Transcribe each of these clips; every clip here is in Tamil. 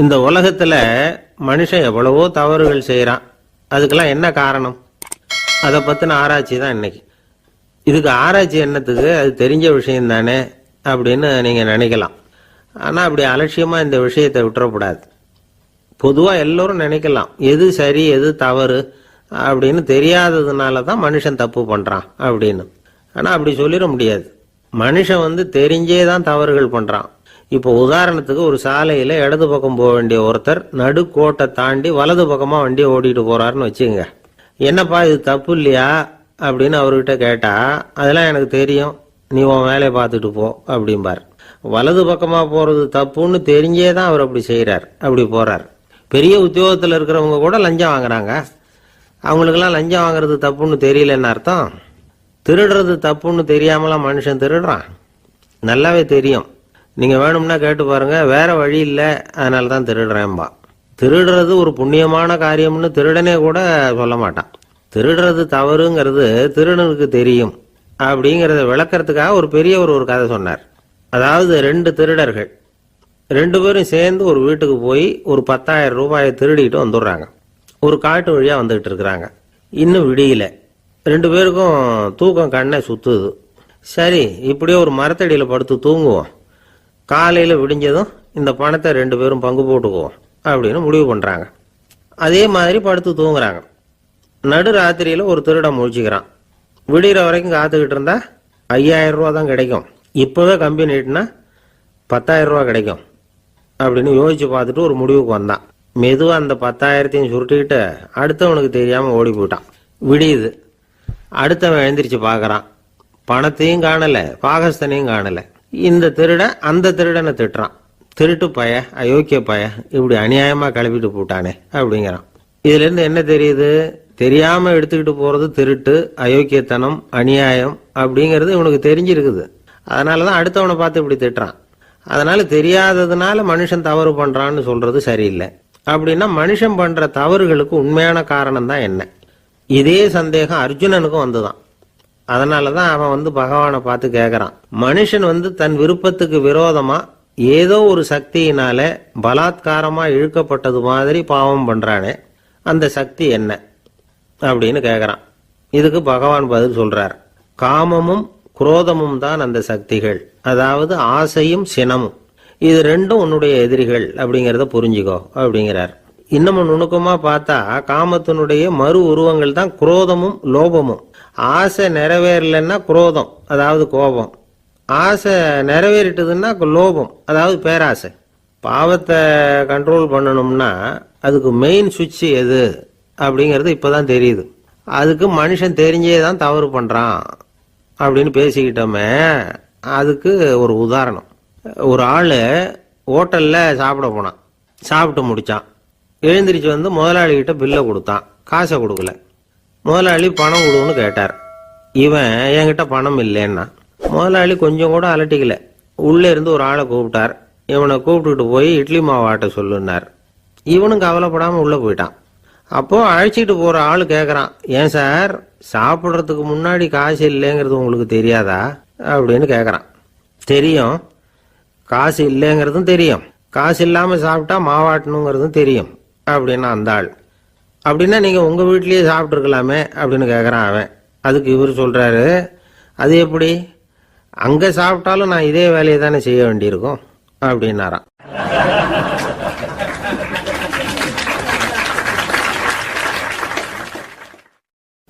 இந்த உலகத்துல மனுஷன் எவ்வளவோ தவறுகள் செய்யறான். அதுக்கெல்லாம் என்ன காரணம்? அதை பத்தின ஆராய்ச்சி தான் இன்னைக்கு. இதுக்கு ஆராய்ச்சி என்னத்துக்கு? அது தெரிஞ்ச விஷயம் தானே அப்படின்னு நீங்க நினைக்கலாம். ஆனா அப்படி அலட்சியமா இந்த விஷயத்தை விட்டுறக்கூடாது. பொதுவா எல்லோரும் நினைக்கலாம் எது சரி எது தவறு அப்படின்னு தெரியாததுனால தான் மனுஷன் தப்பு பண்றான் அப்படின்னு. ஆனா அப்படி சொல்லிட முடியாது. மனுஷன் தெரிஞ்சே தான் தவறுகள் பண்றான். இப்போ உதாரணத்துக்கு ஒரு சாலையில இடது பக்கம் போக வேண்டிய ஒருத்தர் நடுக்கோட்டை தாண்டி வலது பக்கமா வண்டியை ஓடிட்டு போறாருன்னு வச்சுக்கோங்க. என்னப்பா இது தப்பு இல்லையா அப்படின்னு அவர்கிட்ட கேட்டா, அதெல்லாம் எனக்கு தெரியும், நீ உன் வேலையை பார்த்துட்டு போ அப்படிம்பார். வலது பக்கமா போறது தப்புன்னு தெரிஞ்சே தான் அவர் அப்படி செய்யறார், அப்படி போறார். பெரிய உத்தியோகத்தில் இருக்கிறவங்க கூட லஞ்சம் வாங்குறாங்க. அவங்களுக்கெல்லாம் லஞ்சம் வாங்குறது தப்புன்னு தெரியலன்னு அர்த்தம். திருடுறது தப்புன்னு தெரியாமலாம் மனுஷன் திருடுறான். நல்லாவே தெரியும். நீங்க வேணும்னா கேட்டு பாருங்க, வேற வழி இல்லை அதனால தான் திருடுறேன்பா. திருடுறது ஒரு புண்ணியமான காரியம்னு திருடனே கூட சொல்ல மாட்டான். திருடுறது தவறுங்கிறது திருடனுக்கு தெரியும் அப்படிங்கிறத விளக்கறதுக்காக ஒரு பெரியவர் ஒரு கதை சொன்னார். அதாவது 2 திருடர்கள் 2 பேரும் சேர்ந்து ஒரு வீட்டுக்கு போய் ஒரு 10,000 ரூபாயை திருடிட்டு வந்துடுறாங்க. ஒரு காட்டு வழியா வந்துகிட்டு இருக்கிறாங்க. இன்னும் விடியல. 2 பேருக்கும் தூக்கம் கண்ணை சுத்துது. சரி, இப்படியே ஒரு மரத்தடியில படுத்து தூங்குவோம், காலையில விடிஞ்சதும் இந்த பணத்தை 2 பேரும் பங்கு போட்டுக்குவோம் அப்படின்னு முடிவு பண்றாங்க. அதே மாதிரி படுத்து தூங்குறாங்க. நடு ராத்திரியில ஒரு திருடன் முழிச்சுக்கிறான். விடிகிற வரைக்கும் காத்துக்கிட்டு இருந்தா 5,000 ரூபா தான் கிடைக்கும், இப்பவே கம்பி நீட்டினா 10,000 ரூபா கிடைக்கும் அப்படின்னு யோசிச்சு பார்த்துட்டு ஒரு முடிவுக்கு வந்தான். மெதுவா அந்த 10,000த்தையும் சுருட்டிக்கிட்டு அடுத்தவனுக்கு தெரியாம ஓடி போயிட்டான். விடியுது. அடுத்தவன் எழுந்திரிச்சு பாக்குறான். பணத்தையும் காணல, பாகஸ்தனையும் காணல. இந்த திருடன் அந்த திருடனை திட்டுறான். திருட்டு பய, அயோக்கிய பய, இப்படி அநியாயமா கிளப்பிட்டு போட்டானே அப்படிங்கிறான். இதுல இருந்து என்ன தெரியுது? தெரியாம எடுத்துக்கிட்டு போறது திருட்டு, அயோக்கியத்தனம், அநியாயம் அப்படிங்கிறது இவனுக்கு தெரிஞ்சிருக்குது. அதனாலதான் அடுத்தவனை பார்த்து இப்படி திட்டுறான். அதனால தெரியாததுனால மனுஷன் தவறு பண்றான்னு சொல்றது சரியில்லை. அப்படின்னா மனுஷன் பண்ற தவறுகளுக்கு உண்மையான காரணம் தான் என்ன? இதே சந்தேகம் அர்ஜுனனுக்கும் வந்துதான். அதனாலதான் அவன் பகவானை பார்த்து கேட்கறான். மனுஷன் தன் விருப்பத்துக்கு விரோதமா ஏதோ ஒரு சக்தியினால பலாத்காரமா இழுக்கப்பட்டது மாதிரி பாவம் பண்றானே, அந்த சக்தி என்ன அப்படின்னு கேட்கறான். இதுக்கு பகவான் பதில் சொல்றார். காமமும் குரோதமும் தான் அந்த சக்திகள், அதாவது ஆசையும் சினமும். இது 2ம் உன்னுடைய எதிரிகள் அப்படிங்கிறத புரிஞ்சுக்கோ அப்படிங்கிறார். இன்னமும் நுணுக்கமா பார்த்தா காமத்தினுடைய மறு உருவங்கள் தான் குரோதமும் லோபமும். ஆசை நிறைவேறலன்னா குரோதம், அதாவது கோபம். ஆசை நிறைவேறிட்டதுன்னா லோபம், அதாவது பேராசை. பாவத்தை கண்ட்ரோல் பண்ணணும்னா அதுக்கு மெயின் சுவிட்ச் எது அப்படிங்கிறது இப்பதான் தெரியுது. அதுக்கு மனுஷன் தெரிஞ்சே தான் தவறு பண்றான் அப்படின்னு பேசிக்கிட்டோமே. அதுக்கு ஒரு உதாரணம். ஒரு ஆளு ஹோட்டல்ல சாப்பிட போனான். சாப்பிட்டு முடிச்சான். எழுந்திரிச்சு முதலாளி கிட்ட பில்லை கொடுத்தான். காசை கொடுக்கல. முதலாளி பணம் கொடுன்னு கேட்டார். இவன் என்கிட்ட பணம் இல்லைன்னா. முதலாளி கொஞ்சம் கூட அலட்டிக்கல. உள்ள இருந்து ஒரு ஆளை கூப்பிட்டார். இவனை கூப்பிட்டுட்டு போய் இட்லி மாவு ஆட்ட சொல்லுன்னார். இவனும் கவலைப்படாம உள்ள போயிட்டான். அப்போ அழைச்சிட்டு போற ஆளு கேக்குறான், ஏன் சார் சாப்பிட்றதுக்கு முன்னாடி காசு இல்லைங்கிறது உங்களுக்கு தெரியாதா அப்படின்னு கேக்குறான். தெரியும், காசு இல்லைங்கிறதும் தெரியும், காசு இல்லாம சாப்பிட்டா மாவாட்டணுங்கிறதும் தெரியும் அப்படின்னா அந்த ஆள். அப்படின்னா நீங்க உங்க வீட்லயே சாப்பிட்டு இருக்கலாமே அப்படின்னு கேக்குறான் அவன். அதுக்கு இவர் சொல்றாரு, அது எப்படி, அங்க சாப்பிட்டாலும் நான் இதே வேலையை தானே செய்ய வேண்டியிருக்கும் அப்படின்னாராம்.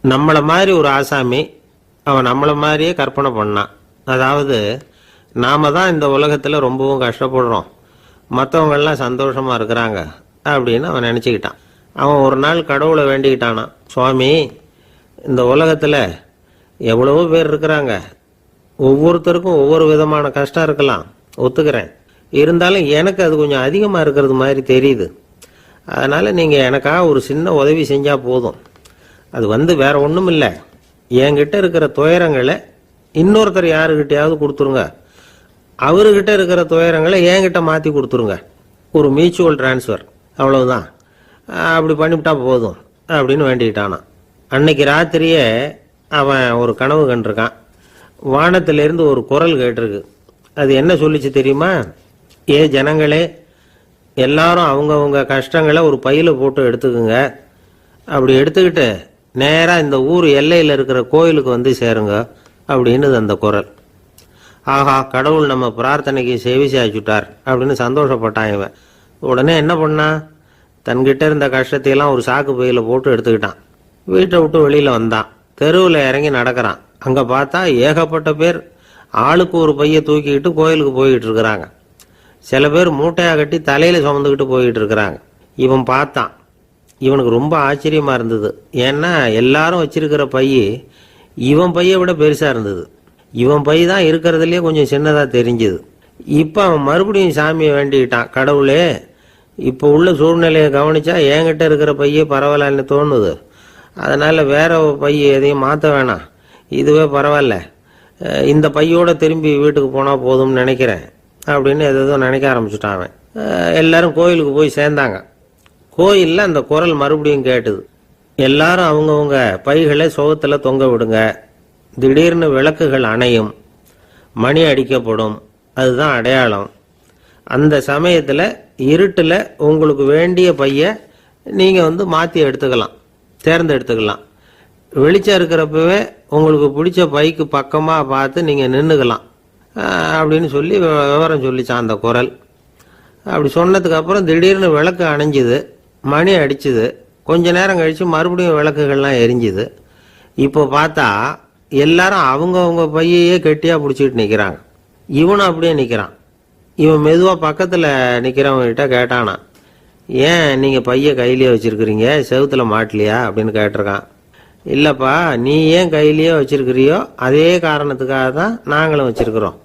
நம்மள மாதிரி ஒரு ஆசாமி அவன் நம்மள மாதிரியே கற்பனை பண்ணான். அதாவது நாம தான் இந்த உலகத்துல ரொம்பவும் கஷ்டப்படுறோம், மற்றவங்க எல்லாம் சந்தோஷமா இருக்கிறாங்க அப்படின்னு அவன் நினைச்சுக்கிட்டான். அவன் ஒரு நாள் கடவுளை வேண்டிக்கிட்டானா, சுவாமி இந்த உலகத்துல எவ்வளவோ பேர் இருக்கிறாங்க, ஒவ்வொருத்தருக்கும் ஒவ்வொரு விதமான கஷ்டம் இருக்கலாம், ஒத்துக்கிறேன். இருந்தாலும் எனக்கு அது கொஞ்சம் அதிகமா இருக்கிறது மாதிரி தெரியுது. அதனால நீங்க எனக்காக ஒரு சின்ன உதவி செஞ்சா போதும். அது வேற ஒண்ணும் இல்லை, என்கிட்ட இருக்கிற துயரங்களை இன்னொருத்தர் யாருக்கிட்டையாவது கொடுத்துருங்க, அவர்கிட்ட இருக்கிற துயரங்களை என்கிட்ட மாத்தி கொடுத்துருங்க. ஒரு மியூச்சுவல் டிரான்ஸ்ஃபர், அவ்வளவுதான். அப்படி பண்ணிவிட்டா போதும் அப்படின்னு வேண்டிக்கிட்டானா. அன்னைக்கு ராத்திரியே அவன் ஒரு கனவு கண்டிருக்கான். வானத்திலிருந்து ஒரு குரல் கேட்டிருக்கு. அது என்ன சொல்லிச்சு தெரியுமா? ஏ ஜனங்களே, எல்லாரும் அவங்கவுங்க கஷ்டங்களை ஒரு பையில போட்டு எடுத்துக்குங்க. அப்படி எடுத்துக்கிட்டு நேராக இந்த ஊர் எல்லையில் இருக்கிற கோயிலுக்கு வந்து சேருங்க அப்படின்னு அந்த குரல். ஆஹா, கடவுள் நம்ம பிரார்த்தனைக்கு செவி சாய்ச்சுட்டார் அப்படின்னு சந்தோஷப்பட்டான் இவன். உடனே என்ன பண்ணான், தன்கிட்ட இருந்த கஷ்டத்தையெல்லாம் ஒரு சாக்கு பையில போட்டு எடுத்துக்கிட்டான். வீட்டை விட்டு வெளியில் வந்தான். தெருவில் இறங்கி நடக்கிறான். அங்கே பார்த்தா ஏகப்பட்ட பேர் ஆளுக்கு ஒரு பையை தூக்கிக்கிட்டு கோயிலுக்கு போய்கிட்டு இருக்கிறாங்க. சில பேர் மூட்டையாக கட்டி தலையில் சுமந்துக்கிட்டு போய்கிட்டு இருக்கிறாங்க. இவன் பார்த்தான். இவனுக்கு ரொம்ப ஆச்சரியமாக இருந்தது. ஏன்னா எல்லாரும் வச்சிருக்கிற பைய இவன் பையை விட பெருசாக இருந்தது. இவன் பை தான் இருக்கிறதுலையே கொஞ்சம் சின்னதாக தெரிஞ்சுது. இப்போ அவன் மறுபடியும் சாமியை வேண்டிக்கிட்டான். கடவுளே, இப்போ உள்ள சூழ்நிலையை கவனிச்சா என்கிட்ட இருக்கிற பையே பரவாயில்லன்னு தோணுது. அதனால் வேற பை எதையும் மாற்ற வேணாம், இதுவே பரவாயில்ல, இந்த பையோட திரும்பி வீட்டுக்கு போனால் போதும்னு நினைக்கிறேன் அப்படின்னு எதோ நினைக்க ஆரம்பிச்சுட்டான் அவன். எல்லாரும் கோயிலுக்கு போய் சேர்ந்தாங்க. கோயிலில் அந்த குரல் மறுபடியும் கேட்டுது. எல்லாரும் அவங்கவுங்க பைகளை சுகத்தில் தொங்க விடுங்க. திடீர்னு விளக்குகள் அணையும், மணி அடிக்கப்படும், அதுதான் அடையாளம். அந்த சமயத்தில் இருட்டில் உங்களுக்கு வேண்டிய பைய நீங்கள் மாற்றி எடுத்துக்கலாம், தேர்ந்தெடுத்துக்கலாம். வெளிச்சம் இருக்கிறப்பவே உங்களுக்கு பிடிச்ச பைக்கு பக்கமாக பார்த்து நீங்கள் நின்றுக்கலாம் அப்படின்னு சொல்லி விவரம் சொல்லிச்சான் அந்த குரல். அப்படி சொன்னதுக்கு அப்புறம் திடீர்னு விளக்கு அணைஞ்சுது, மணி அடிச்சுது. கொஞ்ச நேரம் கழித்து மறுபடியும் விளக்குகள்லாம் எரிஞ்சுது. இப்போ பார்த்தா எல்லாரும் அவங்கவுங்க பையையே கெட்டியாக பிடிச்சிட்டு நிற்கிறாங்க. இவனும் அப்படியே நிற்கிறான். இவன் மெதுவாக பக்கத்தில் நிற்கிறவங்கிட்ட கேட்டானா, ஏன் நீங்கள் பைய கையிலேயே வச்சுருக்கிறீங்க, செவுத்துல மாட்டலையா அப்படின்னு கேட்டிருக்கான். இல்லைப்பா, நீ ஏன் கையிலேயே வச்சிருக்கிறியோ அதே காரணத்துக்காக தான் நாங்களும் வச்சிருக்கிறோம்.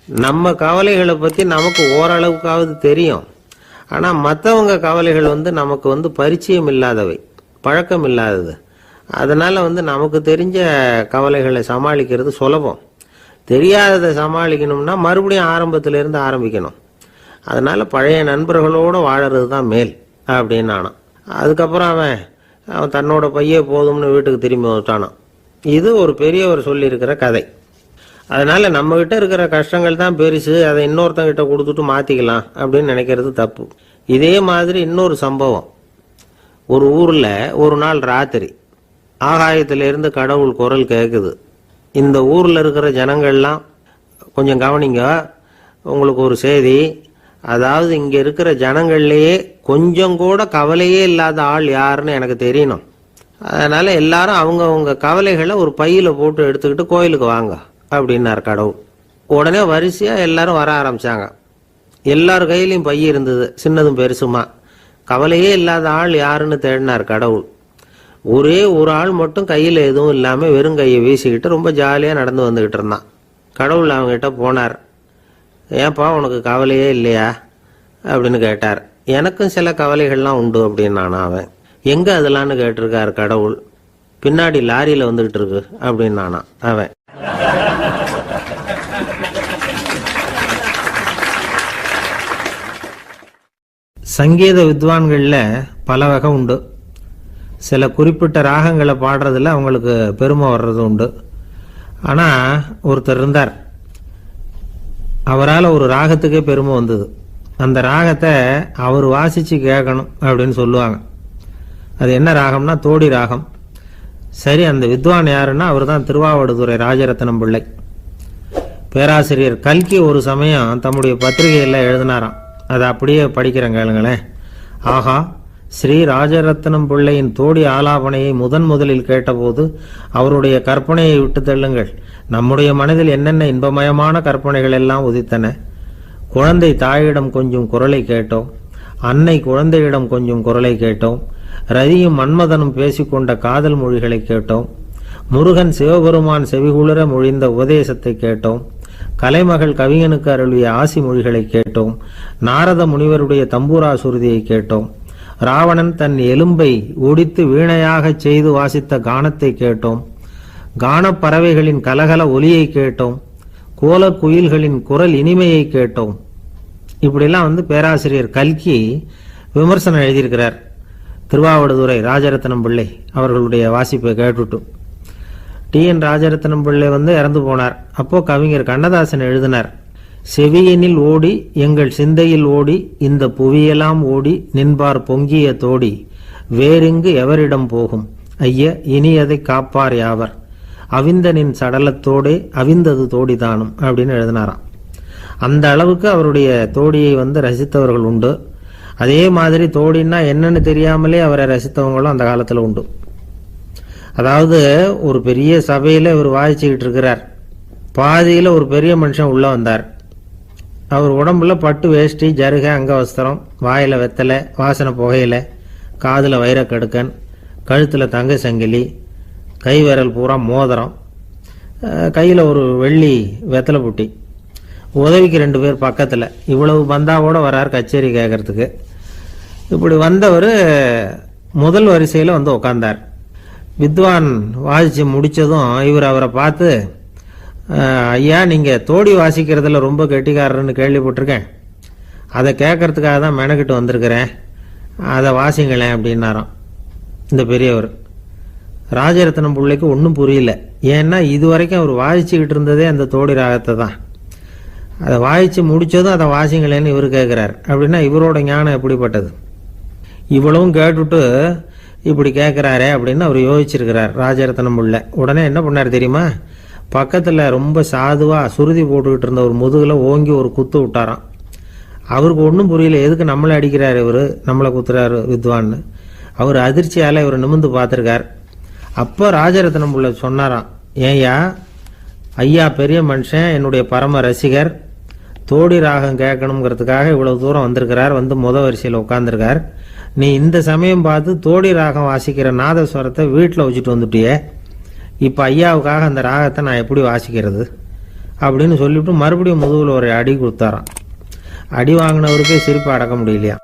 நம்ம கவலைகளை பற்றி நமக்கு ஓரளவுக்காவது தெரியும். ஆனால் மற்றவங்க கவலைகள் நமக்கு பரிச்சயம் இல்லாதவை, பழக்கம் இல்லாதது. அதனால் நமக்கு தெரிஞ்ச கவலைகளை சமாளிக்கிறது சுலபம். தெரியாததை சமாளிக்கணும்னா மறுபடியும் ஆரம்பத்திலேருந்து ஆரம்பிக்கணும். அதனால் பழைய நண்பர்களோடு வாழறது தான் மேல் அப்படின்னு நானான். அதுக்கப்புறம் அவன் தன்னோட பையே போதும்னு வீட்டுக்கு திரும்பி வந்துட்டானான். இது ஒரு பெரியவர் சொல்லியிருக்கிற கதை. அதனால் நம்மகிட்ட இருக்கிற கஷ்டங்கள் தான் பெருசு, அதை இன்னொருத்தங்கிட்ட கொடுத்துட்டு மாற்றிக்கலாம் அப்படின்னு நினைக்கிறது தப்பு. இதே மாதிரி இன்னொரு சம்பவம். ஒரு ஊரில் ஒரு நாள் ராத்திரி ஆகாயத்திலிருந்து கடவுள் குரல் கேட்குது. இந்த ஊரில் இருக்கிற ஜனங்கள்லாம் கொஞ்சம் கவனிங்க, உங்களுக்கு ஒரு செய்தி. அதாவது இங்கே இருக்கிற ஜனங்கள்லேயே கொஞ்சம் கூட கவலையே இல்லாத ஆள் யாருன்னு எனக்கு தெரியணும். அதனால் எல்லாரும் அவங்கவுங்க கவலைகளை ஒரு பையில் போட்டு எடுத்துக்கிட்டு கோயிலுக்கு வாங்க அப்படின்னார் கடவுள். உடனே வரிசையாக எல்லாரும் வர ஆரம்பித்தாங்க. எல்லார் கையிலையும் பை இருந்தது, சின்னதும் பெருசுமா. கவலையே இல்லாத ஆள் யாருன்னு தேடினார் கடவுள். ஒரே ஒரு ஆள் மட்டும் கையில் எதுவும் இல்லாமல் வெறும் கையை வீசிக்கிட்டு ரொம்ப ஜாலியாக நடந்து வந்துக்கிட்டு இருந்தான். கடவுள் அவங்ககிட்ட போனார். ஏன்பா உனக்கு கவலையே இல்லையா அப்படின்னு கேட்டார். எனக்கும் சில கவலைகள்லாம் உண்டு அப்படின்னு அவன். எங்கே அதெல்லாம்னு கேட்டிருக்கார் கடவுள். பின்னாடி லாரியில் வந்துக்கிட்டு இருக்கு அப்படின்னு அவன். சங்கீத வித்வான்களில் பல வகை உண்டு. சில குறிப்பிட்ட ராகங்களை பாடுறதுல அவங்களுக்கு பெருமை வர்றது உண்டு. ஆனால் ஒருத்தர் இருந்தார், அவரால் ஒரு ராகத்துக்கே பெருமை வந்தது. அந்த ராகத்தை அவர் வாசித்து கேட்கணும் அப்படின்னு சொல்லுவாங்க. அது என்ன ராகம்னா தோடி ராகம். சரி, அந்த வித்வான் யாருன்னா அவர் தான் திருவாவடுதுறை ராஜரத்னம் பிள்ளை. பேராசிரியர் கல்கி ஒரு சமயம் தம்முடைய பத்திரிகையில் எழுதினாராம். அதை அப்படியே படிக்கிறேன் கேளுங்களேன். ஆகா, ஸ்ரீ ராஜரத்னம் பிள்ளையின் தோடி ஆலாபனையை முதலில் கேட்டபோது அவருடைய கற்பனையை விட்டு தள்ளுங்கள். நம்முடைய மனதில் என்னென்ன இன்பமயமான கற்பனைகள் எல்லாம் உதித்தன. குழந்தை தாயிடம் கொஞ்சம் குரலை கேட்டோம், அன்னை குழந்தையிடம் கொஞ்சம் குரலை கேட்டோம், ரதியும் மன்மதனும் பேசிக்கொண்ட காதல் மொழிகளை கேட்டோம், முருகன் சிவபெருமான் செவிகுளிர மொழிந்த உபதேசத்தை கேட்டோம், கலைமகள் கவிஞனுக்கு அருளிய ஆசி மொழிகளை கேட்டோம், நாரத முனிவருடைய தம்பூரா சுருதியை கேட்டோம், ராவணன் தன் எலும்பை ஒடித்து வீணையாக செய்து வாசித்த கானத்தை கேட்டோம், கானப் பறவைகளின் கலகல ஒலியை கேட்டோம், கோல குயில்களின் குரல் இனிமையை கேட்டோம். இப்படிலாம் பேராசிரியர் கல்கி விமர்சனம் எழுதியிருக்கிறார். திருவாவடுதுறை ராஜரத்னம் பிள்ளை அவர்களுடைய வாசிப்பை கேட்டுட்டு டி.என். ராஜரத்னம் பிள்ளை இறந்து போனார். அப்போ கவிஞர் கண்ணதாசன் எழுதினார், செவியனில் ஓடி எங்கள் சிந்தையில் ஓடி இந்த புவியெல்லாம் ஓடி நின்பார் பொங்கிய தோடி வேறெங்கு எவரிடம் போகும் ஐய இனி அதை காப்பார் யாவர் அவிந்தனின் சடலத்தோடே அவிந்தது தோடிதானும் அப்படின்னு எழுதினாராம். அந்த அளவுக்கு அவருடைய தோடியை ரசித்தவர்கள் உண்டு. அதே மாதிரி தோடின்னா என்னன்னு தெரியாமலே அவரை ரசித்தவங்களும் அந்த காலத்தில் உண்டு. அதாவது ஒரு பெரிய சபையில் இவர் வாய்ச்சிக்கிட்டு இருக்கிறார். பாதியில் ஒரு பெரிய மனுஷன் உள்ள வந்தார். அவர் உடம்புல பட்டு வேஷ்டி, ஜருகை, அங்கவஸ்திரம், வாயில் வெத்தலை, வாசனை புகையில, காதில் வைரக்கடுக்கன், கழுத்தில் தங்க சங்கிலி, கை விரல் பூரா மோதிரம், கையில் ஒரு வெள்ளி வெத்தலை புட்டி, உதவிக்கு 2 பேர் பக்கத்தில். இவ்வளவு பந்தாவோட வரார் கச்சேரி கேட்கறதுக்கு. இப்படி வந்தவர் முதல் வரிசையில் உக்காந்தார். வித்வான் வாசித்து முடித்ததும் இவர் அவரை பார்த்து, ஐயா நீங்கள் தோடி வாசிக்கிறதுல ரொம்ப கெட்டிக்காரர்னு கேள்விப்பட்டிருக்கேன், அதை கேட்கறதுக்காக தான் மெனக்கிட்டு வந்திருக்கிறேன், அதை வாசிங்களேன் அப்படின்னாராம் இந்த பெரியவர். ராஜரத்னம் பிள்ளைக்கு ஒன்றும் புரியல. ஏன்னா இது வரைக்கும் அவர் வாசிச்சுக்கிட்டு இருந்ததே அந்த தோடி ராகத்தை தான். அதை வாசித்து முடித்ததும் அதை வாசிங்களேன்னு இவர் கேட்குறார். அப்படின்னா இவரோட ஞானம் எப்படிப்பட்டது? இவ்வளவும் கேட்டுட்டு இப்படி கேட்குறாரே அப்படின்னு அவர் யோசிச்சிருக்கிறார் ராஜரத்னம் பிள்ளை. உடனே என்ன பண்ணார் தெரியுமா? பக்கத்தில் ரொம்ப சாதுவாக சுருதி போட்டுக்கிட்டு இருந்த ஒரு முதுகில் ஓங்கி ஒரு குத்து விட்டாராம். அவருக்கு ஒன்றும் புரியல, எதுக்கு நம்மளை அடிக்கிறார் இவர், நம்மளை குத்துறாரு வித்வான்னு. அவர் அதிர்ச்சியால் இவர் நிமிந்து பார்த்துருக்கார். அப்போ ராஜரத்னம் பிள்ளை சொன்னாராம், ஏய்யா ஐயா பெரிய மனுஷன், என்னுடைய பரம ரசிகர், தோடி ராகம் கேட்கணுங்கிறதுக்காக இவ்வளவு தூரம் வந்திருக்கிறார், முத வரிசையில் உட்காந்துருக்கார். நீ இந்த சமயம் பார்த்து தோடி ராகம் வாசிக்கிற நாதஸ்வரத்தை வீட்டில் வச்சுட்டு வந்துட்டியே, இப்போ ஐயாவுக்காக அந்த ராகத்தை நான் எப்படி வாசிக்கிறது அப்படின்னு சொல்லிவிட்டு மறுபடியும் முதுகில் ஒரு அடி கொடுத்தாராம். அடி வாங்கினவருக்கே சிரிப்பு அடக்க முடியலையா.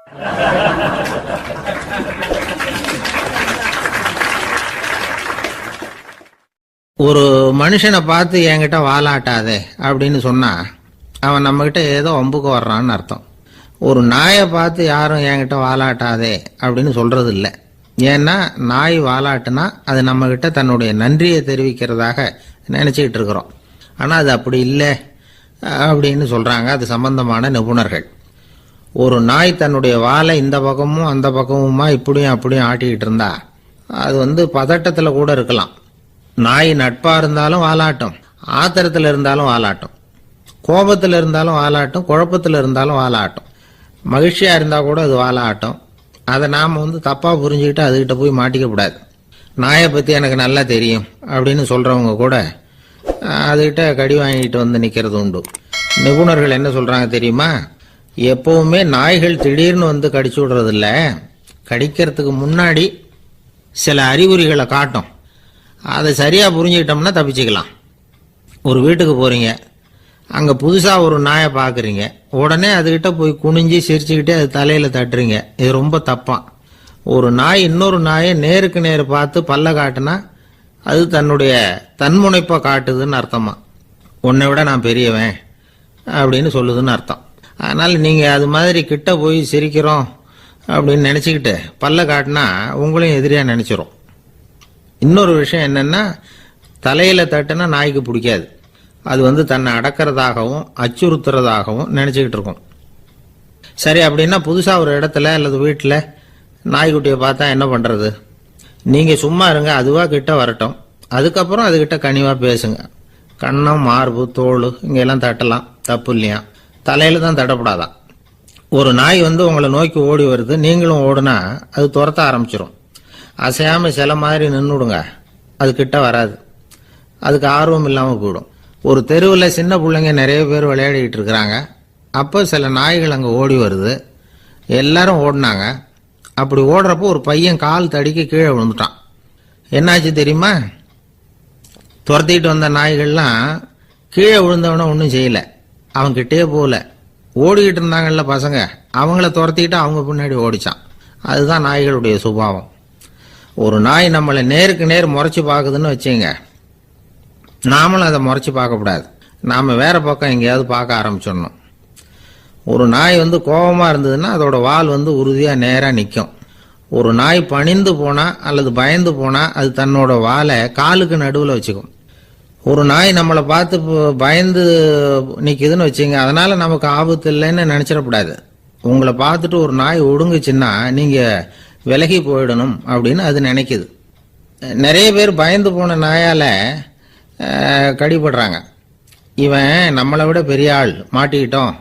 ஒரு மனுஷனை பார்த்து என்கிட்ட வாலாட்டாதே அப்படின்னு சொன்னா அவன் நம்மகிட்ட ஏதோ வம்புக்கு வர்றான்னு அர்த்தம். ஒரு நாயை பார்த்து யாரும் என்கிட்ட வாலாட்டாதே அப்படின்னு சொல்றது இல்லை. ஏன்னா நாய் வாலாட்டுனா அது நம்மகிட்ட தன்னுடைய நன்றியை தெரிவிக்கிறதாக நினைச்சுக்கிட்டு இருக்கிறோம். ஆனால் அது அப்படி இல்லை அப்படின்னு சொல்றாங்க அது சம்பந்தமான நிபுணர்கள். ஒரு நாய் தன்னுடைய வாலை இந்த பக்கமும் அந்த பக்கமுமா இப்படியும் அப்படியும் ஆட்டிக்கிட்டு இருந்தா அது பதட்டத்தில் கூட இருக்கலாம். நாய் நட்பா இருந்தாலும் வாலாட்டும், ஆத்திரத்தில் இருந்தாலும் வாலாட்டும், கோபத்தில் இருந்தாலும் வாலாட்டும், குழப்பத்தில் இருந்தாலும் வாலாட்டும், மகிழ்ச்சியா இருந்தா கூட அது வாலாட்டும். அதை நாம் தப்பா புரிஞ்சுக்கிட்டு அதுகிட்ட போய் மாட்டிக்க கூடாது. நாயை பத்தி எனக்கு நல்லா தெரியும் அப்படின்னு சொல்றவங்க கூட அதுகிட்ட கடி வாங்கிட்டு நிக்கிறது உண்டு. நிபுணர்கள் என்ன சொல்றாங்க தெரியுமா? எப்பவுமே நாய்கள் திடீர்னு கடிச்சு விடுறது இல்ல, கடிக்கிறதுக்கு முன்னாடி சில அறிகுறிகளை காட்டும். அதை சரியா புரிஞ்சுக்கிட்டோம்னா தப்பிச்சுக்கலாம். ஒரு வீட்டுக்கு போறீங்க, அங்க புதுசா ஒரு நாயை பாக்குறீங்க, உடனே அதுகிட்ட போய் குனிஞ்சு சிரிச்சுக்கிட்டே அது தலையில தட்டுறீங்க. இது ரொம்ப தப்பான். ஒரு நாய் இன்னொரு நாயை நேருக்கு நேரு பார்த்து பல்ல காட்டுனா அது தன்னுடைய தன்முனைப்பை காட்டுதுன்னு அர்த்தமா. உன்னை விட நான் பெரியவன் அப்படின்னு சொல்லுதுன்னு அர்த்தம். அதனால நீங்க அது மாதிரி கிட்ட போய் சிரிக்கிறோம் அப்படின்னு நினைச்சுக்கிட்டு பல்ல காட்டினா உங்களையும் எதிரியா நினைச்சிரும். இன்னொரு விஷயம் என்னன்னா, தலையில தட்டுனா நாய்க்கு பிடிக்காது. அது தன்னை அடக்கிறதாகவும் அச்சுறுத்துறதாகவும் நினைச்சுக்கிட்டு இருக்கும். சரி, அப்படின்னா புதுசா ஒரு இடத்துல அல்லது வீட்டில் நாய்க்குட்டியை பார்த்தா என்ன பண்றது? நீங்க சும்மா இருங்க, அதுவா கிட்ட வரட்டும், அதுக்கப்புறம் அதுகிட்ட கனிவா பேசுங்க. கண்ணம், மார்பு, தோல் இங்கெல்லாம் தட்டலாம், தப்பு இல்லையா? தலையில தான் தட்டப்படாதான். ஒரு நாய் உங்களை நோக்கி ஓடி வருது, நீங்களும் ஓடுனா அது துரத்த ஆரம்பிச்சிடும். அசையாம சில மாதிரி நின்றுடுங்க, அது கிட்ட வராது. அதுக்கு ஆர்வம் இல்லாம போயிடும். ஒரு தெருவில் சின்ன பிள்ளைங்க நிறைய பேர் விளையாடிக்கிட்டு இருக்கிறாங்க. அப்போ சில நாய்கள் அங்கே ஓடி வருது. எல்லாரும் ஓடினாங்க. அப்படி ஓடுறப்போ ஒரு பையன் கால் தடிக்க கீழே விழுந்துட்டான். என்னாச்சு தெரியுமா? துரத்திட்டு வந்த நாய்கள்லாம் கீழே விழுந்தவன ஒன்றும் செய்யல, அவன் கிட்டே போகல. ஓடிக்கிட்டு இருந்தாங்கல்ல பசங்க, அவங்கள துரத்திக்கிட்டு அவங்க பின்னாடி ஓடிச்சான். அதுதான் நாய்களுடைய சுபாவம். ஒரு நாய் நம்மளை நேருக்கு நேர் முறைச்சு பார்க்குதுன்னு வச்சுங்க, நாமளும் அதை முறைச்சு பார்க்கக்கூடாது. நாம வேற பக்கம் எங்கேயாவது பார்க்க ஆரம்பிச்சிடணும். ஒரு நாய் கோபமா இருந்ததுன்னா அதோட வால் உறுதியா நேரா நிற்கும். ஒரு நாய் பணிந்து போனா அல்லது பயந்து போனா அது தன்னோட வாலை காலுக்கு நடுவில் வச்சுக்கும். ஒரு நாய் நம்மளை பார்த்து பயந்து நிக்குதுன்னு வச்சுங்க, அதனால நமக்கு ஆபத்து இல்லைன்னு நினைச்சிடக்கூடாது. உங்களை பார்த்துட்டு ஒரு நாய் ஒடுங்குச்சுன்னா நீங்க விலகி போயிடணும் அப்படின்னு அது நினைக்குது. நிறைய பேர் பயந்து போன நாயால கடிபடுறாங்க. இவன் நம்மளை விட பெரிய ஆள், மாட்டிக்கிட்டோம்,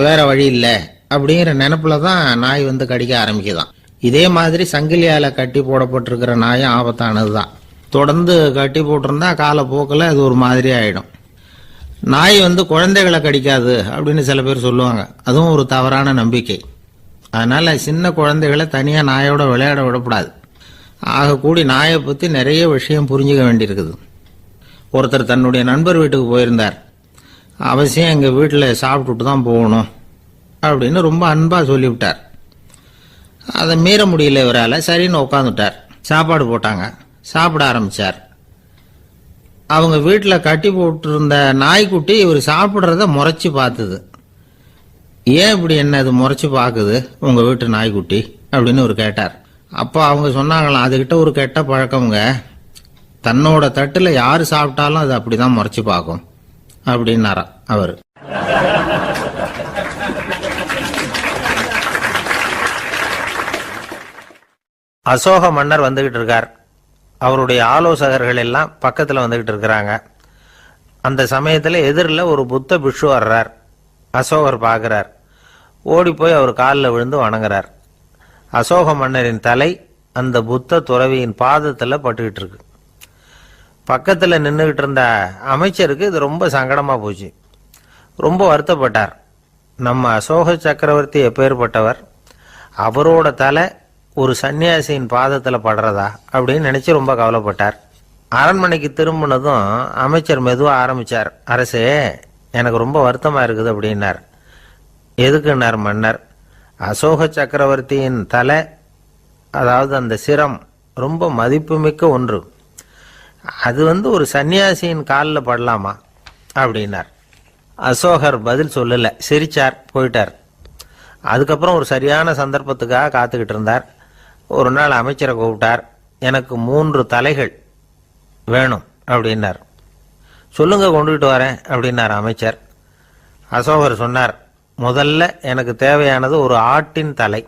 வேற வழி இல்லை அப்படிங்கிற நினைப்புல தான் நாய் வந்து கடிக்க ஆரம்பிக்குதான். இதே மாதிரி சங்கிலியால கட்டி போடப்பட்டிருக்கிற நாயும் ஆபத்தானது தான். தொடர்ந்து கட்டி போட்டிருந்தா காலப்போக்கில் அது ஒரு மாதிரி ஆயிடும். நாய் வந்து குழந்தைகளை கடிக்காது அப்படின்னு சில பேர் சொல்லுவாங்க. அதுவும் ஒரு தவறான நம்பிக்கை. அதனால சின்ன குழந்தைகளை தனியா நாயோட விளையாட விடக்கூடாது. ஆக கூடி நாயை பத்தி நிறைய விஷயம் புரிஞ்சுக்க வேண்டியிருக்குது. ஒருத்தர் தன்னுடைய நண்பர் வீட்டுக்கு போயிருந்தார். அவசியம் எங்க வீட்டில் சாப்பிட்டுட்டு தான் போகணும் அப்படின்னு ரொம்ப அன்பா சொல்லிவிட்டார். அதை மீற முடியல இவரால். சரின்னு உட்காந்துட்டார். சாப்பாடு போட்டாங்க. சாப்பிட ஆரம்பிச்சார். அவங்க வீட்டில் கட்டி போட்டிருந்த நாய்க்குட்டி இவர் சாப்பிட்றத முறைச்சி பார்த்தது. ஏன் இப்படி என்ன இது முறைச்சி பார்க்குது உங்க வீட்டு நாய்க்குட்டி அப்படின்னு அவர் கேட்டார். அப்போ அவங்க சொன்னாங்களாம், அதுகிட்ட ஒரு கெட்ட பழக்கம்ங்க, தன்னோட தட்டுல யாரு சாப்பிட்டாலும் அது அப்படிதான் முறைச்சி பார்க்கும் அப்படின்னாரா அவர். அசோக மன்னர் வந்துகிட்டு இருக்கார். அவருடைய ஆலோசகர்கள் எல்லாம் பக்கத்தில் வந்துகிட்டு இருக்கிறாங்க. அந்த சமயத்தில் எதிரில் ஒரு புத்த பிக்ஷு வர்றார். அசோகர் பார்க்கிறார். ஓடி போய் அவர் காலில் விழுந்து வணங்குறார். அசோக மன்னரின் தலை அந்த புத்த துறவியின் பாதத்தில் பட்டுக்கிட்டு இருக்கு. பக்கத்தில் நின்றுகிட்டு இருந்த அமைச்சருக்கு இது ரொம்ப சங்கடமாக போச்சு. ரொம்ப வருத்தப்பட்டார். நம்ம அசோக சக்கரவர்த்தி எப்பேற்பட்டவர், அவரோட தலை ஒரு சன்னியாசியின் பாதத்தில் படுறதா அப்படின்னு நினைச்சு ரொம்ப கவலைப்பட்டார். அரண்மனைக்கு திரும்பினதும் அமைச்சர் மெதுவாக ஆரம்பிச்சார். அரசே, எனக்கு ரொம்ப வருத்தமா இருக்குது அப்படின்னார். எதுக்குன்னார் மன்னர். அசோக சக்கரவர்த்தியின் தலை, அதாவது அந்த சிரம், ரொம்ப மதிப்புமிக்க ஒன்று. அது ஒரு சன்னியாசியின் காலில் படலாமா அப்படின்னார். அசோகர் பதில் சொல்லல, சிரிச்சார், போயிட்டார். அதுக்கப்புறம் ஒரு சரியான சந்தர்ப்பத்துக்காக காத்துக்கிட்டு இருந்தார். ஒரு நாள் அமைச்சரை கூப்பிட்டார். எனக்கு 3 தலைகள் வேணும் அப்படின்னார். சொல்லுங்க, கொண்டுகிட்டு வரேன் அப்படின்னார் அமைச்சர். அசோகர் சொன்னார், முதல்ல எனக்கு தேவையானது ஒரு ஆட்டின் தலை,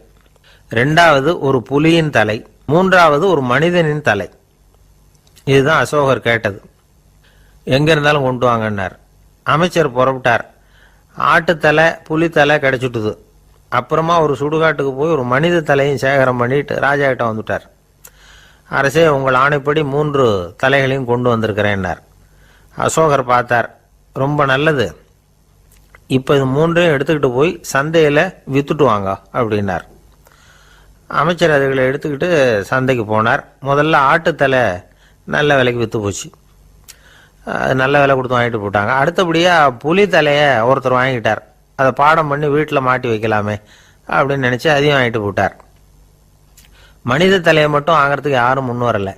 2வது ஒரு புலியின் தலை, 3வது ஒரு மனிதனின் தலை. இதுதான் அசோகர் கேட்டது. எங்க இருந்தாலும் கொண்டு வாங்கன்னார். அமைச்சர் புறப்பட்டார். ஆட்டுத்தலை புலித்தலை கிடைச்சிட்டுது. அப்புறமா ஒரு சுடுகாட்டுக்கு போய் ஒரு மனித தலையும் சேகரம் பண்ணிட்டு ராஜா கிட்ட வந்துட்டார். அரசே, உங்கள் ஆணைப்படி 3 தலைகளையும் கொண்டு வந்திருக்கிறேன்னார். அசோகர் பார்த்தார். ரொம்ப நல்லது, இப்போ இது 3ஐயும் எடுத்துக்கிட்டு போய் சந்தையில் வித்துட்டு வாங்க அப்படின்னார். அமைச்சர் அதுகளை எடுத்துக்கிட்டு சந்தைக்கு போனார். முதல்ல ஆட்டுத்தலை நல்ல விலைக்கு விற்று போச்சு. நல்ல விலை கொடுத்து வாங்கிட்டு போட்டாங்க. அடுத்தபடியாக புலி தலையை ஒருத்தர் வாங்கிட்டார். அதை பாடம் பண்ணி வீட்டில் மாட்டி வைக்கலாமே அப்படின்னு நினச்சி அதையும் வாங்கிட்டு போட்டார். மனித தலையை மட்டும் வாங்கிறதுக்கு யாரும் முன் வரலை.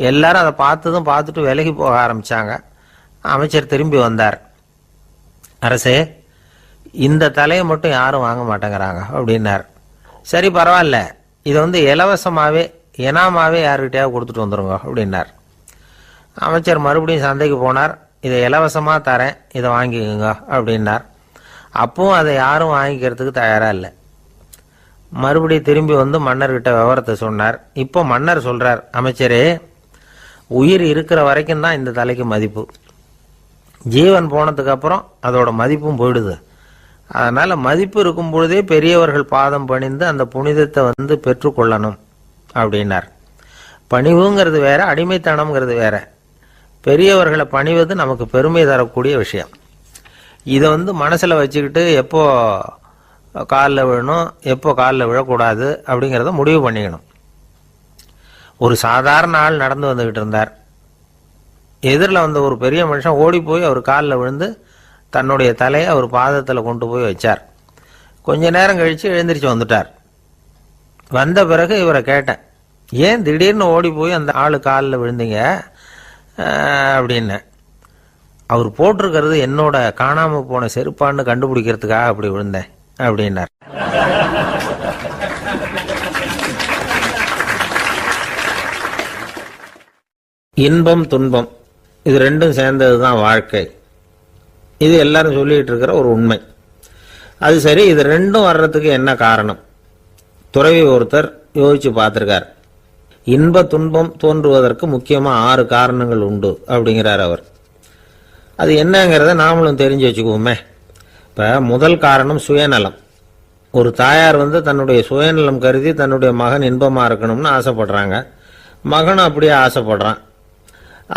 எல்லாரும் அதை பார்த்துட்டு விலகி போக ஆரம்பித்தாங்க. அமைச்சர் திரும்பி வந்தார். அரசே, இந்த தலையை மட்டும் யாரும் வாங்க மாட்டேங்கிறாங்க அப்படின்னார். சரி, பரவாயில்ல, இதை இலவசமாகவே இனாமாவே யாருக்கிட்டையாவது கொடுத்துட்டு வந்துருங்க அப்படின்னார். அமைச்சர் மறுபடியும் சந்தைக்கு போனார். இதை இலவசமாக தரேன், இதை வாங்கிக்கோங்க அப்படின்னார். அப்பவும் அதை யாரும் வாங்கிக்கிறதுக்கு தயாராக இல்லை. மறுபடியும் திரும்பி மன்னர்கிட்ட விவரத்தை சொன்னார். இப்போ மன்னர் சொல்றார், அமைச்சரே, உயிர் இருக்கிற வரைக்கும் தான் இந்த தலைக்கு மதிப்பு. ஜீவன் போனதுக்கு அப்புறம் அதோட மதிப்பும் போயிடுது. அதனால மதிப்பு இருக்கும் பொழுதே பெரியவர்கள் பாதம் பணிந்து அந்த புனிதத்தை பெற்றுக்கொள்ளணும் அப்படின்னார். பணிவுங்கிறது வேற, அடிமைத்தனம்ங்கிறது வேற. பெரியவர்களை பணிவது நமக்கு பெருமை தரக்கூடிய விஷயம். இதை மனசில் வச்சுக்கிட்டு எப்போ காலில் விழணும், எப்போ காலில் விழக்கூடாது அப்படிங்கிறத முடிவு பண்ணிக்கணும். ஒரு சாதாரண ஆள் நடந்து வந்துக்கிட்டு இருந்தார். எதிரில் ஒரு பெரிய மனுஷன் ஓடி போய் அவர் காலில் விழுந்து தன்னுடைய தலையை அவர் பாதத்தில் கொண்டு போய் வச்சார். கொஞ்ச நேரம் கழித்து எழுந்திரிச்சு வந்துட்டார். வந்த பிறகு இவரை கேட்டேன், ஏன் திடீர்னு ஓடி போய் அந்த ஆளு காலில் விழுந்தீங்க அப்படின்னு. அவர் போட்டிருக்கிறது என்னோட காணாம போன செருப்பான்னு கண்டுபிடிக்கிறதுக்காக அப்படி விழுந்தேன் அப்படின்னார். இன்பம் துன்பம் இது ரெண்டும் சேர்ந்தது தான் வாழ்க்கை. இது எல்லாரும் சொல்லிட்டு இருக்கிற ஒரு உண்மை. அது சரி, இது ரெண்டும் வர்றதுக்கு என்ன காரணம்? துறவி ஒருத்தர் யோசிச்சு பார்த்திருக்கார். இன்ப துன்பம் தோன்றுவதற்கு முக்கியமா 6 காரணங்கள் உண்டு அப்படிங்கிறார் அவர். அது என்னங்கிறத நாமளும் தெரிஞ்சு வச்சுக்குவோமே. இப்ப முதல் காரணம் சுயநலம். ஒரு தாயார் தன்னுடைய சுயநலம் கருதி தன்னுடைய மகன் இன்பமா இருக்கணும்னு ஆசைப்படுறாங்க. மகனும் அப்படியே ஆசைப்படுறான்.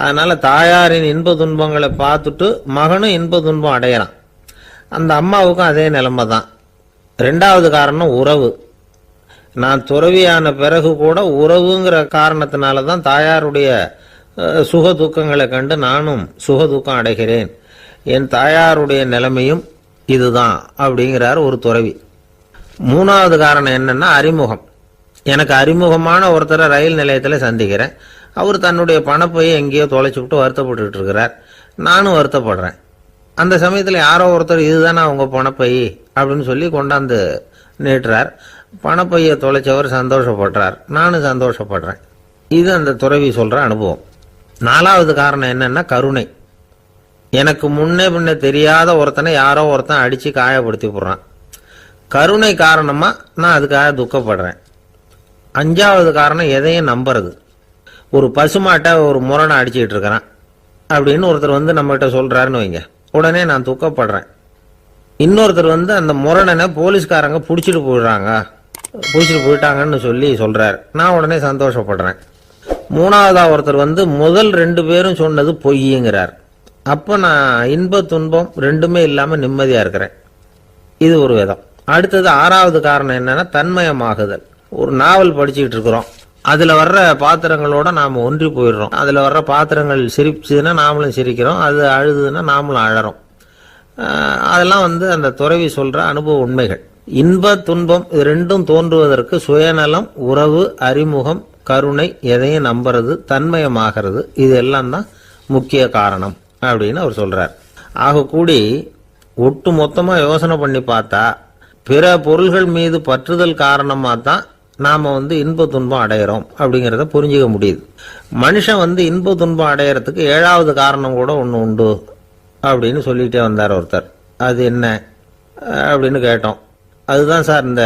அதனால தாயாரின் இன்ப துன்பங்களை பார்த்துட்டு மகனும் இன்ப துன்பம் அடையறான். அந்த அம்மாவுக்கும் அதே நிலைமை தான். 2வது காரணம் உறவு. நான் துறவியான பிறகு கூட உறவுங்கிற காரணத்தினால தான் தாயாருடைய சுக துக்கங்களை கண்டு நானும் சுக துக்கம் அடைகிறேன். என் தாயாருடைய நிலைமையும் இதுதான் அப்படிங்கிறார் ஒரு துறவி. 3வது காரணம் என்னன்னா அறிமுகம். எனக்கு அறிமுகமான ஒருத்தரை ரயில் நிலையத்தில் சந்திக்கிறேன். அவர் தன்னுடைய பணப்பையை எங்கேயோ தொலைச்சு விட்டு வருத்தப்பட்டு இருக்கிறார். நானும் வருத்தப்படுறேன். அந்த சமயத்தில் யாரோ ஒருத்தர் இதுதானே அவங்க பணப்பை அப்படின்னு சொல்லி கொண்டாந்து நீட்டுறார். பணப்பையை தொலைச்சவர் சந்தோஷப்படுறார். நானும் சந்தோஷப்படுறேன். இது அந்த துறவி சொல்ற அனுபவம். 4வது காரணம் என்னன்னா கருணை. எனக்கு முன்னே பின்ன தெரியாத ஒருத்தனை யாரோ ஒருத்தன் அடிச்சு காயப்படுத்தி போடுறான். கருணை காரணமா நான் அதுக்காக துக்கப்படுறேன். 5வது காரணம் எதையும் நம்புறது. ஒரு பசுமாட்டை ஒரு முரணை அடிச்சுக்கிட்டு இருக்கிறான் அப்படின்னு ஒருத்தர் நம்மகிட்ட சொல்றாருன்னு வைங்க, உடனே நான் துக்கப்படுறேன். இன்னொருத்தர் அந்த முரணனை போலீஸ்காரங்க பிடிச்சிட்டு போயிட்டாங்கன்னு சொல்லி சொல்றாரு. நான் உடனே சந்தோஷப்படுறேன். 3வதா ஒருத்தர் முதல் 2 பேரும் சொன்னது பொய்யுங்கிறார். அப்ப நான் இன்ப துன்பம் ரெண்டுமே இல்லாம நிம்மதியா இருக்கிறேன். இது ஒரு விதம். அடுத்தது 6வது காரணம் என்னன்னா தன்மயமாகுதல். ஒரு நாவல் படிச்சுக்கிட்டு இருக்கிறோம். அதுல வர்ற பாத்திரங்களோட நாம ஒன்றி போயிடுறோம். அதுல வர்ற பாத்திரங்கள் சிரிச்சுதுன்னா நாமளும் சிரிக்கிறோம், அது அழுதுன்னா நாமளும் அழறோம். அதெல்லாம் அந்த துறவி சொல்ற அனுபவ உண்மைகள். இன்ப துன்பம் இது ரெண்டும் தோன்றுவதற்கு சுயநலம், உறவு, அறிமுகம், கருணை, எதையும் நம்புறது, தன்மயமாகிறது, இது எல்லாம் தான் முக்கிய காரணம் அப்படின்னு அவர் சொல்றார். ஆக கூடி ஒட்டு மொத்தமா யோசனை பண்ணி பார்த்தா பிற பொருள்கள் மீது பற்றுதல் காரணமா தான் நாம இன்ப துன்பம் அடையிறோம் அப்படிங்கிறத புரிஞ்சுக்க முடியுது. மனுஷன் இன்ப துன்பம் அடையறதுக்கு 7வது காரணம் கூட ஒன்று உண்டு அப்படின்னு சொல்லிட்டே வந்தார் ஒருத்தர். அது என்ன அப்படின்னு கேட்டோம். அதுதான் சார் இந்த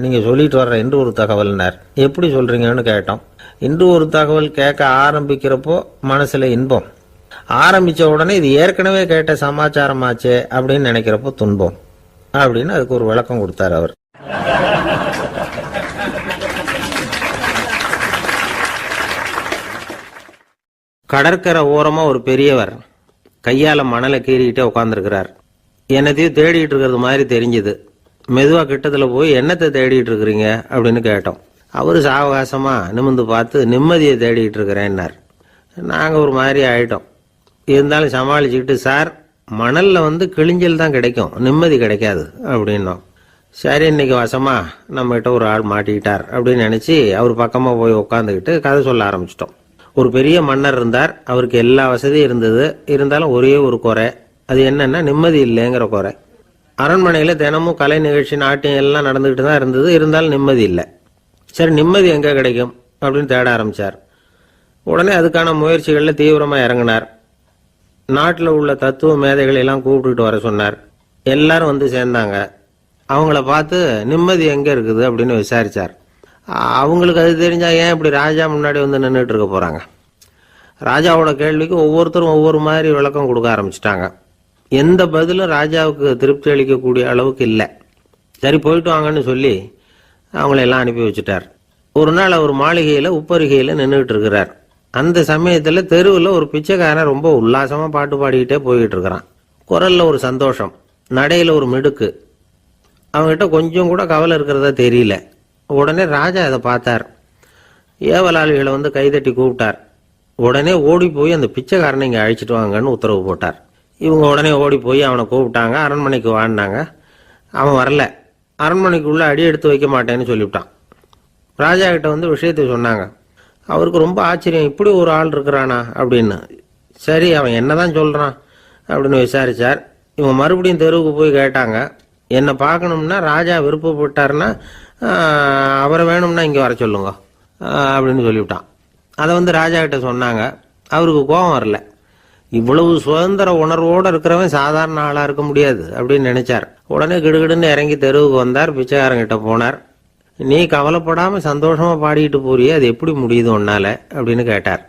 நீங்க சொல்லிட்டு வர்ற இன்று ஒரு தகவல்னார். எப்படி சொல்றீங்கன்னு கேட்டோம். இன்று ஒரு தகவல் கேட்க ஆரம்பிக்கிறப்போ மனசுல இன்பம், ஆரம்பிச்ச உடனே இது ஏற்கனவே கேட்ட சமாச்சாரமாச்சே அப்படின்னு நினைக்கிறப்போ துன்பம் அப்படின்னு அதுக்கு ஒரு விளக்கம் கொடுத்தார் அவர். கடற்கரை ஓரமா ஒரு பெரியவர் கையால மணலை கீறிக்கிட்டே உட்காந்துருக்கிறார். என்னத்தையும் தேடிட்டு இருக்கிறது மாதிரி தெரிஞ்சுது. மெதுவா கிட்டத்துல போய் என்னத்தை தேடிட்டு இருக்கிறீங்க அப்படின்னு கேட்டோம். அவரு சாவகாசமா நிமிந்து பார்த்து நிம்மதியை தேடிட்டு இருக்கிறேன்னார். நாங்க ஒரு மாதிரி ஆயிட்டோம். இருந்தாலும் சமாளிச்சுக்கிட்டு, சார் மணல்ல கிழிஞ்சல் தான் கிடைக்கும், நிம்மதி கிடைக்காது அப்படின்னோம். சரி, இன்னைக்கு வசமா நம்ம கிட்ட ஒரு ஆள் மாட்டிக்கிட்டார் அப்படின்னு நினைச்சு அவர் பக்கமா போய் உட்காந்துக்கிட்டு கதை சொல்ல ஆரம்பிச்சிட்டோம். ஒரு பெரிய மன்னர் இருந்தார். அவருக்கு எல்லா வசதியும் இருந்தது. இருந்தாலும் ஒரே ஒரு குறை. அது என்னன்னா நிம்மதி இல்லைங்கிற குறை. அரண்மனையில தினமும் கலை நிகழ்ச்சி, நாட்டியம் எல்லாம் நடந்துகிட்டு தான் இருந்தது. இருந்தாலும் நிம்மதி இல்லை. சரி, நிம்மதி எங்க கிடைக்கும் அப்படின்னு தேட ஆரம்பிச்சார். உடனே அதுக்கான முயற்சிகள்ல தீவிரமா இறங்கினார். நாட்டில் உள்ள தத்துவ மேதைகள் எல்லாம் கூப்பிட்டுட்டு வர சொன்னார். எல்லாரும் சேர்ந்தாங்க. அவங்கள பார்த்து நிம்மதி எங்க இருக்குது அப்படின்னு விசாரிச்சார். அவங்களுக்கு அது தெரிஞ்சா ஏன் இப்படி ராஜா முன்னாடி நின்றுட்டு இருக்க போறாங்க? ராஜாவோட கேள்விக்கு ஒவ்வொருத்தரும் ஒவ்வொரு மாதிரி விளக்கம் கொடுக்க ஆரம்பிச்சிட்டாங்க. எந்த பதிலும் ராஜாவுக்கு திருப்தி அளிக்கக்கூடிய அளவுக்கு இல்லை. சரி, போயிட்டு வாங்கன்னு சொல்லி அவங்கள எல்லாம் அனுப்பி வச்சுட்டார். ஒரு நாள் அவர் மாளிகையில உப்பருகையில நின்றுட்டு இருக்கிறார். அந்த சமயத்துல தெருவில் ஒரு பிச்சைக்காரன் ரொம்ப உல்லாசமா பாட்டு பாடிக்கிட்டே போயிட்டு இருக்கிறான். குரல்ல ஒரு சந்தோஷம், நடையில ஒரு மிடுக்கு. அவங்ககிட்ட கொஞ்சம் கூட கவலை இருக்கிறதா தெரியல. உடனே ராஜா அதை பார்த்தார். ஏவலாளிகளை கைதட்டி கூப்பிட்டார். உடனே ஓடி போய் அந்த பிச்சைக்காரனை இங்க அழைச்சிட்டு வாங்கன்னு உத்தரவு போட்டார். இவங்க உடனே ஓடி போய் அவனை கூப்பிட்டாங்க. அரண்மனைக்கு வாழ்ந்தாங்க. அவன் வரல. அரண்மனைக்குள்ள அடி எடுத்து வைக்க மாட்டேன்னு சொல்லிவிட்டான். ராஜா கிட்ட விஷயத்தை சொன்னாங்க. அவருக்கு ரொம்ப ஆச்சரியம், இப்படி ஒரு ஆள் இருக்கிறானா அப்படின்னு. சரி, அவன் என்னதான் சொல்றான் அப்படின்னு விசாரிச்சார். இவங்க மறுபடியும் தெருவுக்கு போய் கேட்டாங்க. என்னை பார்க்கணும்னா ராஜா விருப்பப்பட்டாருன்னா அவரை வேணும்னா இங்கே வர சொல்லுங்க அப்படின்னு சொல்லிவிட்டான். அதை ராஜா கிட்ட சொன்னாங்க. அவருக்கு கோபம் வரல. இவ்வளவு சுதந்திர உணர்வோடு இருக்கிறவன் சாதாரண ஆளா இருக்க முடியாது அப்படின்னு நினைச்சார். உடனே கிடுகிடுன்னு இறங்கி தெருவுக்கு வந்தார். பிச்சைக்காரங்கிட்ட போனார். நீ கவலைப்படாம சந்தோஷமா பாடிட்டு போறியே, அது எப்படி முடியுது உன்னால அப்படின்னு கேட்டார்.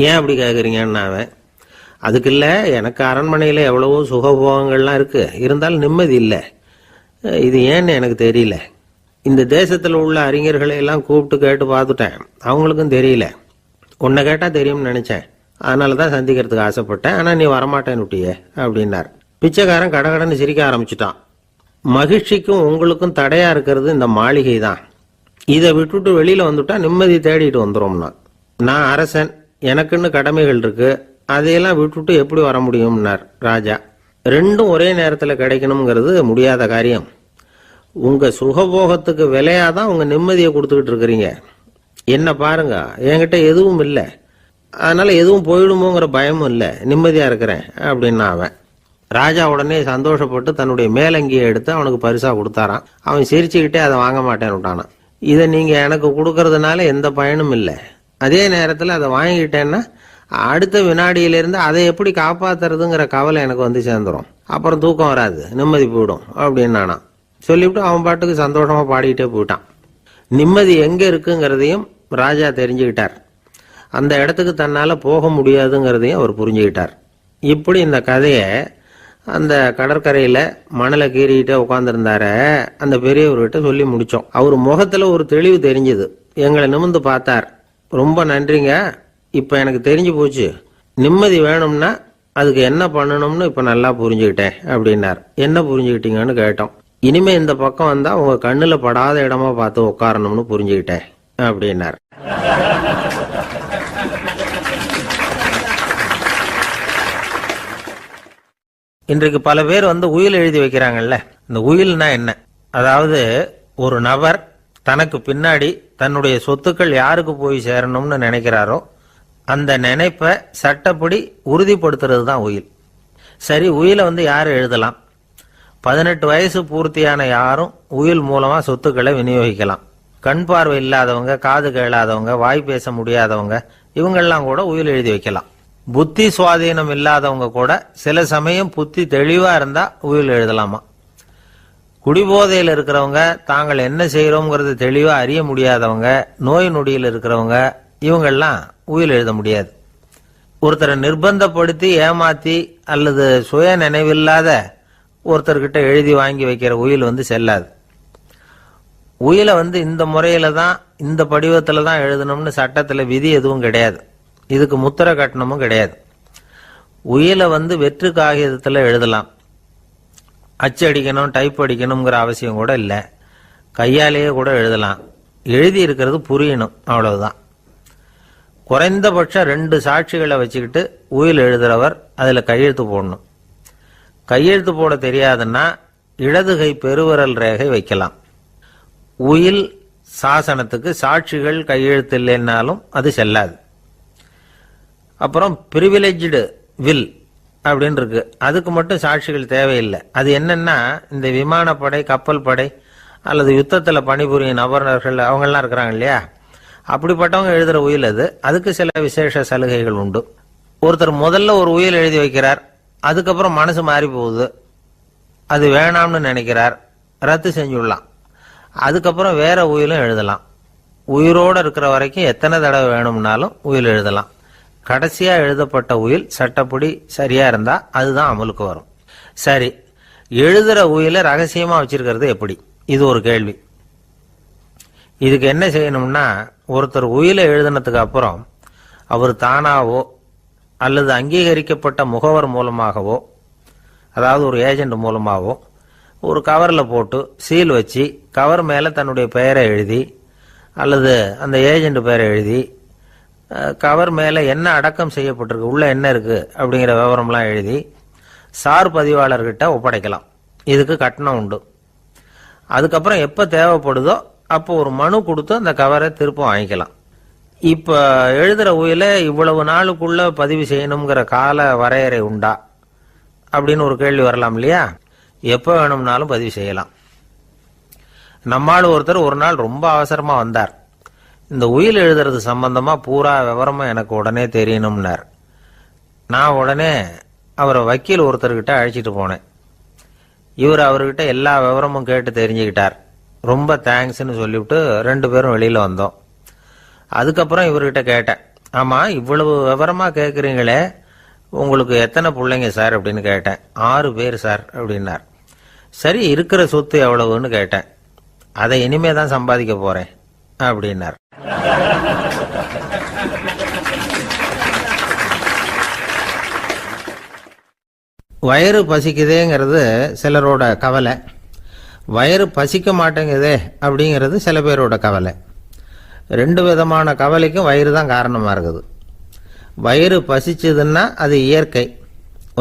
ஏன் அப்படி கேட்குறீங்கன்னு அவன், அதுக்கு இல்லை, எனக்கு அரண்மனையில் எவ்வளவோ சுகபோகங்கள்லாம் இருக்கு, இருந்தாலும் நிம்மதி இல்லை. இது ஏன்னு எனக்கு தெரியல. இந்த தேசத்தில் உள்ள அறிஞர்களை எல்லாம் கூப்பிட்டு கேட்டு பார்த்துட்டேன், அவங்களுக்கும் தெரியல. உன்னை கேட்டால் தெரியும்னு நினைச்சேன், அதனால தான் சந்திக்கிறதுக்கு ஆசைப்பட்டேன். ஆனால் நீ வரமாட்டேன்னு விட்டியே அப்படின்னார். பிச்சைக்காரன் கடகடன்னு சிரிக்க ஆரம்பிச்சுட்டான். மகிழ்ச்சிக்கும் உங்களுக்கும் தடையா இருக்கிறது இந்த மாளிகை தான். இதை விட்டுட்டு வெளியில வந்துட்டா நிம்மதி தேடிட்டு வந்துடும்னா. நான் அரசன், எனக்குன்னு கடமைகள் இருக்கு, அதையெல்லாம் விட்டுட்டு எப்படி வர முடியும்னார் ராஜா. ரெண்டும் ஒரே நேரத்தில் கிடைக்கணுங்கிறது முடியாத காரியம். உங்க சுகபோகத்துக்கு விலையாதான் உங்க நிம்மதியை கொடுத்துக்கிட்டு இருக்கிறீங்க. என்ன பாருங்க, என்கிட்ட எதுவும் இல்லை, அதனால எதுவும் போயிடுமோங்கிற பயமும் இல்லை, நிம்மதியா இருக்கிறேன் அப்படின்னா அவன். ராஜா உடனே சந்தோஷப்பட்டு தன்னுடைய மேலங்கியை எடுத்து அவனுக்கு பரிசா கொடுத்தாரான். அவன் சிரிச்சுக்கிட்டே அதை வாங்க மாட்டேன்னு விட்டானான். இதை நீங்க எனக்கு கொடுக்கறதுனால எந்த பயனும் இல்லை, அதே நேரத்தில் அதை வாங்கிட்டேன்னா அடுத்த வினாடியிலிருந்து அதை எப்படி காப்பாத்துறதுங்கிற கவலை எனக்கு வந்து சேர்ந்துடும், அப்புறம் தூக்கம் வராது, நிம்மதி போயிடும் அப்படின்னானா. சொல்லிவிட்டு அவன் பாட்டுக்கு சந்தோஷமா பாடிக்கிட்டே போயிட்டான். நிம்மதி எங்க இருக்குங்கிறதையும் ராஜா தெரிஞ்சுக்கிட்டார். அந்த இடத்துக்கு தன்னால போக முடியாதுங்கிறதையும் அவர் புரிஞ்சுக்கிட்டார். இப்படி இந்த கதையை அந்த கடற்கரையில மணலை கீறிக்கிட்டே உட்காந்துருந்தார அந்த பெரியவர்கிட்ட சொல்லி முடிச்சோம். அவர் முகத்துல ஒரு தெளிவு தெரிஞ்சது. எங்களை நிமிர்ந்து பார்த்தார். ரொம்ப நன்றிங்க, இப்ப எனக்கு தெரிஞ்சு போச்சு, நிம்மதி வேணும்னா அதுக்கு என்ன பண்ணணும்னு இப்ப நல்லா புரிஞ்சுக்கிட்டேன் அப்படின்னார். என்ன புரிஞ்சுக்கிட்டீங்கன்னு கேட்டோம். இனிமே இந்த பக்கம் வந்தா உங்க கண்ணுல படாத இடமா பார்த்து உட்காரணும்னு புரிஞ்சுக்கிட்டேன் அப்படின்னார். இன்றைக்கு பல பேர் உயில் எழுதி வைக்கிறாங்கல்ல. இந்த உயில்னா என்ன? அதாவது ஒரு நபர் தனக்கு பின்னாடி தன்னுடைய சொத்துக்கள் யாருக்கு போய் சேரணும்னு நினைக்கிறாரோ அந்த நினைப்பை சட்டப்படி உறுதிப்படுத்துறது தான் உயில். சரி, உயிலை யார் எழுதலாம்? 18 வயசு பூர்த்தியான யாரும் உயில் மூலமா சொத்துக்களை விநியோகிக்கலாம். கண் பார்வை இல்லாதவங்க, காது கேளாதவங்க, வாய் பேச முடியாதவங்க, இவங்கெல்லாம் கூட உயில் எழுதி வைக்கலாம். புத்தி சுவாதீனம் இல்லாதவங்க கூட சில சமயம் புத்தி தெளிவா இருந்தா உயில் எழுதலாமா. குடிபோதையில் இருக்கிறவங்க, தாங்கள் என்ன செய்யறோங்கிறது தெளிவா அறிய முடியாதவங்க, நோய் நொடியில் இருக்கிறவங்க, இவங்கெல்லாம் உயில் எழுத முடியாது. ஒருத்தரை நிர்பந்தப்படுத்தி ஏமாத்தி அல்லது சுய நினைவில்லாத ஒருத்தர்கிட்ட எழுதி வாங்கி வைக்கிற உயில் செல்லாது. உயிலை இந்த முறையில தான், இந்த படிவத்துல தான் எழுதணும்னு சட்டத்துல விதி எதுவும் கிடையாது. இதுக்கு முத்திரை கட்டணமும் கிடையாது. உயிலை வெற்று காகிதத்துல எழுதலாம். அச்சடிக்கணும், டைப் அடிக்கணுங்கிற அவசியம் கூட இல்லை. கையாலேயே கூட எழுதலாம். எழுதி இருக்கிறது புரியணும், அவ்வளவுதான். குறைந்தபட்சம் 2 சாட்சிகளை வச்சுக்கிட்டு உயில் எழுதுறவர் அதுல கையெழுத்து போடணும். கையெழுத்து போட தெரியாதுன்னா இடது கை பெருவிரல் ரேகை வைக்கலாம். உயில் சாசனத்துக்கு சாட்சிகள் கையெழுத்து இல்லைன்னாலும் அது செல்லாது. அப்புறம் பிரிவிலேஜ்டு வில் அப்படின்னு இருக்கு, அதுக்கு மட்டும் சாட்சிகள் தேவையில்லை. அது என்னன்னா, இந்த விமானப்படை, கப்பல் படை அல்லது யுத்தத்துல பணிபுரியும் நபர்கள் அவங்கெல்லாம் இருக்கிறாங்க இல்லையா, அப்படிப்பட்டவங்க எழுதுற உயில் அது. அதுக்கு சில விசேஷ சலுகைகள் உண்டு. ஒருத்தர் முதல்ல ஒரு உயில் எழுதி வைக்கிறார், அதுக்கப்புறம் மனசு மாறி போகுது, அது வேணாம்னு நினைக்கிறார், ரத்து செஞ்சுடலாம். அதுக்கப்புறம் வேற உயிலும் எழுதலாம். உயிரோடு இருக்கிற வரைக்கும் எத்தனை தடவை வேணும்னாலும் உயில் எழுதலாம். கடைசியா எழுதப்பட்ட உயில் சட்டப்படி சரியா இருந்தா அதுதான் அமலுக்கு வரும். சரி, எழுதுற உயில ரகசியமா வச்சிருக்கிறது எப்படி? இது ஒரு கேள்வி. இதுக்கு என்ன செய்யணும்னா, ஒருத்தர் உயில எழுதினதுக்கு அப்புறம் அவர் தானாவோ அல்லது அங்கீகரிக்கப்பட்ட முகவர் மூலமாகவோ, அதாவது ஒரு ஏஜென்ட் மூலமாகவோ, ஒரு கவரில் போட்டு சீல் வச்சு கவர் மேலே தன்னுடைய பெயரை எழுதி அல்லது அந்த ஏஜென்ட் பெயரை எழுதி கவர் மேலே என்ன அடக்கம் செய்யப்பட்டிருக்கு, உள்ள என்ன இருக்கு அப்படிங்கிற விவரம்லாம் எழுதி சார் பதிவாளர்கிட்ட ஒப்படைக்கலாம். இதுக்கு கட்டணம் உண்டு. அதுக்கப்புறம் எப்போ தேவைப்படுதோ அப்போ ஒரு மனு கொடுத்து அந்த கவரை திரும்ப வாங்கிக்கலாம். இப்போ எழுதுற உயில இவ்வளவு நாளுக்குள்ள பதிவு செய்யணுங்கிற கால வரையறை உண்டா அப்படின்னு ஒரு கேள்வி வரலாம் இல்லையா? எப்போ வேணும்னாலும் பதிவு செய்யலாம். நம்மால் ஒருத்தர் ஒரு நாள் ரொம்ப அவசரமா வந்தார். இந்த உயில் எழுதுறது சம்பந்தமா பூரா விவரமா எனக்கு உடனே தெரியணும்னார். நான் உடனே அவரை வக்கீல் ஒருத்தர்கிட்ட அழைச்சிட்டு போனேன். இவர் அவர்கிட்ட எல்லா விவரமும் கேட்டு தெரிஞ்சுக்கிட்டார். ரொம்ப தேங்க்ஸ்ன்னு சொல்லிவிட்டு 2 பேரும் வெளியில வந்தோம். அதுக்கப்புறம் இவர்கிட்ட கேட்டேன், ஆமா இவ்வளவு விவரமா கேட்குறீங்களே, உங்களுக்கு எத்தனை பிள்ளைங்க சார் அப்படின்னு கேட்டேன். 6 பேர் சார் அப்படின்னார். சரி, இருக்கிற சொத்து எவ்வளவுன்னு கேட்டேன். அதை இனிமே தான் சம்பாதிக்க போறேன் அப்படின்னார். வயிறு பசிக்குதேங்கிறது சிலரோட கவலை, வயிறு பசிக்க மாட்டேங்குதே அப்படிங்கிறது சில பேரோட கவலை. 2 விதமான கவலைக்கும் வயிறு தான் காரணமாக இருக்குது. வயிறு பசிச்சதுன்னா அது இயற்கை,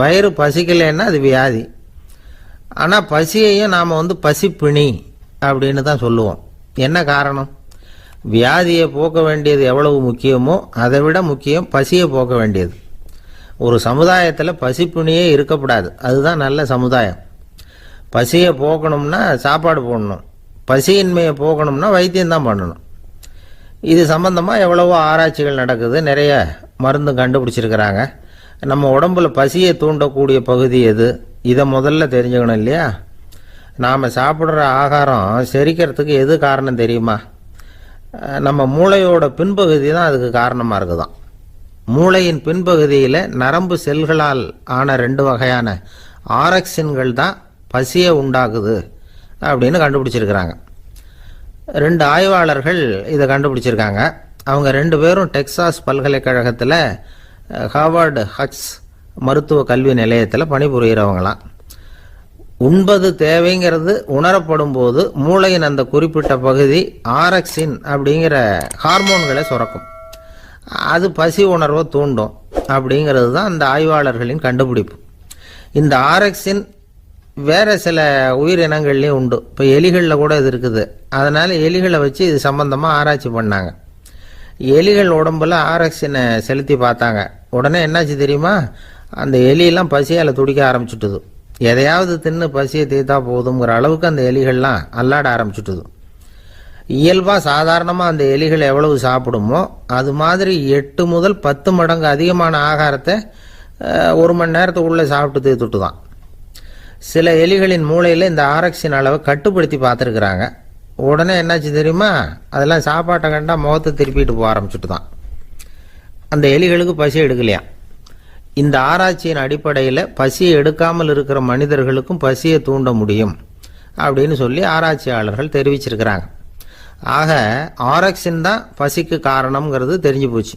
வயிறு பசிக்கலைன்னா அது வியாதி. ஆனால் பசியையும் நாம் பசிப்பிணி அப்படின்னு தான் சொல்லுவோம். என்ன காரணம்? வியாதியை போக்க வேண்டியது எவ்வளவு முக்கியமோ அதை விட முக்கியம் பசியை போக்க வேண்டியது. ஒரு சமுதாயத்தில் பசிப்பிணியே இருக்கக்கூடாது, அதுதான் நல்ல சமுதாயம். பசியை போக்கணும்னா சாப்பாடு போடணும், பசியின்மையை போக்கணும்னா வைத்தியம்தான் பண்ணணும். இது சம்பந்தமாக எவ்வளவோ ஆராய்ச்சிகள் நடக்குது, நிறைய மருந்து கண்டுபிடிச்சிருக்கிறாங்க. நம்ம உடம்புல பசியை தூண்டக்கூடிய பகுதி எது, இதை முதல்ல தெரிஞ்சுக்கணும் இல்லையா? நாம் சாப்பிட்ற ஆகாரம் செரிக்கிறதுக்கு எது காரணம் தெரியுமா? நம்ம மூளையோட பின்பகுதி தான் அதுக்கு காரணமாக இருக்குதாம். மூளையின் பின்பகுதியில் நரம்பு செல்களால் ஆன 2 வகையான ஆரக்சின்கள் தான் பசியை உண்டாக்குது அப்படின்னு கண்டுபிடிச்சிருக்கிறாங்க. 2 ஆய்வாளர்கள் இதை கண்டுபிடிச்சிருக்காங்க. அவங்க 2 பேரும் டெக்சாஸ் பல்கலைக்கழகத்தில் ஹார்வர்டு ஹக்ஸ் மருத்துவ கல்வி நிலையத்தில் பணிபுரிகிறவங்களாம். உண்பது தேவைங்கிறது உணரப்படும் போது மூளையின் அந்த குறிப்பிட்ட பகுதி ஆரக்சின் அப்படிங்கிற ஹார்மோன்களை சுரக்கும். அது பசி உணர்வை தூண்டும் அப்படிங்கிறது தான் அந்த ஆய்வாளர்களின் கண்டுபிடிப்பு. இந்த ஆரக்சின் வேற சில உயிரினங்கள்லேயும் உண்டு. இப்போ எலிகளில் கூட இது இருக்குது. அதனால் எலிகளை வச்சு இது சம்பந்தமாக ஆராய்ச்சி பண்ணாங்க. எலிகள் உடம்புல ஆரக்சினை செலுத்தி பார்த்தாங்க. உடனே என்னாச்சு தெரியுமா? அந்த எலியெல்லாம் பசியால் துடிக்க ஆரம்பிச்சுட்டுது. எதையாவது தின்னு பசியை தீர்த்தா போதுங்கிற அளவுக்கு அந்த எலிகள்லாம் அல்லாட ஆரம்பிச்சுட்டுது. இயல்பாக சாதாரணமாக அந்த எலிகள் எவ்வளவு சாப்பிடுமோ அது மாதிரி 8 முதல் 10 மடங்கு அதிகமான ஆகாரத்தை 1 மணி நேரத்துக்குள்ளே சாப்பிட்டு தீர்த்துட்டு தான். சில எலிகளின் மூளையில் இந்த ஆரக்சின் அளவை கட்டுப்படுத்தி பார்த்துருக்குறாங்க. உடனே என்னாச்சு தெரியுமா? அதெல்லாம் சாப்பாட்டை கண்டா முகத்தை திருப்பிட்டு போக ஆரம்பிச்சுட்டு தான். அந்த எலிகளுக்கு பசி எடுக்கலையாம். இந்த ஆராய்ச்சியின் அடிப்படையில் பசியை எடுக்காமல் இருக்கிற மனிதர்களுக்கும் பசியை தூண்ட முடியும் அப்படின்னு சொல்லி ஆராய்ச்சியாளர்கள் தெரிவிச்சிருக்கிறாங்க. ஆக ஆரக்சின் தான் பசிக்கு காரணம்ங்கிறது தெரிஞ்சு போச்சு.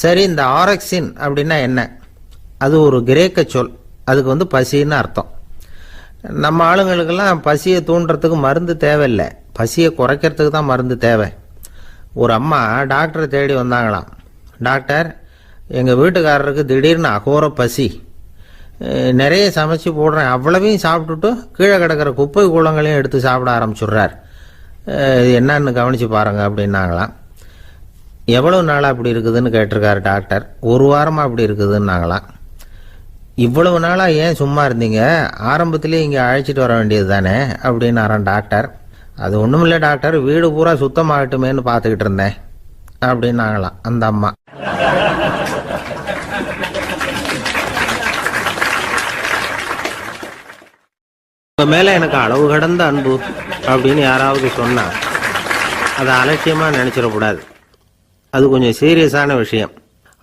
சரி, இந்த ஆரக்சின் அப்படின்னா என்ன? அது ஒரு கிரேக்க சொல். அதுக்கு பசின்னு அர்த்தம். நம்ம ஆளுங்களுக்கெல்லாம் பசியை தூண்டுறதுக்கு மருந்து தேவையில்லை, பசியை குறைக்கிறதுக்கு தான் மருந்து தேவை. ஒரு அம்மா டாக்டரை தேடி வந்தாங்களாம். டாக்டர், எங்கள் வீட்டுக்காரருக்கு திடீர்னு அகோர பசி, நிறைய சமைச்சு போடுறேன், அவ்வளவையும் சாப்பிட்டுட்டு கீழே கிடக்கிற குப்பை கூலங்களையும் எடுத்து சாப்பிட ஆரம்பிச்சுடுறார், இது என்னன்னு கவனித்து பாருங்க அப்படின்னாங்களாம். எவ்வளவு நாளாக அப்படி இருக்குதுன்னு கேட்டிருக்காரு டாக்டர். 1 வாரமாக அப்படி இருக்குதுன்னாங்களாம். இவ்வளவு நாளாக ஏன் சும்மா இருந்தீங்க, ஆரம்பத்திலே இங்கே அழைச்சிட்டு வர வேண்டியது தானே அப்படின்னாரான் டாக்டர். அது ஒன்றும் இல்லை டாக்டர், வீடு பூரா சுத்தமாகட்டுமேன்னு பார்த்துக்கிட்டு இருந்தேன் அப்படின்னாங்களாம் அந்த அம்மா. உங்க மேல எனக்கு அளவு கடந்த அன்பு அப்படின்னு யாராவது சொன்னா அதை அலட்சியமா நினைச்சிடக்கூடாது. அது கொஞ்சம் சீரியஸான விஷயம்.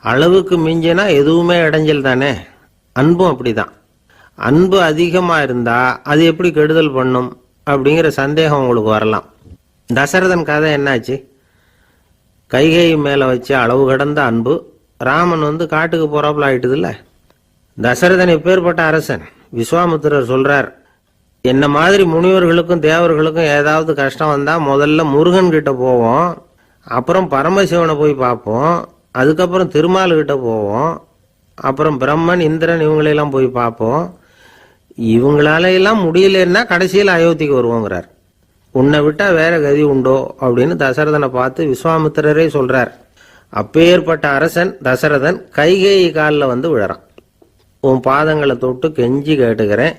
அளவுக்கு மிஞ்சினா எதுவுமே இடைஞ்சல் தானே. அன்பும் அப்படிதான். அன்பு அதிகமா இருந்தா அது எப்படி கெடுதல் பண்ணும் அப்படிங்கிற சந்தேகம் உங்களுக்கு வரலாம். தசரதன் கதை என்னாச்சு? கைகேயி மேல வச்ச அளவு கடந்த அன்பு ராமன் காட்டுக்கு போறாப்புல ஆயிட்டுதுல்ல. தசரதன் எப்பேற்பட்ட அரசன். விஸ்வாமித்திரர் சொல்றார், என்ன மாதிரி முனிவர்களுக்கும் தேவர்களுக்கும் ஏதாவது கஷ்டம் வந்தா முதல்ல முருகன் கிட்ட போவோம், அப்புறம் பரமசிவனை போய் பார்ப்போம், அதுக்கப்புறம் திருமால் கிட்ட போவோம், அப்புறம் பிரம்மன் இந்திரன் இவங்களெல்லாம் போய் பார்ப்போம், இவங்களால எல்லாம் முடியலன்னா கடைசியில் அயோத்திக்கு வருவோங்கிறார். உன்னை விட்டா வேற கதி உண்டோ அப்படின்னு தசரதனை பார்த்து விஸ்வாமித்திரரே சொல்றார். அப்பேற்பட்ட அரசன் தசரதன் கைகேயி காலில் விழறான். உன் பாதங்களை தொட்டு கெஞ்சி கேட்டுக்கிறேன்,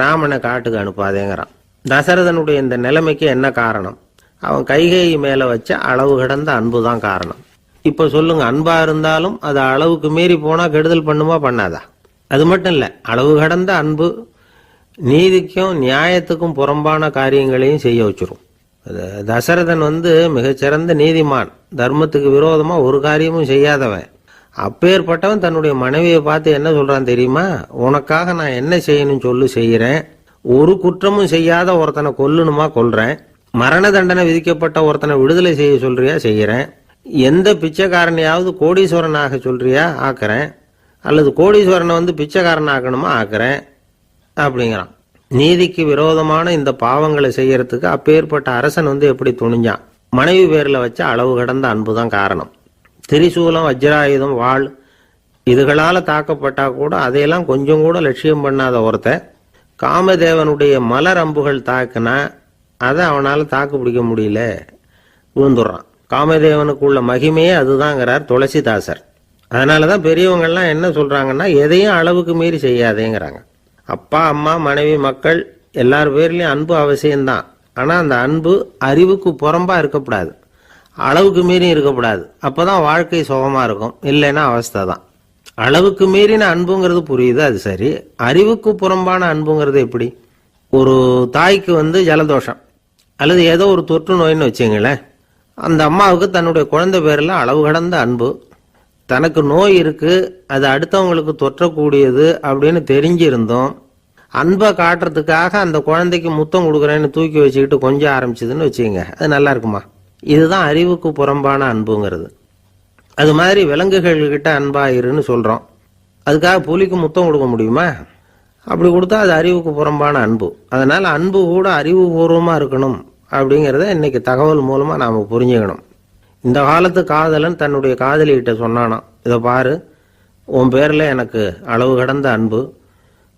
ராமனை காட்டுக்கு அனுப்பாதேங்கிறான். தசரதனுடைய இந்த நிலைமைக்கு என்ன காரணம்? அவன் கைகேயி மேல வச்ச அளவு கடந்த அன்பு தான் காரணம். இப்ப சொல்லுங்க, அன்பா இருந்தாலும் அது அளவுக்கு மீறி போனா கெடுதல் பண்ணுமா பண்ணாதா? அது மட்டும் இல்ல, அளவு கடந்த அன்பு நீதிக்கும் நியாயத்துக்கும் புறம்பான காரியங்களையும் செய்ய வச்சிரும். தசரதன் மிகச்சிறந்த நீதிமான், தர்மத்துக்கு விரோதமா ஒரு காரியமும் செய்யாதவன். அப்பேற்பட்டவன் தன்னுடைய மனைவியை பார்த்து என்ன சொல்றான் தெரியுமா? உனக்காக நான் என்ன செய்யணும் சொல்லு, செய்யறேன். ஒரு குற்றமும் செய்யாத ஒருத்தனை கொல்லணுமா, கொல்றேன். மரண தண்டனை விதிக்கப்பட்ட ஒருத்தனை விடுதலை செய்ய சொல்றியா, செய்யறேன். எந்த பிச்சைக்காரனையாவது கோடீஸ்வரனாக சொல்றியா, ஆக்குறேன். அல்லது கோடீஸ்வரனை பிச்சைக்காரன் ஆக்கணுமா, ஆக்குறேன் அப்படிங்கிறான். நீதிக்கு விரோதமான இந்த பாவங்களை செய்யறதுக்கு அப்பேற்பட்ட அரசன் எப்படி துணிஞ்சான்? மனைவி பேர்ல வச்ச அளவு கடந்த அன்புதான் காரணம். திரிசூலம், வஜ்ராயுதம், வாள் இதுகளால தாக்கப்பட்டா கூட அதையெல்லாம் கொஞ்சம் கூட லட்சியம் பண்ணாத ஒருத்தன் காமதேவனுடைய மலர் அம்புகள் தாக்குனா அதை அவனால தாக்கு பிடிக்க முடியல, விழுந்துடுறான். காமதேவனுக்குள்ள மகிமையே அதுதாங்கிறார் துளசிதாசர். அதனாலதான் பெரியவங்கள்லாம் என்ன சொல்றாங்கன்னா, எதையும் அளவுக்கு மீறி செய்யாதேங்கிறாங்க. அப்பா, அம்மா, மனைவி, மக்கள் எல்லார் பேர்லயும் அன்பு அவசியம்தான். ஆனா அந்த அன்பு அறிவுக்கு புறம்பா இருக்கக்கூடாது, அளவுக்கு மீறி இருக்கக்கூடாது. அப்பதான் வாழ்க்கை சுகமா இருக்கும். இல்லைன்னா அவஸ்தை தான். அளவுக்கு மீறின அன்புங்கிறது புரியுது, அது சரி. அறிவுக்கு புறம்பான அன்புங்கிறது எப்படி? ஒரு தாய்க்கு ஜலதோஷம் அல்லது ஏதோ ஒரு தொற்று நோயின்னு வச்சுங்களேன். அந்த அம்மாவுக்கு தன்னுடைய குழந்தை பேர்ல அளவு கடந்த அன்பு. தனக்கு நோய் இருக்கு, அது அடுத்தவங்களுக்கு தொற்றக்கூடியது அப்படின்னு தெரிஞ்சிருந்தோம் அன்பை காட்டுறதுக்காக அந்த குழந்தைக்கு முத்தம் கொடுக்குறேன்னு தூக்கி வச்சுக்கிட்டு கொஞ்சம் ஆரம்பிச்சதுன்னு வச்சுக்கோங்க, அது நல்லா இருக்குமா? இதுதான் அறிவுக்கு புறம்பான அன்புங்கிறது. அது மாதிரி விலங்குகள்கிட்ட அன்பாயிருன்னு சொல்றோம். அதுக்காக புலிக்கு முத்தம் கொடுக்க முடியுமா? அப்படி கொடுத்தா அது அறிவுக்கு புறம்பான அன்பு. அதனால அன்பு கூட அறிவுபூர்வமா இருக்கணும் அப்படிங்கிறத இன்னைக்கு தகவல் மூலமா நாம புரிஞ்சுக்கணும். இந்த காலத்து காதலன் தன்னுடைய காதலிகிட்ட சொன்னானாம், இதை பாரு, உன் பேர்ல எனக்கு அளவு கடந்த அன்பு,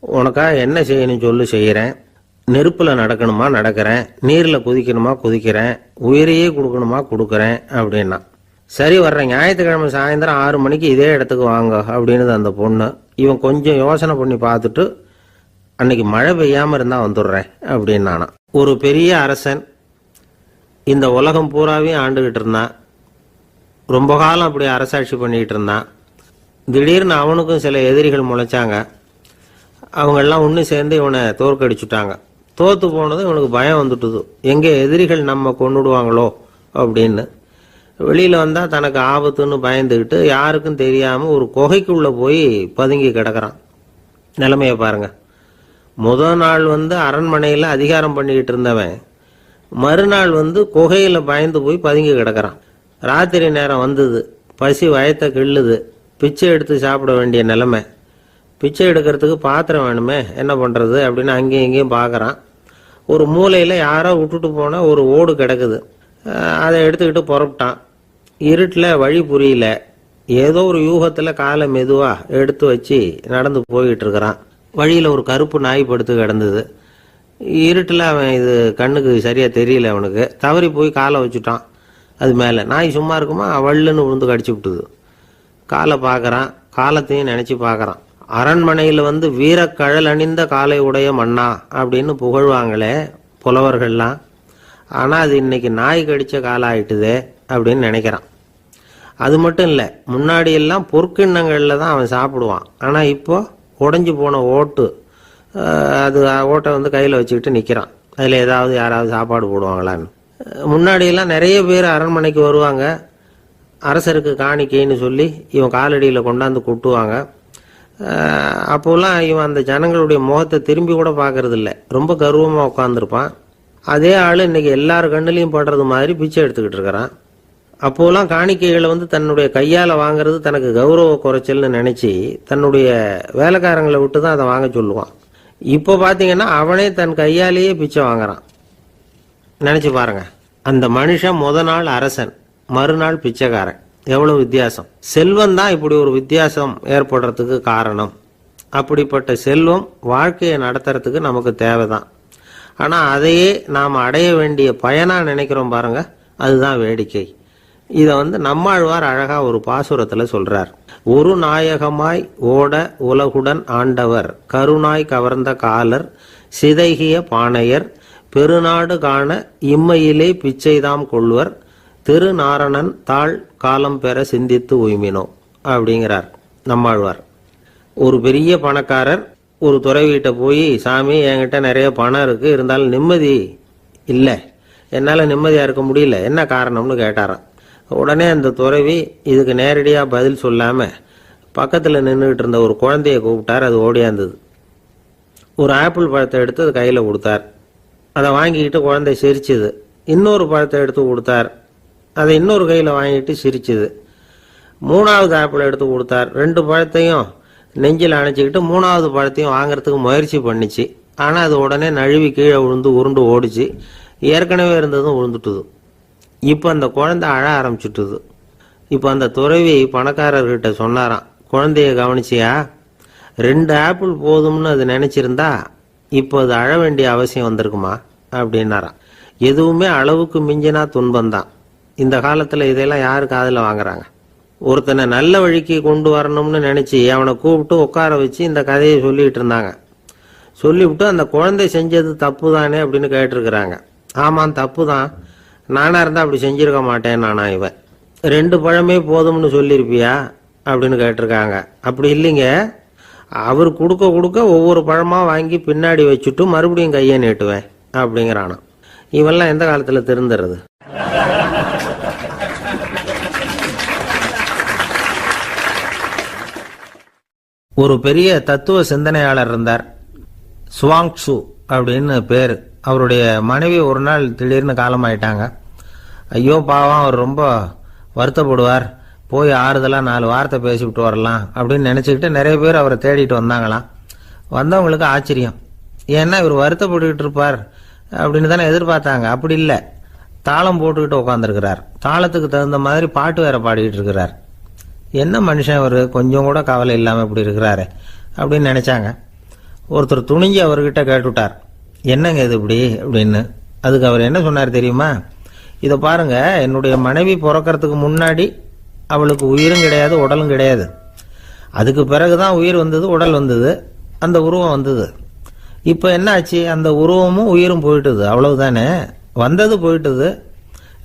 உனக்காக என்ன செய்யணும் சொல்லு, செய்யறேன். நெருப்புல நடக்கணுமா நடக்கிறேன், நீர்ல குதிக்கணுமா குதிக்கிறேன், உயிரையே கொடுக்கணுமா கொடுக்கறேன் அப்படின்னா. சரி, வர்ற ஞாயிற்றுக்கிழமை சாயந்தரம் 6 மணிக்கு இதே இடத்துக்கு வாங்க அப்படின்னு அந்த பொண்ணு. இவன் கொஞ்சம் யோசனை பண்ணி பார்த்துட்டு, அன்னைக்கு மழை பெய்யாம இருந்தா வந்துடுறேன் அப்படின்னானா. ஒரு பெரிய அரசன் இந்த உலகம் பூராவையும் ஆண்டுகிட்டு இருந்தான். ரொம்ப காலம் அப்படி அரசாட்சி பண்ணிக்கிட்டு இருந்தான். திடீர்னு அவனுக்கும் சில எதிரிகள் முளைச்சாங்க. அவங்கெல்லாம் ஒன்று சேர்ந்து இவனை தோற்கடிச்சுட்டாங்க. தோத்து போனதும் இவனுக்கு பயம் வந்துட்டுது, எங்கே எதிரிகள் நம்ம கொண்டுடுவாங்களோ அப்படின்னு. வெளியில் வந்தால் தனக்கு ஆபத்துன்னு பயந்துக்கிட்டு யாருக்கும் தெரியாமல் ஒரு குகைக்குள்ளே போய் பதுங்கி கிடக்கிறான். நிலைமையை பாருங்க. முதல் நாள் அரண்மனையில் அதிகாரம் பண்ணிக்கிட்டு இருந்தவன் மறுநாள் குகையில் பயந்து போய் பதுங்கி கிடக்கிறான். ராத்திரி நேரம் வந்தது, பசி வயத்தை கிள்ளுது, பிச்சை எடுத்து சாப்பிட வேண்டிய நிலைமை. பிச்சை எடுக்கிறதுக்கு பாத்திரம் வேணுமே, என்ன பண்ணுறது அப்படின்னு அங்கேயும் இங்கேயும் பார்க்குறான். ஒரு மூலையில் யாரோ விட்டுட்டு போன ஒரு ஓடு கிடக்குது. அதை எடுத்துக்கிட்டு புறப்பட்டான். இருட்டில் வழி புரியல. ஏதோ ஒரு யூகத்தில் காலை மெதுவாக எடுத்து வச்சு நடந்து போய்கிட்டு இருக்கிறான். வழியில் ஒரு கருப்பு நாய் படுத்து கிடந்தது. இருட்டில் அவன் இது கண்ணுக்கு சரியாக தெரியல, அவனுக்கு தவறி போய் காலை வச்சுட்டான். அது மேலே நாய் சும்மா இருக்குமா, வள்ளுன்னு விழுந்து கடிச்சு விட்டுது. காலை பார்க்குறான், காலத்தையும் நினச்சி பார்க்குறான். அரண்மனையில் வீரக்கழல் அணிந்த காலை உடைய மன்னா அப்படின்னு புகழ்வாங்களே புலவர்கள்லாம். ஆனால் அது இன்னைக்கு நாய் கடித்த காலம் ஆயிட்டுதே அப்படின்னு நினைக்கிறான். அது மட்டும் இல்லை, முன்னாடி எல்லாம் பொற்கிண்ணங்களில் தான் அவன் சாப்பிடுவான். ஆனால் இப்போ உடஞ்சி போன ஓட்டு, அது ஓட்டை கையில் வச்சுக்கிட்டு நிற்கிறான். அதில் ஏதாவது யாராவது சாப்பாடு போடுவாங்களான்னு. முன்னாடியெல்லாம் நிறைய பேர் அரண்மனைக்கு வருவாங்க, அரசருக்கு காணிக்கைன்னு சொல்லி இவன் காலடியில் கொண்டாந்து கொட்டுவாங்க. அப்போல்லாம் இவன் அந்த ஜனங்களுடைய முகத்தை திரும்பி கூட பார்க்கறது இல்லை, ரொம்ப கர்வமாக உட்காந்துருப்பான். அதே ஆள் இன்னைக்கு எல்லார் கண்ணுலையும் படுறது மாதிரி பிச்சை எடுத்துக்கிட்டு இருக்கிறான். அப்போலாம் காணிக்கைகளை தன்னுடைய கையால் வாங்குறது தனக்கு கௌரவ குறைச்சல்னு நினச்சி தன்னுடைய வேலைக்காரங்களை விட்டு தான் அதை வாங்க சொல்லுவான். இப்போ பார்த்தீங்கன்னா அவனே தன் கையாலேயே பிச்சை வாங்குறான். நினச்சி பாருங்க, அந்த மனுஷன் நாள் அரசன், மறுநாள் பிச்சைக்காரன். எவ்வளவு வித்தியாசம்! செல்வம் தான் இப்படி ஒரு வித்தியாசம் ஏற்படுறதுக்கு காரணம். அப்படிப்பட்ட செல்வம் வாழ்க்கையை நடத்துறதுக்கு நமக்கு தேவைதான். ஆனால் அதையே நாம் அடைய வேண்டிய பயனா நினைக்கிறோம் பாருங்க, அதுதான் வேடிக்கை. இதை நம்மாழ்வார் அழகா ஒரு பாசுரத்தில் சொல்றார். ஒரு நாயகமாய் ஓட உலகுடன் ஆண்டவர், கருணாய் கவர்ந்த காலர், சிதைகிய பானையர், பெருநாடு காண இம்மையிலே பிச்சைதாம் கொள்வர், திருநாரணன் தாழ் காலம் பெற சிந்தித்து உய்மினோ அப்படிங்கிறார் நம்மாழ்வார். ஒரு பெரிய பணக்காரர் ஒரு துறவிகிட்ட போய், சாமி என்கிட்ட நிறைய பணம் இருக்கு, இருந்தாலும் நிம்மதி இல்லை, என்னால் நிம்மதியாக இருக்க முடியல, என்ன காரணம்னு கேட்டாராம். உடனே அந்த துறவி இதுக்கு நேரடியாக பதில் சொல்லாமல் பக்கத்தில் நின்றுக்கிட்டு இருந்த ஒரு குழந்தைய கூப்பிட்டார். அது ஓடியாந்தது. ஒரு ஆப்பிள் பழத்தை எடுத்து அது கையில் கொடுத்தார். அதை வாங்கிக்கிட்டு குழந்தை சிரிச்சுது. இன்னொரு பழத்தை எடுத்து கொடுத்தார். அதை இன்னொரு கையில் வாங்கிட்டு சிரிச்சுது. மூணாவது ஆப்பிள் எடுத்து கொடுத்தார். 2 பழத்தையும் நெஞ்சில் அணைச்சிக்கிட்டு 3வது பழத்தையும் வாங்கிறதுக்கு முயற்சி பண்ணிச்சு. ஆனால் அது உடனே நழுவி கீழே விழுந்து உருண்டு ஓடிச்சு. ஏற்கனவே இருந்ததும் விழுந்துட்டுது. இப்போ அந்த குழந்தை அழ ஆரம்பிச்சுட்டுது. இப்போ அந்த துறவி பணக்காரர்கிட்ட சொன்னாராம், குழந்தைய கவனிச்சியா, 2 ஆப்பிள் போதும்னு அது நினைச்சிருந்தா இப்போ அது அழ வேண்டிய அவசியம் வந்திருக்குமா அப்படின்னாராம். எதுவுமே அளவுக்கு மிஞ்சினா துன்பம்தான். இந்த காலத்தில் இதெல்லாம் யாரு காதில் வாங்குறாங்க? ஒருத்தனை நல்ல வழிக்கு கொண்டு வரணும்னு நினைச்சு அவனை கூப்பிட்டு உட்கார வச்சு இந்த கதையை சொல்லிட்டு இருந்தாங்க. சொல்லிவிட்டு அந்த குழந்தை செஞ்சது தப்பு தானே அப்படின்னு கேட்டிருக்கிறாங்க. ஆமாம், தப்பு தான், நானா இருந்தா அப்படி செஞ்சிருக்க மாட்டேன் நானா இவன். 2 பழமே போதும்னு சொல்லியிருப்பியா அப்படின்னு கேட்டிருக்காங்க. அப்படி இல்லைங்க, அவர் கொடுக்க கொடுக்க ஒவ்வொரு பழமா வாங்கி பின்னாடி வச்சுட்டு மறுபடியும் கையை நீட்டுவேன் அப்படிங்கிறானா. இவெல்லாம் எந்த காலத்துல திருந்துறது? ஒரு பெரிய தத்துவ சிந்தனையாளர் இருந்தார், சுவாங்சு அப்படின்னு பேர். அவருடைய மனைவி ஒரு நாள் திடீர்னு காலமாயிட்டாங்க. ஐயோ பாவம், அவர் ரொம்ப வருத்தப்படுவார், போய் ஆறுதலாக 4 வார்த்தை பேசிவிட்டு வரலாம் அப்படின்னு நினச்சிக்கிட்டு நிறைய பேர் அவரை தேடிட்டு வந்தாங்களாம். வந்தவங்களுக்கு ஆச்சரியம். ஏன்னா இவர் வருத்தப்பட்டுக்கிட்டு இருப்பார் அப்படின்னு தானே எதிர்பார்த்தாங்க. அப்படி இல்லை, தாளம் போட்டுக்கிட்டு உட்காந்துருக்கிறார். தாளத்துக்கு தகுந்த மாதிரி பாட்டு வேற பாடிக்கிட்டு இருக்கிறார். என்ன மனுஷன் அவர், கொஞ்சம் கூட கவலை இல்லாமல் இப்படி இருக்கிறாரு அப்படின்னு நினைச்சாங்க. ஒருத்தர் துணிஞ்சு அவர்கிட்ட கேட்டுவிட்டார், என்னங்க இது இப்படி அப்படின்னு. அதுக்கு அவர் என்ன சொன்னார் தெரியுமா? இதை பாருங்க, என்னுடைய மனைவி பிறக்கிறதுக்கு முன்னாடி அவளுக்கு உயிரும் கிடையாது, உடலும் கிடையாது. அதுக்கு பிறகுதான் உயிர் வந்தது, உடல் வந்தது, அந்த உருவம் வந்தது. இப்போ என்ன ஆச்சு? அந்த உருவமும் உயிரும் போயிட்டுது, அவ்வளவுதானே. வந்தது போயிட்டுது.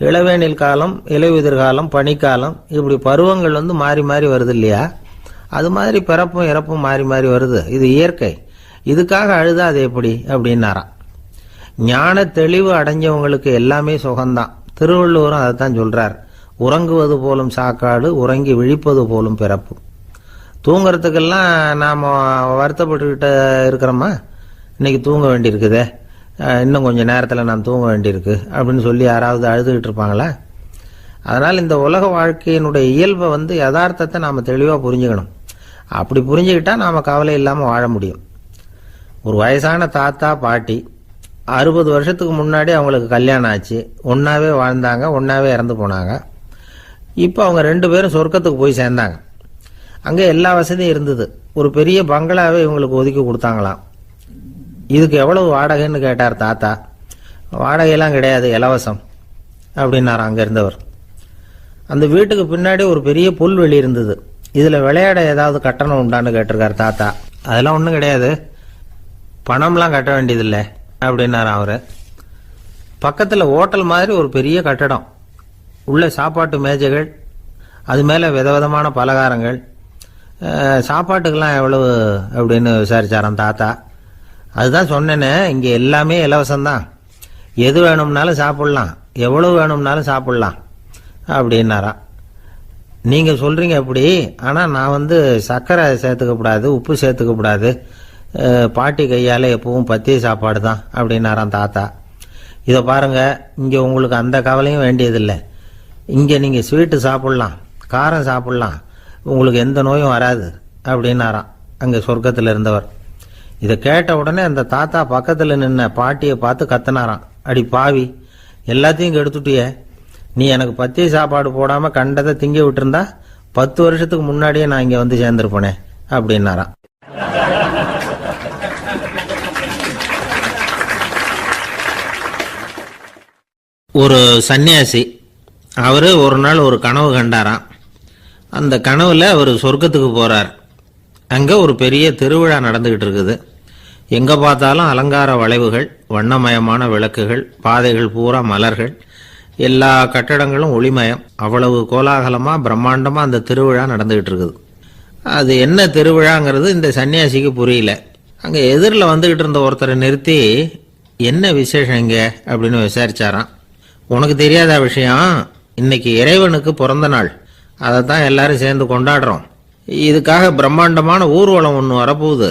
இளவேனில் காலம், இலையுதிர் காலம், பனிக்காலம், இப்படி பருவங்கள் மாறி மாறி வருது இல்லையா? அது மாதிரி பிறப்பும் இறப்பும் மாறி மாறி வருது. இது இயற்கை. இதுக்காக அழுதா அது எப்படி அப்படின்னாராம். ஞான தெளிவு அடைஞ்சவங்களுக்கு எல்லாமே சுகம்தான். திருவள்ளுவரும் அதைத்தான் சொல்றார், உறங்குவது போலும் சாக்காடு, உறங்கி விழிப்பது போலும் பிறப்பு. தூங்குறதுக்கெல்லாம் நாம் வருத்தப்பட்டுக்கிட்ட இருக்கிறோமா? இன்னைக்கு தூங்க வேண்டியிருக்குதே, இன்னும் கொஞ்சம் நேரத்தில் நான் தூங்க வேண்டியிருக்கு அப்படின்னு சொல்லி யாராவது அழுதுகிட்டு இருப்பாங்களா? அதனால் இந்த உலக வாழ்க்கையினுடைய இயல்பை யதார்த்தத்தை நாம் தெளிவாக புரிஞ்சுக்கணும். அப்படி புரிஞ்சுக்கிட்டா நாம் கவலை இல்லாமல் வாழ முடியும். ஒரு வயசான தாத்தா பாட்டி 60 வருஷத்துக்கு முன்னாடி அவங்களுக்கு கல்யாணம் ஆச்சு. ஒன்றாவே வாழ்ந்தாங்க, ஒன்றாவே இறந்து போனாங்க. இப்போ அவங்க 2 பேரும் சொர்க்கத்துக்கு போய் சேர்ந்தாங்க. அங்கே எல்லா வசதியும் இருந்தது. ஒரு பெரிய பங்களாவே இவங்களுக்கு ஒதுக்கி கொடுத்தாங்களாம். இதுக்கு எவ்வளவு வாடகைன்னு கேட்டார் தாத்தா. வாடகையெல்லாம் கிடையாது, இலவசம் அப்படின்னார் அங்கே இருந்தவர். அந்த வீட்டுக்கு பின்னாடி ஒரு பெரிய புல்வெளி இருந்தது. இதில் விளையாட ஏதாவது கட்டணம் உண்டான்னு கேட்டிருக்கார் தாத்தா. அதெல்லாம் ஒன்றும் கிடையாது, பணம்லாம் கட்ட வேண்டியதில்லை அப்படின்னார் அவர். பக்கத்தில் ஹோட்டல் மாதிரி ஒரு பெரிய கட்டடம், உள்ள சாப்பாட்டு மேஜைகள், அது மேலே விதவிதமான பலகாரங்கள். சாப்பாட்டுக்கெல்லாம் எவ்வளவு அப்படின்னு விசாரிச்சாராம் தாத்தா. அதுதான் சொன்னேனே, இங்கே எல்லாமே இலவசம்தான், எது வேணும்னாலும் சாப்பிட்லாம், எவ்வளவு வேணும்னாலும் சாப்பிட்லாம் அப்படின்னாராம். நீங்கள் சொல்கிறீங்க அப்படி, ஆனால் நான் சர்க்கரை சேர்த்துக்கக்கூடாது, உப்பு சேர்த்துக்கக்கூடாது, பாட்டி கையால் எப்பவும் பத்திய சாப்பாடு தான் அப்படின்னாராம் தாத்தா. இதை பாருங்க, இங்கே உங்களுக்கு அந்த கவலையும் வேண்டியதில்லை. இங்கே நீங்கள் ஸ்வீட்டு சாப்பிட்லாம், காரம் சாப்பிட்லாம், உங்களுக்கு எந்த நோயும் வராது அப்படின்னாராம் அங்கே சொர்க்கத்தில் இருந்தவர். இதை கேட்ட உடனே அந்த தாத்தா பக்கத்தில் நின்ன பாட்டியை பார்த்து கத்தினாராம், அடி பாவி, எல்லாத்தையும் கெடுத்துட்டியே, நீ எனக்கு பத்திய சாப்பாடு போடாமல் கண்டதை திங்க விட்டுருந்தா 10 வருஷத்துக்கு முன்னாடியே நான் இங்கே சேர்ந்துருப்பேனே அப்படின்னாராம். ஒரு சன்னியாசி, அவர் ஒரு நாள் ஒரு கனவு கண்டாராம். அந்த கனவுல அவர் சொர்க்கத்துக்கு போறார். அங்கே ஒரு பெரிய திருவிழா நடந்துகிட்டு இருக்குது. எங்கே பார்த்தாலும் அலங்கார வளைவுகள், வண்ணமயமான விளக்குகள், பாதைகள் பூரா மலர்கள், எல்லா கட்டடங்களும் ஒளிமயம். அவ்வளவு கோலாகலமா பிரம்மாண்டமா அந்த திருவிழா நடந்துகிட்டு இருக்குது. அது என்ன திருவிழாங்கிறது இந்த சன்னியாசிக்கு புரியல. அங்க எதிரில் வந்துகிட்டு இருந்த ஒருத்தரை நிறுத்தி, என்ன விசேஷம் இங்க அப்படின்னு விசாரிச்சாராம். உனக்கு தெரியாத விஷயம், இன்னைக்கு இறைவனுக்கு பிறந்த நாள், அதை தான் எல்லாரும் சேர்ந்து கொண்டாடுறோம். இதுக்காக பிரம்மாண்டமான ஊர்வலம் ஒன்று வரப்போகுது,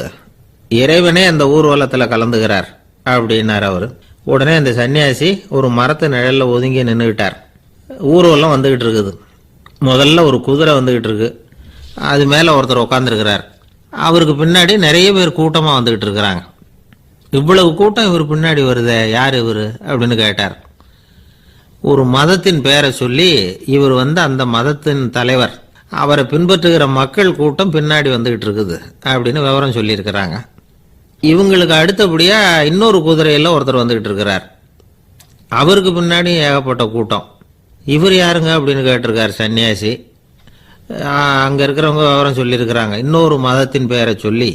இறைவனே அந்த ஊர்வலத்தில் கலந்துகிறார் அப்படின்னார் அவர். உடனே அந்த சன்னியாசி ஒரு மரத்து நிழல்ல ஒதுங்கி நின்றுக்கிட்டார். ஊர்வலம் வந்துகிட்டு இருக்குது. முதல்ல ஒரு குதிரை வந்துகிட்டு இருக்கு, அது மேலே ஒருத்தர் உட்காந்துருக்கிறார். அவருக்கு பின்னாடி நிறைய பேர் கூட்டமாக வந்துகிட்டு இருக்கிறாங்க. இவ்வளவு கூட்டம் இவர் பின்னாடி வருதே, யார் இவர் அப்படின்னு கேட்டார். ஒரு மதத்தின் பெயரை சொல்லி, இவர் அந்த மதத்தின் தலைவர், அவரை பின்பற்றுகிற மக்கள் கூட்டம் பின்னாடி வந்துகிட்டு இருக்குது அப்படின்னு விவரம் சொல்லியிருக்கிறாங்க. இவங்களுக்கு அடுத்தபடியா இன்னொரு குதிரையில் ஒருத்தர் வந்துகிட்டு இருக்கிறார். அவருக்கு பின்னாடி ஏகப்பட்ட கூட்டம். இவர் யாருங்க அப்படின்னு கேட்டிருக்கார் சன்னியாசி. அங்கே இருக்கிறவங்க விவரம் சொல்லியிருக்கிறாங்க. இன்னொரு மதத்தின் பெயரை சொல்லி,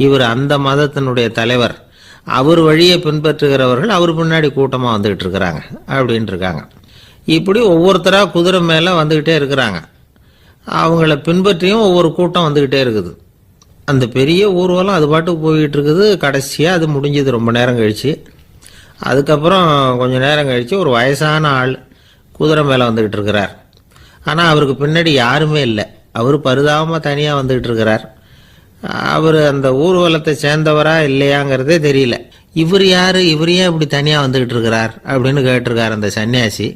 இவர் அந்த மதத்தினுடைய தலைவர், அவர் வழியை பின்பற்றுகிறவர்கள் அவர் பின்னாடி கூட்டமாக வந்துகிட்டு இருக்கிறாங்க அப்படின்ட்டு இருக்காங்க. இப்படி ஒவ்வொருத்தராக குதிரை மேலே வந்துக்கிட்டே இருக்கிறாங்க. அவங்கள பின்பற்றியும் ஒவ்வொரு கூட்டம் வந்துக்கிட்டே இருக்குது. அந்த பெரிய ஊர்வலம் அது பாட்டுக்கு போய்கிட்டு இருக்குது. கடைசியாக அது முடிஞ்சது ரொம்ப நேரம் கழிச்சு. அதுக்கப்புறம் கொஞ்சம் நேரம் கழித்து ஒரு வயசான ஆள் குதிரை மேலே வந்துக்கிட்டு இருக்கிறார். ஆனால் அவருக்கு பின்னாடி யாருமே இல்லை. அவர் பரிதாபமாக தனியாக வந்துக்கிட்டு இருக்கிறார். அவர் அந்த ஊர்வலத்தை சேர்ந்தவரா இல்லையாங்கிறதே தெரியல. இவர் யாரு, இவர் ஏன் இப்படி தனியாக வந்துக்கிட்டு இருக்கிறார் அப்படின்னு கேட்டிருக்கார் அந்த சன்னியாசி.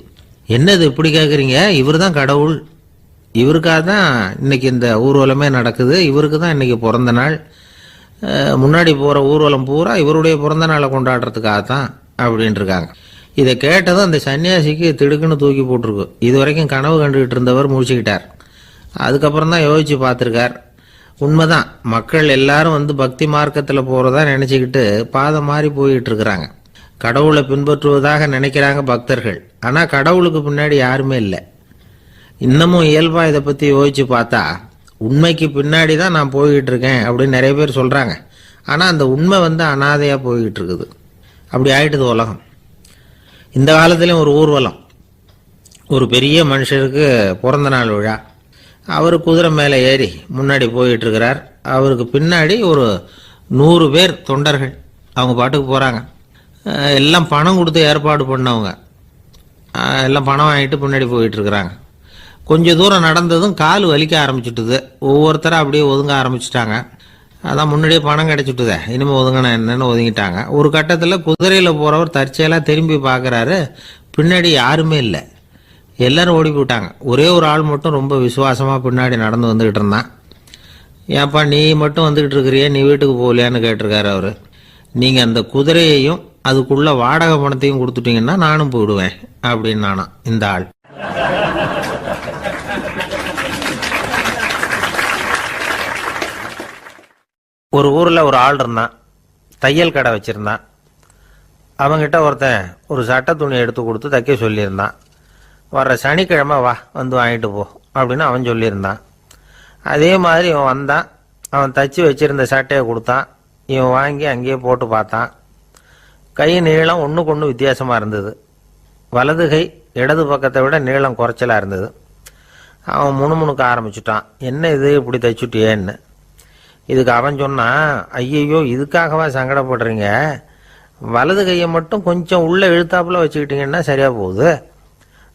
என்னது இப்படி கேட்குறீங்க, இவர் தான் கடவுள், இவருக்காக தான் இன்னைக்கு இந்த ஊர்வலமே நடக்குது, இவருக்கு தான் இன்னைக்கு பிறந்த நாள், முன்னாடி போகிற ஊர்வலம் பூரா இவருடைய பிறந்த நாளை கொண்டாடுறதுக்காக தான் அப்படின்ட்டு இருக்காங்க. இதை கேட்டதும் அந்த சன்னியாசிக்கு திடுக்குன்னு தூக்கி போட்டிருக்கு. இது வரைக்கும் கனவு கண்டுகிட்டு இருந்தவர் முடிச்சுக்கிட்டார். அதுக்கப்புறம் தான் யோசிச்சு பார்த்துருக்கார். உண்மைதான், மக்கள் எல்லாரும் பக்தி மார்க்கத்தில் போகிறதா நினச்சிக்கிட்டு பாதை மாறி போயிட்டு இருக்கிறாங்க. கடவுளை பின்பற்றுவதாக நினைக்கிறாங்க பக்தர்கள். ஆனால் கடவுளுக்கு பின்னாடி யாருமே இல்லை. இன்னமும் இயல்பாக இதை பற்றி யோசிச்சு பார்த்தா, உண்மைக்கு பின்னாடி தான் நான் போய்கிட்டு இருக்கேன் அப்படின்னு நிறைய பேர் சொல்கிறாங்க. ஆனால் அந்த உண்மை அனாதையாக போய்கிட்டு இருக்குது. அப்படி ஆயிட்டுது உலகம். இந்த காலத்துலேயும் ஒரு ஊர்வலம், ஒரு பெரிய மனுஷருக்கு பிறந்த நாள் விழா. அவர் குதிரை மேலே ஏறி முன்னாடி போயிட்டு இருக்கிறார். அவருக்கு பின்னாடி ஒரு 100 பேர் தொண்டர்கள் அவங்க பாட்டுக்கு போகிறாங்க. எல்லாம் பணம் கொடுத்து ஏற்பாடு பண்ணவங்க. எல்லாம் பணம் வாங்கிட்டு பின்னாடி போயிட்டு இருக்கிறாங்க. கொஞ்சம் தூரம் நடந்ததும் கால் வலிக்க ஆரம்பிச்சுட்டுது. ஒவ்வொருத்தரும் அப்படியே ஒதுங்க ஆரம்பிச்சுட்டாங்க. அதான் முன்னாடியே பணம் கிடைச்சிட்டுதே, இனிமேல் ஒதுங்கினா என்னன்னு ஒதுங்கிட்டாங்க. ஒரு கட்டத்தில் குதிரையில் போகிறவர் தற்செயலாக திரும்பி பார்க்குறாரு, பின்னாடி யாருமே இல்லை, எல்லாரும் ஓடி போயிட்டாங்க. ஒரே ஒரு ஆள் மட்டும் ரொம்ப விசுவாசமாக பின்னாடி நடந்து வந்துக்கிட்டு இருந்தான். ஏன்ப்பா நீ மட்டும் வந்துக்கிட்டு இருக்கிறியே, நீ வீட்டுக்கு போகலையான்னு கேட்டிருக்காரு அவர். நீங்கள் அந்த குதிரையையும் அதுக்குள்ள வாடகை பணத்தையும் கொடுத்துட்டீங்கன்னா நானும் போயிடுவேன் அப்படின்னு நானா இந்த ஆள். ஒரு ஊரில் ஒரு ஆள் இருந்தான், தையல் கடை வச்சுருந்தான். அவங்கிட்ட ஒருத்தன் ஒரு சட்டை துணி எடுத்து கொடுத்து தைக்க சொல்லியிருந்தான். வர்ற சனிக்கிழமை வா வாங்கிட்டு போ அப்படின்னு அவன் சொல்லியிருந்தான். அதே மாதிரி இவன் வந்தான். அவன் தச்சு வச்சிருந்த சட்டையை கொடுத்தான். இவன் வாங்கி அங்கேயே போட்டு பார்த்தான். கை நீளம் ஒன்றுக்கு ஒன்று வித்தியாசமாக இருந்தது. வலது கை இடது பக்கத்தை விட நீளம் குறைச்சலாக இருந்தது. அவன் முணுமுணுக்க ஆரம்பிச்சுட்டான், என்ன இது இப்படி தைச்சுட்டியேன்னு. இதுக்கு அவன் சொன்னான், ஐயையோ இதுக்காகவா சங்கடப்படுறீங்க, வலது கையை மட்டும் கொஞ்சம் உள்ளே இழுத்தாப்புல வச்சுக்கிட்டீங்கன்னா சரியாக போகுது,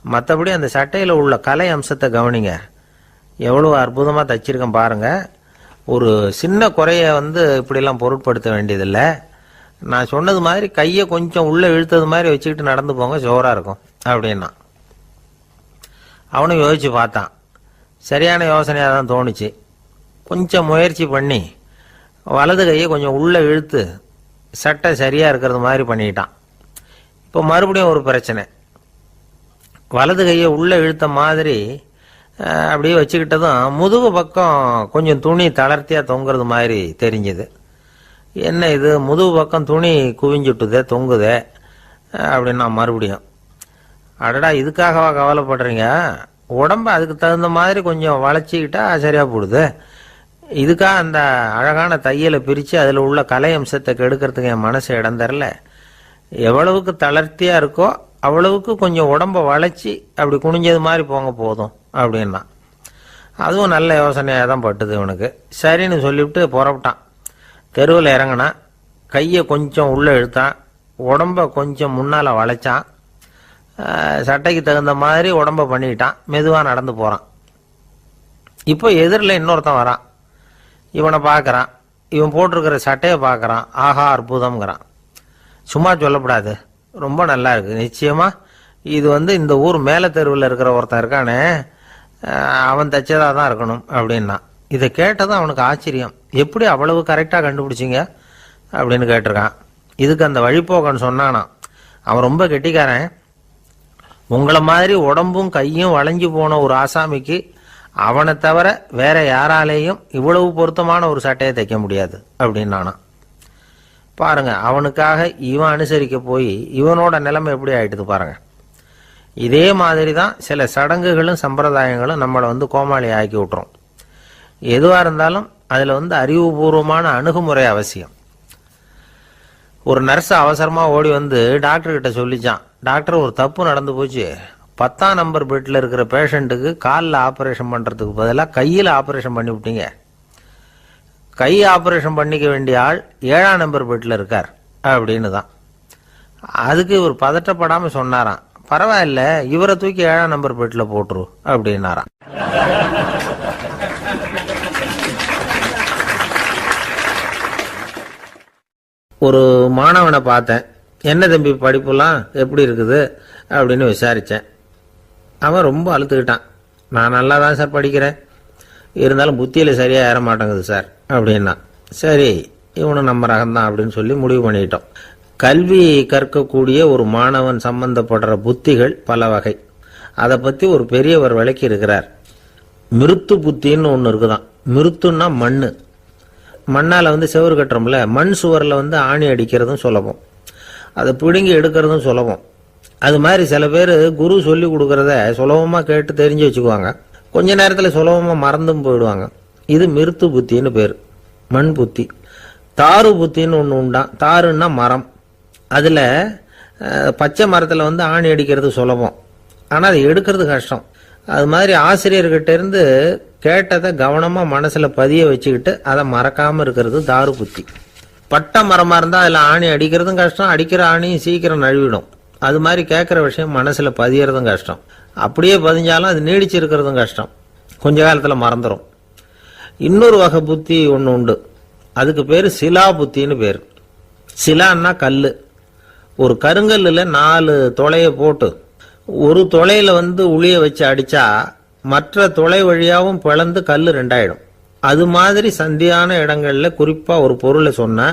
மற்றபடி அந்த சட்டையில் உள்ள கலை அம்சத்தை கவனிங்க, எவ்வளோ அற்புதமாக தைச்சிருக்கேன் பாருங்கள், ஒரு சின்ன குறைய இப்படிலாம் பொருட்படுத்த வேண்டியதில்லை, நான் சொன்னது மாதிரி கையை கொஞ்சம் உள்ளே இழுத்தது மாதிரி வச்சுக்கிட்டு நடந்து போங்க, ஜோராக இருக்கும் அப்படின்னா. அவனும் யோசித்து பார்த்தான். சரியான யோசனையாக தான் தோணுச்சு. கொஞ்சம் முயற்சி பண்ணி வலது கையை கொஞ்சம் உள்ளே இழுத்து சட்டை சரியாக இருக்கிறது மாதிரி பண்ணிட்டான். இப்போ மறுபடியும் ஒரு பிரச்சனை. வலது கையை உள்ளே இழுத்த மாதிரி அப்படியே வச்சுக்கிட்டதும் முதுகு பக்கம் கொஞ்சம் துணி தளர்த்தியாக தொங்குறது மாதிரி தெரிஞ்சுது. என்ன இது முதுகு பக்கம் துணி குவிஞ்சுட்டுதே தொங்குதே அப்படின்னா மறுபடியும், அடடா இதுக்காகவா கவலைப்படுறீங்க, உடம்பு அதுக்கு தகுந்த மாதிரி கொஞ்சம் வளைச்சிக்கிட்டா சரியாக போடுது, இதுக்காக அந்த அழகான தையலை பிரித்து அதில் உள்ள கலை அம்சத்தை கெடுக்கிறதுக்கு என் மனசு இடம் தரல, எவ்வளவுக்கு தளர்த்தியாக இருக்கோ அவ்வளவுக்கு கொஞ்சம் உடம்ப வளைச்சி அப்படி குனிஞ்சது மாதிரி போங்க போதும் அப்படின்னா. அதுவும் நல்ல யோசனையாக தான் பட்டுது இவனுக்கு. சரின்னு சொல்லிவிட்டு புறப்பட்டான். தெருவில் இறங்கினான். கையை கொஞ்சம் உள்ளே இழுத்தான். உடம்ப கொஞ்சம் முன்னால் வளைச்சான். சட்டைக்கு தகுந்த மாதிரி உடம்ப பண்ணிக்கிட்டான். மெதுவாக நடந்து போகிறான். இப்போ எதிரில் இன்னொருத்தன் வரான். இவனை பார்க்குறான். இவன் போட்டிருக்கிற சட்டையை பார்க்குறான். ஆஹா அற்புதம்ங்கிறான். சும்மா சொல்லக்கூடாது, ரொம்ப நல்லா இருக்குது. நிச்சயமாக இது இந்த ஊர் மேலே தெருவில் இருக்கிற ஒருத்தன் இருக்கானே, அவன் தைச்சதாக தான் இருக்கணும் அப்படின்னா. இதை கேட்டதும் அவனுக்கு ஆச்சரியம். எப்படி அவ்வளவு கரெக்டாக கண்டுபிடிச்சிங்க அப்படின்னு கேட்டிருக்கான். இதுக்கு அந்த வழிபோக்கன்னு சொன்னானா, அவன் ரொம்ப கெட்டிக்காரன். உங்களை மாதிரி உடம்பும் கையும் வளைஞ்சு போன ஒரு ஆசாமிக்கு அவனை தவிர வேற யாராலேயும் இவ்வளவு பொருத்தமான ஒரு சட்டையை தைக்க முடியாது அப்படின்னானா. பாருங்க, அவனுக்காக இவன் அனுசரிக்க போய் இவனோட நிலைமை எப்படி ஆயிட்டுது பாருங்க. இதே மாதிரி தான் சில சடங்குகளும் சம்பிரதாயங்களும் நம்மளை கோமாளி ஆக்கி விட்டுரும். எதுவாக இருந்தாலும் அதில் அறிவுபூர்வமான அணுகுமுறை அவசியம். ஒரு நர்ஸ் அவசரமாக ஓடி டாக்டர்கிட்ட சொல்லிச்சான், டாக்டர் ஒரு தப்பு நடந்து போச்சு. 10ஆம் நம்பர் பெட்டில் இருக்கிற பேஷண்ட்டுக்கு காலில் ஆப்ரேஷன் பண்ணுறதுக்கு பதிலாக கையில் ஆப்ரேஷன் பண்ணி விட்டீங்க. கை ஆப்ரேஷன் பண்ணிக்க வேண்டிய ஆள் 7ஆம் நம்பர் பெட்டில் இருக்கார் அப்படின்னு தான். அதுக்கு இவர் பதட்டப்படாமல் சொன்னாராம், பரவாயில்ல இவரை தூக்கி 7ஆம் நம்பர் பெட்டில் போட்டுரு அப்படின்னாராம். ஒரு மாணவனை பார்த்தேன். என்ன தம்பி படிப்புலாம் எப்படி இருக்குது அப்படின்னு விசாரித்தேன். அவன் ரொம்ப அழுத்துக்கிட்டான். நான் நல்லா தான் சார் படிக்கிறேன், இருந்தாலும் புத்தியில் சரியாக ஏற மாட்டேங்குது சார் அப்படின்னா. சரி, இவனும் நம்ம ரகம்தான் அப்படின்னு சொல்லி முடிவு பண்ணிட்டோம். கல்வி கற்கக்கூடிய ஒரு மாணவன் சம்பந்தப்படுற புத்திகள் பல வகை. அதை பற்றி ஒரு பெரியவர் விளக்கி இருக்கிறார். மிருத்து புத்தின்னு ஒன்று இருக்குதான். மிருத்துன்னா மண்ணு. மண்ணால் செவரு கட்டுறோம்ல, மண் சுவரில் ஆணி அடிக்கிறதும் சுலபம், அதை பிடுங்கி எடுக்கிறதும் சுலபம். அது மாதிரி சில பேர் குரு சொல்லி கொடுக்கறத சுலபமாக கேட்டு தெரிஞ்சு வச்சுக்குவாங்க. கொஞ்ச நேரத்தில் சுலபமாக மறந்தும் போயிடுவாங்க. இது மிருத்து புத்தின்னு பேர், மண் புத்தி. தாரு புத்தின்னு ஒன்று உண்டான். தாருன்னா மரம். அதில் பச்சை மரத்தில் ஆணி அடிக்கிறது சுலபம், ஆனால் அதை எடுக்கிறது கஷ்டம். அது மாதிரி ஆசிரியர்கிட்ட இருந்து கேட்டதை கவனமாக மனசில் பதிய வச்சுக்கிட்டு அதை மறக்காமல் இருக்கிறது தாரு புத்தி. பட்டை மரமாக இருந்தால் அதில் ஆணி அடிக்கிறதும் கஷ்டம், அடிக்கிற ஆணியும் சீக்கிரம் நழுவிடும். அது மாதிரி கேட்குற விஷயம் மனசில் பதியறதும் கஷ்டம். அப்படியே பதிஞ்சாலும் அது நீடிச்சு இருக்கிறதும் கஷ்டம், கொஞ்ச காலத்தில் மறந்துடும். இன்னொரு வகை புத்தி ஒன்று உண்டு. அதுக்கு பேர் சிலா புத்தின்னு பேர். சிலான்னா கல். ஒரு கருங்கல்லில் 4 துளையை போட்டு ஒரு துளையில உளிய வச்சு அடிச்சா மற்ற துளை வழியாகவும் பிளந்து கல் 2ஆயிடும். அது மாதிரி சந்தியான இடங்கள்ல குறிப்பா ஒரு பொருளை சொன்னா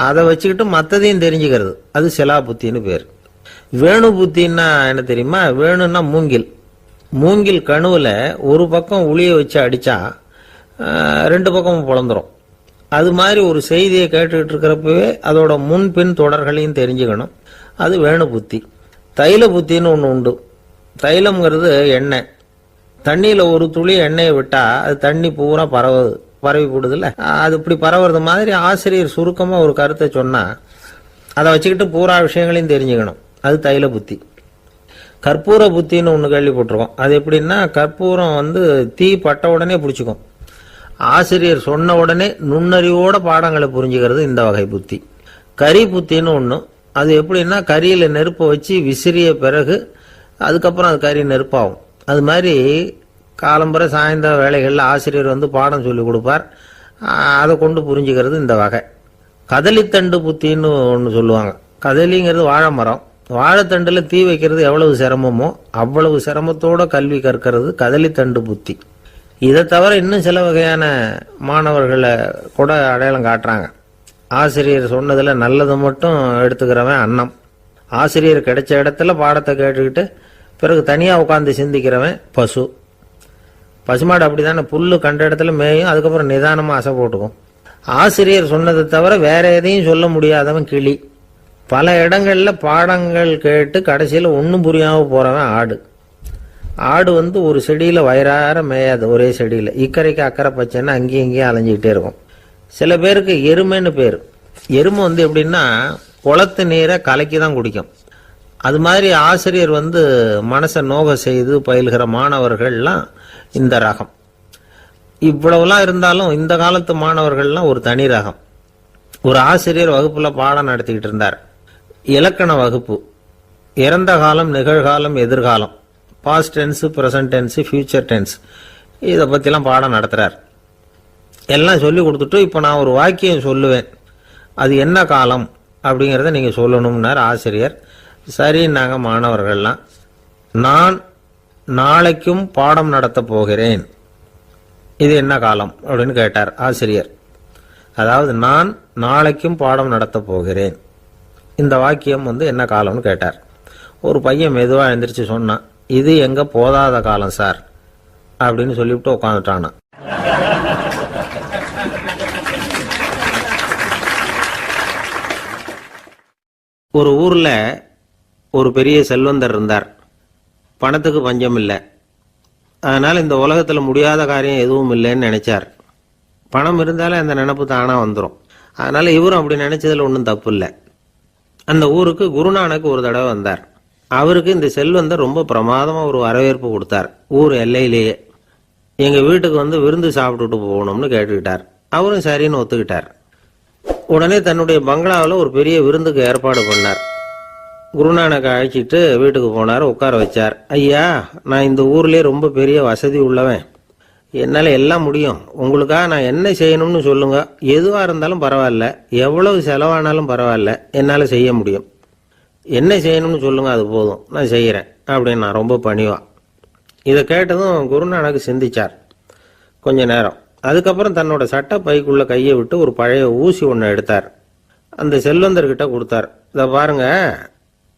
அதை வச்சுக்கிட்டு மற்றதையும் தெரிஞ்சுக்கிறது, அது சிலா புத்தின்னு பேர். வேணு புத்தின்னா என்ன தெரியுமா? வேணுன்னா மூங்கில். மூங்கில் கணுவில் ஒரு பக்கம் உளிய வச்சு அடித்தா 2 பக்கமும் பிளந்துரும். அது மாதிரி ஒரு செய்தியை கேட்டுக்கிட்டு இருக்கிறப்பவே அதோட முன்பின் தொடர்களையும் தெரிஞ்சுக்கணும், அது வேணு புத்தி. தைல புத்தின்னு ஒன்று உண்டு. தைலம்ங்கிறது எண்ணெய். தண்ணியில் ஒரு துளி எண்ணெயை விட்டால் அது தண்ணி பூரா பரவி போடுதில்ல, அது இப்படி பரவுறது மாதிரி ஆசிரியர் சுருக்கமாக ஒரு கருத்தை சொன்னால் அதை வச்சுக்கிட்டு பூரா விஷயங்களையும் தெரிஞ்சுக்கணும், அது தைல புத்தி. கற்பூர புத்தின்னு ஒன்று கேள்விப்பட்டிருக்கோம். அது எப்படின்னா, கற்பூரம் தீ பட்ட உடனே பிடிச்சிக்கும். ஆசிரியர் சொன்ன உடனே நுண்ணறிவோட பாடங்களை புரிஞ்சுக்கிறது இந்த வகை புத்தி. கரி புத்தின்னு ஒன்று. அது எப்படின்னா, கரியில் நெருப்பை வச்சு விசிறிய பிறகு அதுக்கப்புறம் அது கறி நெருப்பாகும். அது மாதிரி காலம்பரை சாயந்தர வேலைகளில் ஆசிரியர் பாடம் சொல்லி கொடுப்பார், அதை கொண்டு புரிஞ்சுக்கிறது இந்த வகை. கதலித்தண்டு புத்தின்னு ஒன்று சொல்லுவாங்க. கதலிங்கிறது வாழை மரம். வாழைத்தண்டில் தீ வைக்கிறது எவ்வளவு சிரமமோ அவ்வளவு சிரமத்தோட கல்வி கற்கிறது கதலித்தண்டு புத்தி. இதை தவிர இன்னும் சில வகையான மாணவர்களை கூட அடையாளம் காட்டுறாங்க. ஆசிரியர் சொன்னதில் நல்லது மட்டும் எடுத்துக்கிறவன் அன்னம். ஆசிரியர் கிடைச்ச இடத்துல பாடத்தை கேட்டுக்கிட்டு பிறகு தனியாக உட்காந்து சிந்திக்கிறவன் பசு. பசுமாடு அப்படி தானே, புல்லு கண்ட இடத்துல மேயும், அதுக்கப்புறம் நிதானமாக அசை போட்டுக்கும். ஆசிரியர் சொன்னதை தவிர வேற எதையும் சொல்ல முடியாதவன் கிளி. பல இடங்களில் பாடங்கள் கேட்டு கடைசியில் ஒன்றும் புரியாமல் போகிறவன் ஆடு. ஆடு ஒரு செடியில் வயிறார மேயாது, ஒரே செடியில் இக்கரைக்கு அக்கறை பச்சைன்னு அங்கேயும் இங்கேயும் அலைஞ்சிக்கிட்டே இருக்கும். சில பேருக்கு எருமைன்னு பேர். எருமை எப்படின்னா குளத்து நீரை கலக்கி தான் குடிக்கும். அது மாதிரி ஆசிரியர் மனசை நோக செய்து பயில்கிற மாணவர்கள்லாம் இந்த ரகம். இவ்வளவுலாம் இருந்தாலும் இந்த காலத்து மாணவர்கள்லாம் ஒரு தனி ரகம். ஒரு ஆசிரியர் வகுப்புல பாடம் நடத்திக்கிட்டு இருந்தார். இலக்கண வகுப்பு. இறந்த காலம், நிகழ்காலம், எதிர்காலம், past tense, present tense, future tense, இதை பற்றிலாம் பாடம் நடத்துகிறார். எல்லாம் சொல்லி கொடுத்துட்டு இப்போ நான் ஒரு வாக்கியம் சொல்லுவேன், அது என்ன காலம் அப்படிங்கிறத நீங்கள் சொல்லணும்னார் ஆசிரியர். சரின்னாங்க மாணவர்கள்லாம். நான் நாளைக்கும் பாடம் நடத்தப் போகிறேன், இது என்ன காலம் அப்படின்னு கேட்டார் ஆசிரியர். அதாவது நான் நாளைக்கும் பாடம் நடத்தப் போகிறேன், இந்த வாக்கியம் என்ன காலம்னு கேட்டார். ஒரு பையன் மெதுவாக எழுந்திரிச்சு சொன்னான், இது எங்க போதாத காலம் சார் அப்படின்னு சொல்லிவிட்டு உட்காந்துட்டானா. ஒரு ஊர்ல ஒரு பெரிய செல்வந்தர் இருந்தார். பணத்துக்கு பஞ்சம் இல்லை. அதனால இந்த உலகத்துல முடியாத காரியம் எதுவும் இல்லைன்னு நினைச்சார். பணம் இருந்தாலே அந்த நினைப்பு தானா வந்துடும். அதனால இவரும் அப்படி நினைச்சதுல ஒன்றும் தப்பு இல்லை. அந்த ஊருக்கு குருநானக் ஒரு தடவை வந்தார். அவருக்கு இந்த செல்வந்தர் ரொம்ப பிரமாதமா ஒரு வரவேற்பு கொடுத்தார். ஊர் எல்லையிலேயே எங்க வீட்டுக்கு விருந்து சாப்பிட்டுட்டு போகணும்னு கேட்டுக்கிட்டார். அவரும் சரின்னு ஒத்துக்கிட்டார். உடனே தன்னுடைய பங்களாவில் ஒரு பெரிய விருந்துக்கு ஏற்பாடு பண்ணார். குருநானக் அழைச்சிட்டு வீட்டுக்கு போனார், உட்கார வச்சார். ஐயா, நான் இந்த ஊர்லயே ரொம்ப பெரிய வசதி உள்ளவன், என்னால் எல்லாம் முடியும். உங்களுக்காக நான் என்ன செய்யணும்னு சொல்லுங்க, எதுவாக இருந்தாலும் பரவாயில்ல, எவ்வளவு செலவானாலும் பரவாயில்ல, என்னால் செய்ய முடியும். என்ன செய்யணும்னு சொல்லுங்க, அது போதும், நான் செய்கிறேன் அப்படின்னு நான் ரொம்ப பணிவா. இதை கேட்டதும் குருநானக் சிந்திச்சார் கொஞ்ச நேரம். அதுக்கப்புறம் தன்னோட சட்ட பைக்குள்ள கையை விட்டு ஒரு பழைய ஊசி ஒன்று எடுத்தார். அந்த செல்வந்தர்கிட்ட கொடுத்தார். இதை பாருங்க,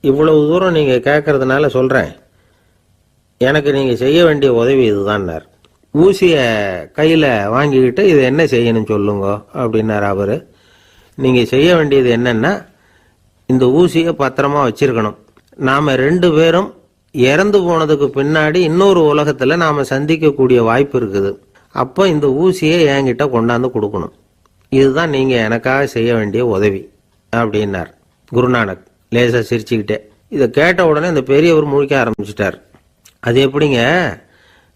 இவ்வளவு தூரம் நீங்க கேட்கறதுனால சொல்றேன், எனக்கு நீங்க செய்ய வேண்டிய உதவி இதுதான்னார். ஊசிய கையில வாங்கிக்கிட்டு இதை என்ன செய்யணும் சொல்லுங்க அப்படின்னார் அவரு. நீங்க செய்ய வேண்டியது என்னன்னா, இந்த ஊசியை பத்திரமா வச்சிருக்கணும். நாம 2 பேரும் இறந்து போனதுக்கு பின்னாடி இன்னொரு உலகத்துல நாம சந்திக்கக்கூடிய வாய்ப்பு இருக்குது. அப்போ இந்த ஊசியை என்கிட்ட கொண்டாந்து கொடுக்கணும். இதுதான் நீங்க எனக்காக செய்ய வேண்டிய உதவி அப்படின்னார் குருநானக் லேசா சிரிச்சுக்கிட்டே. இதை கேட்ட உடனே இந்த பெரியவர் முழிக்க ஆரம்பிச்சிட்டார். அது எப்படிங்க,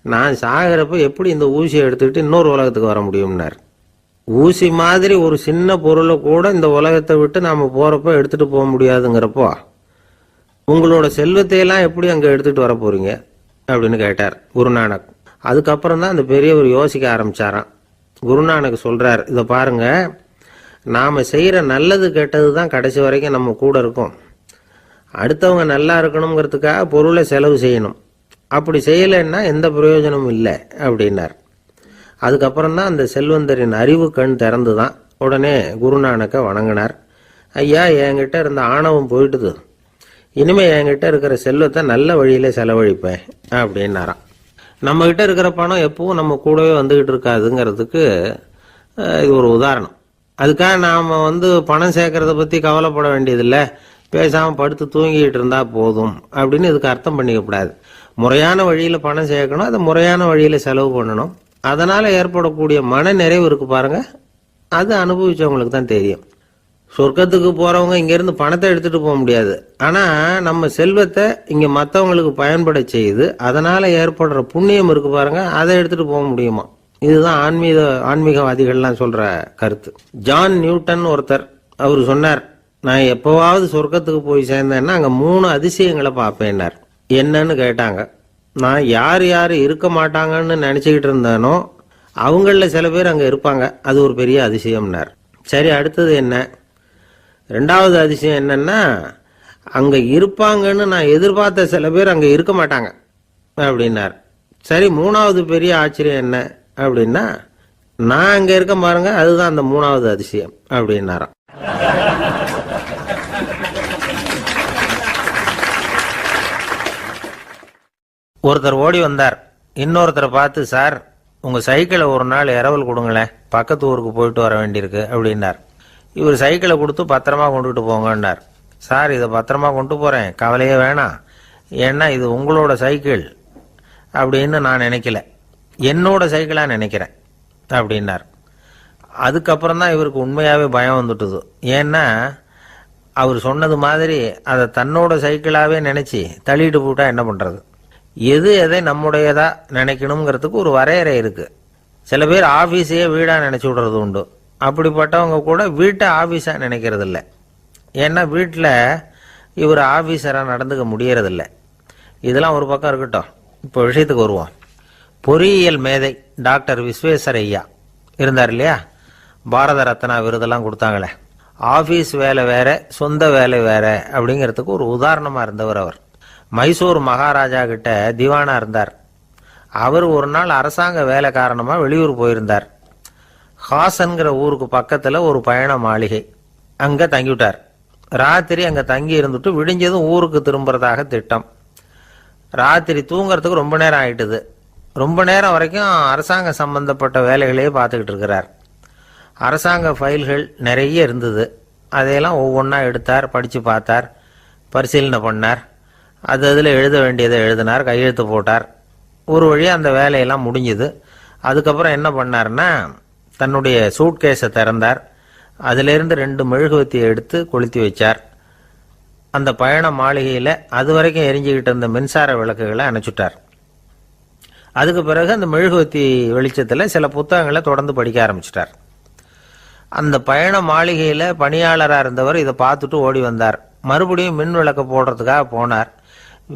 நான் சாகிறப்ப எப்படி இந்த ஊசியை எடுத்துக்கிட்டு இன்னொரு உலகத்துக்கு வர முடியும்னார். ஊசி மாதிரி ஒரு சின்ன பொருளை கூட இந்த உலகத்தை விட்டு நாம போறப்ப எடுத்துட்டு போக முடியாதுங்கிறப்போ உங்களோட செல்வத்தையெல்லாம் எப்படி அங்க எடுத்துட்டு வர போறீங்க அப்படின்னு கேட்டார் குருநானக். அதுக்கப்புறம் தான் அந்த பெரியவர் யோசிக்க ஆரம்பிச்சாராம். குருநானக் சொல்றார், இதை பாருங்க, நாம செய்யற நல்லது கெட்டது தான் கடைசி வரைக்கும் நம்ம கூட இருக்கும். அடுத்தவங்க நல்லா இருக்கணுங்கிறதுக்காக பொருளை செலவு செய்யணும். அப்படி செய்யலைன்னா எந்த பிரயோஜனமும் இல்லை அப்படின்னார். அதுக்கப்புறம் தான் அந்த செல்வந்தரின் அறிவு கண் திறந்துதான். உடனே குருநானக்கை வணங்கினார். ஐயா, என்கிட்ட இருந்த ஆணவம் போயிட்டுது, இனிமே என்கிட்ட இருக்கிற செல்வத்தை நல்ல வழியில செலவழிப்பேன் அப்படின்னாராம். நம்ம கிட்ட இருக்கிற பணம் எப்பவும் நம்ம கூடவே வந்துகிட்டு இருக்காதுங்கிறதுக்கு இது ஒரு உதாரணம். அதுக்காக நாம பணம் சேர்க்கறத பத்தி கவலைப்பட வேண்டியதில்லை, பேசாம படுத்து தூங்கிட்டு இருந்தா போதும் அப்படின்னு இதுக்கு அர்த்தம் பண்ணிக்க கூடாது. முறையான வழியில பணம் சேர்க்கணும், அதை முறையான வழியில செலவு பண்ணணும். அதனால ஏற்படக்கூடிய மன நிறைவு இருக்கு பாருங்க, அது அனுபவிச்சவங்களுக்கு தான் தெரியும். சொர்க்கத்துக்கு போறவங்க இங்க இருந்து பணத்தை எடுத்துட்டு போக முடியாது. ஆனா நம்ம செல்வத்தை இங்க மற்றவங்களுக்கு பயன்பட செய்து அதனால ஏற்படுற புண்ணியம் இருக்கு பாருங்க, அதை எடுத்துட்டு போக முடியுமா. இதுதான் ஆன்மீகவாதிகள்லாம் சொல்ற கருத்து. ஜான் நியூட்டன் ஒருத்தர், அவர் சொன்னார், நான் எப்பவாவது சொர்க்கத்துக்கு போய் சேர்ந்தேன்னா அங்க 3 அதிசயங்களை பார்ப்பேன்னார். என்னன்னு கேட்டாங்க. நான் யார் யார் இருக்க மாட்டாங்கன்னு நினைச்சுக்கிட்டு இருந்தேனோ அவங்கள சில பேர் அங்க இருப்பாங்க, அது ஒரு பெரிய அதிசயம்னார். சரி, அடுத்தது என்ன? 2வது அதிசயம் என்னன்னா, அங்க இருப்பாங்கன்னு நான் எதிர்பார்த்த சில பேர் அங்க இருக்க மாட்டாங்க அப்படின்னார். சரி, 3வது பெரிய ஆச்சரியம் என்ன அப்படின்னா, நான் அங்க இருக்க பாருங்க, அதுதான் அந்த 3வது அதிசயம் அப்படின்னாராம். ஒருத்தர் ஓடி வந்தார். இன்னொருத்தரை பார்த்து, சார், உங்க சைக்கிளை ஒரு நாள் இரவல் கொடுங்களேன், பக்கத்து ஊருக்கு போயிட்டு வர வேண்டியிருக்கு அப்படின்னார். இவர் சைக்கிளை கொடுத்து பத்திரமா கொண்டுகிட்டு போங்கன்னார். சார், இதை பத்திரமா கொண்டு போறேன், கவலையே வேணாம், ஏன்னா இது உங்களோட சைக்கிள் அப்படின்னு நான் நினைக்கல, என்னோட சைக்கிளா நினைக்கிறேன் அப்படின்னார். அதுக்கப்புறம் தான் இவருக்கு உண்மையாவே பயம் வந்துட்டுது. ஏன்னா அவர் சொன்னது மாதிரி அதை தன்னோட சைக்கிளாவே நினைச்சு தள்ளிட்டு போட்டா என்ன பண்றது? எது எதை நம்முடையதா நினைக்கணுங்கிறதுக்கு ஒரு வரையறை இருக்கு. சில பேர் ஆபீஸையே வீடா நினைச்சு விடுறது உண்டு. அப்படிப்பட்டவங்க கூட வீட்டை ஆபீஸா நினைக்கிறது இல்லை. ஏன்னா வீட்டில் இவர் ஆபீஸரா நடந்துக்க முடியறதில்ல. இதெல்லாம் ஒரு பக்கம் இருக்கட்டும். இப்போ விஷயத்துக்கு வருவோம். பொறியியல் மேதை டாக்டர் விஸ்வேஸ்வரய்யா இருந்தார் இல்லையா, பாரத ரத்னா விருதெல்லாம் கொடுத்தாங்களே. ஆபீஸ் வேலை வேற, சொந்த வேலை வேற அப்படிங்கிறதுக்கு ஒரு உதாரணமா இருந்தவர் அவர். மைசூர் மகாராஜா கிட்ட திவானா இருந்தார். அவர் ஒரு நாள் அரசாங்க வேலை காரணமா வெளியூர் போயிருந்தார். ஹாசன்கிற ஊருக்கு பக்கத்துல ஒரு பயண மாளிகை, அங்க தங்கிவிட்டார். ராத்திரி அங்க தங்கி இருந்துட்டு விடிஞ்சதும் ஊருக்கு திரும்புறதாக திட்டம். ராத்திரி தூங்கறதுக்கு ரொம்ப நேரம் ஆயிட்டுது. ரொம்ப நேரம் வரைக்கும் அரசாங்க சம்பந்தப்பட்ட வேலைகளையே பார்த்துக்கிட்டு இருக்கிறார். அரசாங்க ஃபைல்கள் நிறைய இருந்தது. அதையெல்லாம் ஒவ்வொன்றா எடுத்தார், படித்து பார்த்தார், பரிசீலனை பண்ணார். அதில் எழுத வேண்டியதை எழுதினார், கையெழுத்து போட்டார். ஒரு வழியாக அந்த வேலையெல்லாம் முடிஞ்சுது. அதுக்கப்புறம் என்ன பண்ணார்னா, தன்னுடைய சூட்கேஸை திறந்தார். அதிலிருந்து 2 மெழுகுவத்தியை எடுத்து கொளுத்தி வச்சார். அந்த பயண மாளிகையில் அது வரைக்கும் எரிஞ்சுக்கிட்டு இருந்த மின்சார விளக்குகளை அணைச்சுட்டார். அதுக்கு பிறகு அந்த மெழுகுவத்தி வெளிச்சத்தில் சில புத்தகங்களை தொடர்ந்து படிக்க ஆரம்பிச்சிட்டார். அந்த பயண மாளிகையில் பணியாளராக இருந்தவர் இதை பார்த்துட்டு ஓடி வந்தார். மறுபடியும் மின் விளக்க போடுறதுக்காக போனார்.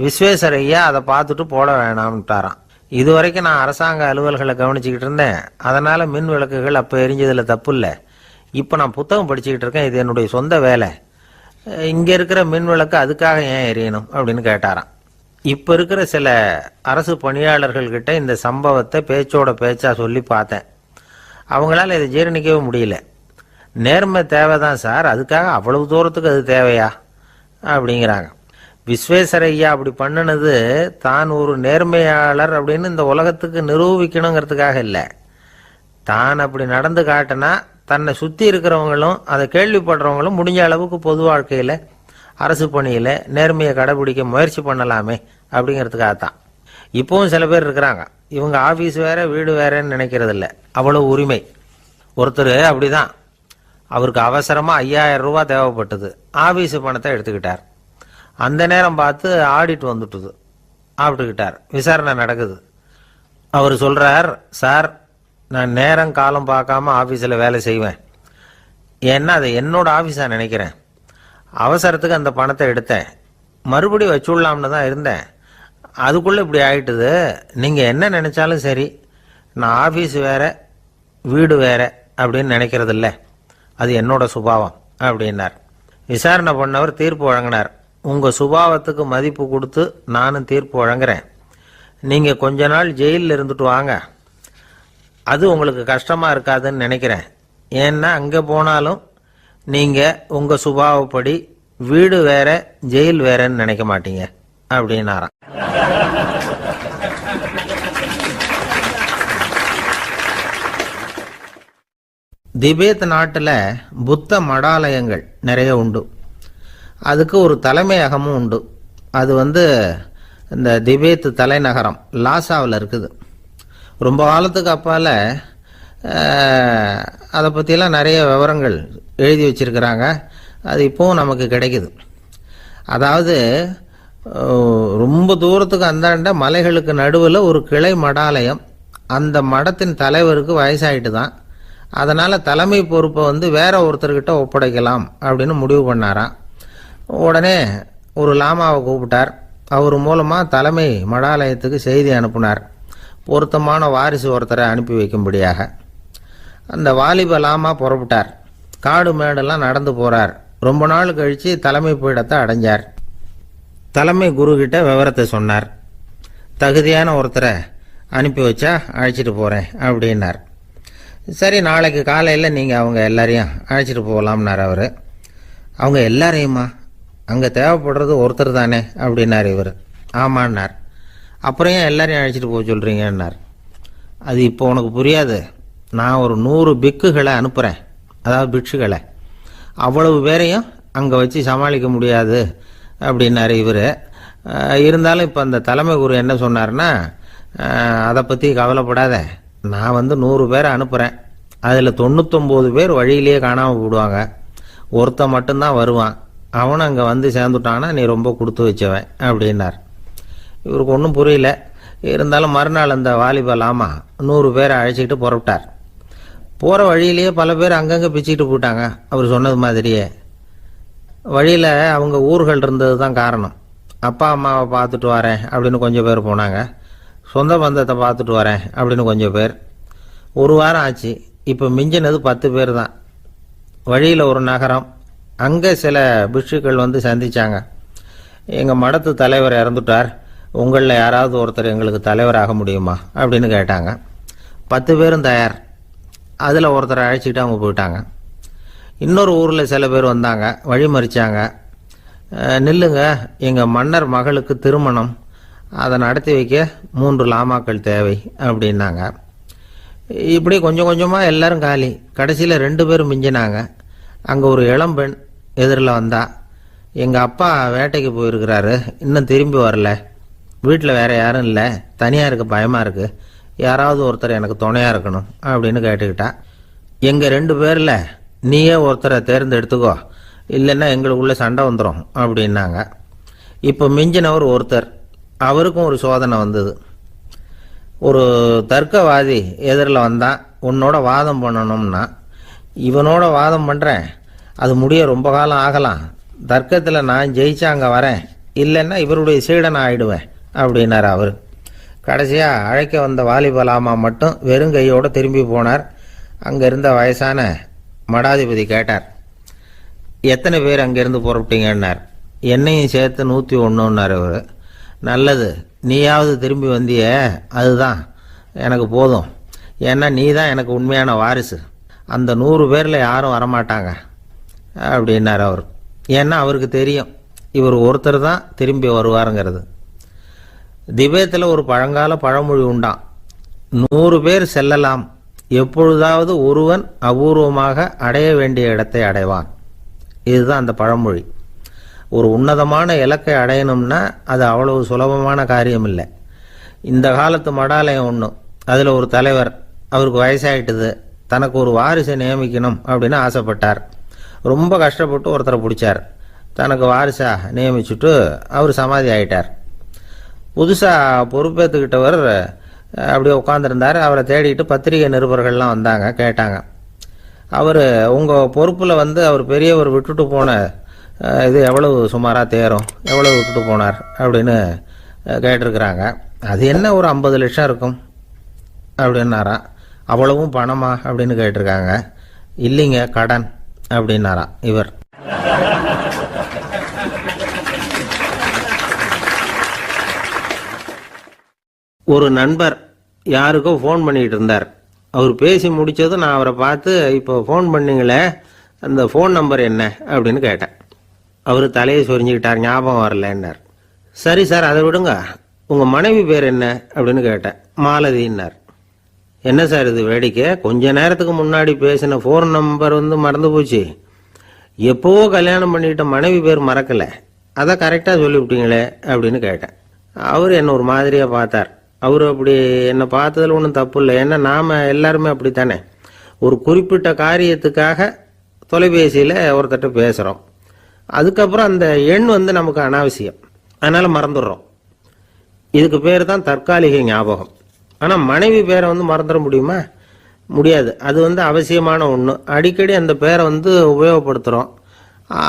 விஸ்வேஸ்வரய்யா அதை பார்த்துட்டு போட வேணாம்ட்டாராம். இது வரைக்கும் நான் அரசாங்க அலுவல்களை கவனிச்சுக்கிட்டு இருந்தேன், அதனால மின் விளக்குகள் அப்போ எரிஞ்சதில் தப்பு இல்லை. இப்போ நான் புத்தகம் படிச்சுக்கிட்டு இருக்கேன், இது என்னுடைய சொந்த வேலை. இங்கே இருக்கிற மின் விளக்கு அதுக்காக ஏன் எரியணும் அப்படின்னு கேட்டாராம். இப்போ இருக்கிற சில அரசு பணியாளர்கள்கிட்ட இந்த சம்பவத்தை பேச்சோட பேச்சா சொல்லி பார்த்தேன். அவங்களால இதை ஜீரணிக்கவே முடியல. நேர்மை தேவைதான் சார், அதுக்காக அவ்வளவு தூரத்துக்கு அது தேவையா அப்படிங்கிறாங்க. விஸ்வேஸ்வரய்யா அப்படி பண்ணினது தான் ஒரு நேர்மையாளர் அப்படின்னு இந்த உலகத்துக்கு நிரூபிக்கணுங்கிறதுக்காக இல்லை. தான் அப்படி நடந்து காட்டினா தன்னை சுற்றி இருக்கிறவங்களும் அதை கேள்விப்படுறவங்களும் முடிஞ்ச அளவுக்கு பொது வாழ்க்கையில், அரசு பணியில் நேர்மையை கடைபிடிக்க முயற்சி பண்ணலாமே அப்படிங்கிறதுக்காகத்தான். இப்போவும் சில பேர் இருக்கிறாங்க, இவங்க ஆஃபீஸ் வேற வீடு வேறன்னு நினைக்கிறது இல்லை, அவ்வளோ உரிமை. ஒருத்தர் அப்படிதான், அவருக்கு அவசரமாக 5000 ரூபா தேவைப்பட்டது. ஆஃபீஸு பணத்தை எடுத்துக்கிட்டார். அந்த நேரம் பார்த்து ஆடிட் வந்துட்டுது. ஆப்பிட்டுக்கிட்டார். விசாரணை நடக்குது. அவர் சொல்கிறார், சார் நான் நேரம் காலம் பார்க்காம ஆஃபீஸில் வேலை செய்வேன். ஏன்னா அதை என்னோட ஆஃபீஸாக நினைக்கிறேன். அவசரத்துக்கு அந்த பணத்தை எடுத்தேன், மறுபடியும் வச்சுடலாம்னு தான் இருந்தேன். அதுக்குள்ளே இப்படி ஆயிட்டுது. நீங்கள் என்ன நினச்சாலும் சரி, நான் ஆஃபீஸ் வேற வீடு வேற அப்படின்னு நினைக்கிறது இல்லை, அது என்னோட சுபாவம் அப்படின்னார். விசாரணை பண்ணவர் தீர்ப்பு வழங்கினார். உங்கள் சுபாவத்துக்கு மதிப்பு கொடுத்து நானும் தீர்ப்பு வழங்குறேன். நீங்கள் கொஞ்ச நாள் ஜெயிலில் இருந்துட்டு வாங்க, அது உங்களுக்கு கஷ்டமாக இருக்காதுன்னு நினைக்கிறேன். ஏன்னா அங்கே போனாலும் நீங்கள் உங்கள் சுபாவப்படி வீடு வேற ஜெயில் வேறன்னு நினைக்க மாட்டீங்க அப்படின்னாராம். திபேத் நாட்டில் புத்த மடாலயங்கள் நிறைய உண்டு. அதுக்கு ஒரு தலைமையகமும் உண்டு. அது இந்த திபேத் தலைநகரம் லாசாவில் இருக்குது. ரொம்ப காலத்துக்கு அப்பால் அதை பற்றியெல்லாம் நிறைய விவரங்கள் எழுதி வச்சிருக்கிறாங்க. அது இப்போவும் நமக்கு கிடைக்குது. அதாவது ரொம்ப தூரத்துக்கு அந்தாண்ட மலைகளுக்கு நடுவில் ஒரு கிளை மடாலயம். அந்த மடத்தின் தலைவருக்கு வயசாயிட்டு தான், அதனால் தலைமை பொறுப்பை வேற ஒருத்தர்கிட்ட ஒப்படைக்கலாம் அப்படின்னு முடிவு பண்ணாராம். உடனே ஒரு லாமாவை கூப்பிட்டார். அவர் மூலமாக தலைமை மடாலயத்துக்கு செய்தி அனுப்புனார், பொருத்தமான வாரிசு ஒருத்தரை அனுப்பி வைக்கும்படியாக. அந்த வாலிப லாமா புறப்பட்டார். காடு மேடெல்லாம் நடந்து போகிறார். ரொம்ப நாள் கழித்து தலைமை பீடத்தை அடைஞ்சார். தலைமை குரு கிட்ட விவரத்தை சொன்னார். தகுதியான ஒருத்தரை அனுப்பி வச்சா அழைச்சிட்டு போகிறேன் அப்படின்னார். சரி, நாளைக்கு காலையில் நீங்கள் அவங்க எல்லாரையும் அழைச்சிட்டு போகலாம்னார் அவர். அவங்க எல்லாரையுமா? அங்கே தேவைப்படுறது ஒருத்தர் தானே அப்படின்னார் இவர். ஆமான்னார். அப்புறம் ஏன் எல்லாரையும் அழைச்சிட்டு போக சொல்கிறீங்கன்னார். அது இப்போ உனக்கு புரியாது. நான் ஒரு 100 பிக்குகளை அனுப்புகிறேன், அதாவது பிட்சுகளை. அவ்வளவு பேரையும் அங்கே வச்சு சமாளிக்க முடியாது அப்படின்னாரு இவர். இருந்தாலும் இப்போ அந்த தலைமை குரு என்ன சொன்னார்னா, அதை பற்றி கவலைப்படாத, நான் 100 பேரை அனுப்புகிறேன். அதில் 99 பேர் வழியிலேயே காணாமல் போடுவாங்க, ஒருத்தன் மட்டும்தான் வருவான். அவனும் அங்கே வந்து சேர்ந்துட்டானா நீ ரொம்ப கொடுத்து வச்சவன் அப்படின்னார். இவருக்கு ஒன்றும் புரியல. இருந்தாலும் மறுநாள் அந்த வாலிபல் லாமா 100 பேரை அழைச்சிக்கிட்டு புறப்பட்டார். போகிற வழியிலேயே பல பேர் அங்கங்கே பிச்சுக்கிட்டு போயிட்டாங்க. அவர் சொன்னது மாதிரியே வழியில் அவங்க ஊர்கள் இருந்தது தான் காரணம். அப்பா அம்மாவை பார்த்துட்டு வரேன் அப்படின்னு கொஞ்சம் பேர் போனாங்க. சொந்த பந்தத்தை பார்த்துட்டு வரேன் அப்படின்னு கொஞ்சம் பேர். ஒரு வாரம் ஆச்சு. இப்போ மிஞ்சினது 10 பேர் தான். வழியில் ஒரு நகரம். அங்கே சில பிட்சுக்கள் வந்து சந்திச்சாங்க. எங்கள் மடத்து தலைவர் இறந்துட்டார், உங்களில் யாராவது ஒருத்தர் எங்களுக்கு தலைவராக முடியுமா அப்படின்னு கேட்டாங்க. 10 பேரும் தயார். அதில் ஒருத்தரை அழைச்சிக்கிட்டு அவங்க போயிட்டாங்க. இன்னொரு ஊரில் சில பேர் வந்தாங்க, வழி மறிச்சாங்க. நில்லுங்க, எங்கள் மன்னர் மகளுக்கு திருமணம், அதை நடத்தி வைக்க 3 லாமாக்கள் தேவை அப்படின்னாங்க. இப்படி கொஞ்சம் கொஞ்சமாக எல்லாரும் காலி. கடைசியில் 2 பேரும் மிஞ்சினாங்க. அங்கே ஒரு இளம்பெண் எதிரில் வந்தா. எங்கள் அப்பா வேட்டைக்கு போயிருக்கிறாரு, இன்னும் திரும்பி வரல, வீட்டில் வேற யாரும் இல்லை, தனியாக இருக்க பயமாக இருக்குது, யாராவது ஒருத்தர் எனக்கு துணையாக இருக்கணும் அப்படின்னு கேட்டுக்கிட்டா. எங்கள் 2 பேரில் நீயே ஒருத்தரை தேர்ந்தெடுத்துக்கோ, இல்லைன்னா எங்களுக்குள்ளே சண்டை வந்துடும் அப்படின்னாங்க. இப்போ மிஞ்சினவர் ஒருத்தர். அவருக்கும் ஒரு சோதனை வந்தது. ஒரு தர்க்கவாதி எதிரில் வந்தான். உன்னோட வாதம் பண்ணணும்னா. இவனோட வாதம் பண்ணுறேன், அது முடிய ரொம்ப காலம் ஆகலாம், தர்க்கத்தில் நான் ஜெயிச்சா அங்கே வரேன், இல்லைன்னா இவருடைய சீடனை ஆயிடுவேன் அப்படின்னார் அவர். கடைசியாக அழைக்க வந்த வாலிபலாமா மட்டும் வெறும் கையோடு திரும்பி போனார். அங்கே இருந்த வயசான மடாதிபதி கேட்டார், எத்தனை பேர் அங்கேருந்து புறப்பட்டீங்கன்னார். என்னையும் சேர்த்து 101ன்னார் அவர். நல்லது, நீயாவது திரும்பி வந்திய, அதுதான் எனக்கு போதும், ஏன்னா நீ தான் எனக்கு உண்மையான வாரிசு, அந்த 100 பேரில் யாரும் வரமாட்டாங்க அப்படின்னார் அவர். ஏன்னா அவருக்கு தெரியும் இவர் ஒருத்தர் தான் திரும்பி வருவாருங்கிறது. திபேத்தில் ஒரு பழங்கால பழமொழி உண்டாம், 100 பேர் செல்லலாம், எப்பொழுதாவது ஒருவன் அபூர்வமாக அடைய வேண்டிய இடத்தை அடைவான். இதுதான் அந்த பழமொழி. ஒரு உன்னதமான இலக்கை அடையணும்னா அது அவ்வளவு சுலபமான காரியம் இல்லை. இந்த காலத்து மடாலயம் ஒன்று, அதில் ஒரு தலைவர், அவருக்கு வயசாயிட்டுது, தனக்கு ஒரு வாரிசை நியமிக்கணும் அப்படின்னு ஆசைப்பட்டார். ரொம்ப கஷ்டப்பட்டு ஒருத்தரை பிடிச்சார். தனக்கு வாரிசாக நியமிச்சுட்டு அவர் சமாதி ஆயிட்டார். புதுசாக பொறுப்பேற்றுக்கிட்டவர் அப்படியே உட்காந்துருந்தார். அவரை தேடிட்டு பத்திரிகை நிருபர்கள்லாம் வந்தாங்க, கேட்டாங்க. அவர் உங்கள் பொறுப்பில் வந்து அவர் பெரியவர் விட்டுட்டு போன இது எவ்வளவு சுமாராக தேரும், எவ்வளவு விட்டுட்டு போனார் அப்படின்னு கேட்டிருக்கிறாங்க. அது என்ன ஒரு 50 லட்சம் இருக்கும் அப்படின்னாராம். அவ்வளவும் பணமா அப்படின்னு கேட்டிருக்காங்க. இல்லைங்க, கடன் அப்படின்னாராம் இவர். ஒரு நண்பர் யாருக்கோ ஃபோன் பண்ணிட்டு இருந்தார். அவர் பேசி முடிச்சதும் நான் அவரை பார்த்து, இப்போ ஃபோன் பண்ணீங்களே, அந்த ஃபோன் நம்பர் என்ன அப்படின்னு கேட்டேன். அவர் தலையை சொரிஞ்சுக்கிட்டார், ஞாபகம் வரலன்னார். சரி சார், அதை விடுங்க, உங்கள் மனைவி பேர் என்ன அப்படின்னு கேட்டேன். மாலதின்னார். என்ன சார் இது வேடிக்கை, கொஞ்ச நேரத்துக்கு முன்னாடி பேசின ஃபோன் நம்பர் வந்து மறந்து போச்சு, எப்போவோ கல்யாணம் பண்ணிட்ட மனைவி பேர் மறக்கலை, அதை கரெக்டாக சொல்லிவிட்டீங்களே அப்படின்னு கேட்டேன். அவர் என்ன ஒரு மாதிரியாக பார்த்தார். அவர் அப்படி என்னை பார்த்ததில் ஒன்றும் தப்பு இல்லை, ஏன்னா நாம் எல்லாருமே அப்படித்தானே, ஒரு குறிப்பிட்ட காரியத்துக்காக தொலைபேசியில் ஒருத்தட்ட பேசுகிறோம், அதுக்கப்புறம் அந்த எண் வந்து நமக்கு அனாவசியம், அதனால் மறந்துடுறோம். இதுக்கு பேர் தான் தற்காலிக ஞாபகம். ஆனால் மனைவி பேரை வந்து மறந்துட முடியுமா? முடியாது. அது வந்து அவசியமான ஒன்று. அடிக்கடி அந்த பேரை வந்து உபயோகப்படுத்துகிறோம்,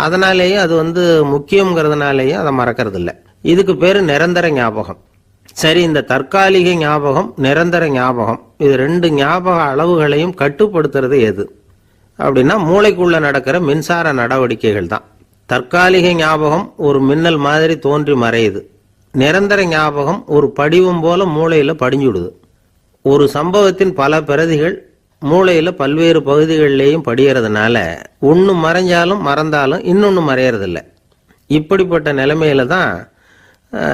அதனாலேயும் அது வந்து முக்கியங்கிறதுனாலேயும் அதை மறக்கிறது இல்லை. இதுக்கு பேர் நிரந்தர ஞாபகம். சரி, இந்த தற்காலிக ஞாபகம், நிரந்தர ஞாபகம், இது 2 ஞாபக அளவுகளையும் கட்டுப்படுத்துறது எது அப்படின்னா மூளைக்குள்ள நடக்கிற மின்சார நடவடிக்கைகள் தான். தற்காலிக ஞாபகம் ஒரு மின்னல் மாதிரி தோன்றி மறையுது. நிரந்தர ஞாபகம் ஒரு படிவம் போல மூளையில் படிஞ்சுடுது. ஒரு சம்பவத்தின் பல பிரதிகள் மூளையில் பல்வேறு பகுதிகளிலேயும் படிகிறதுனால ஒன்று மறைஞ்சாலும் மறந்தாலும் இன்னொன்று மறையறதில்ல. இப்படிப்பட்ட நிலைமையில தான்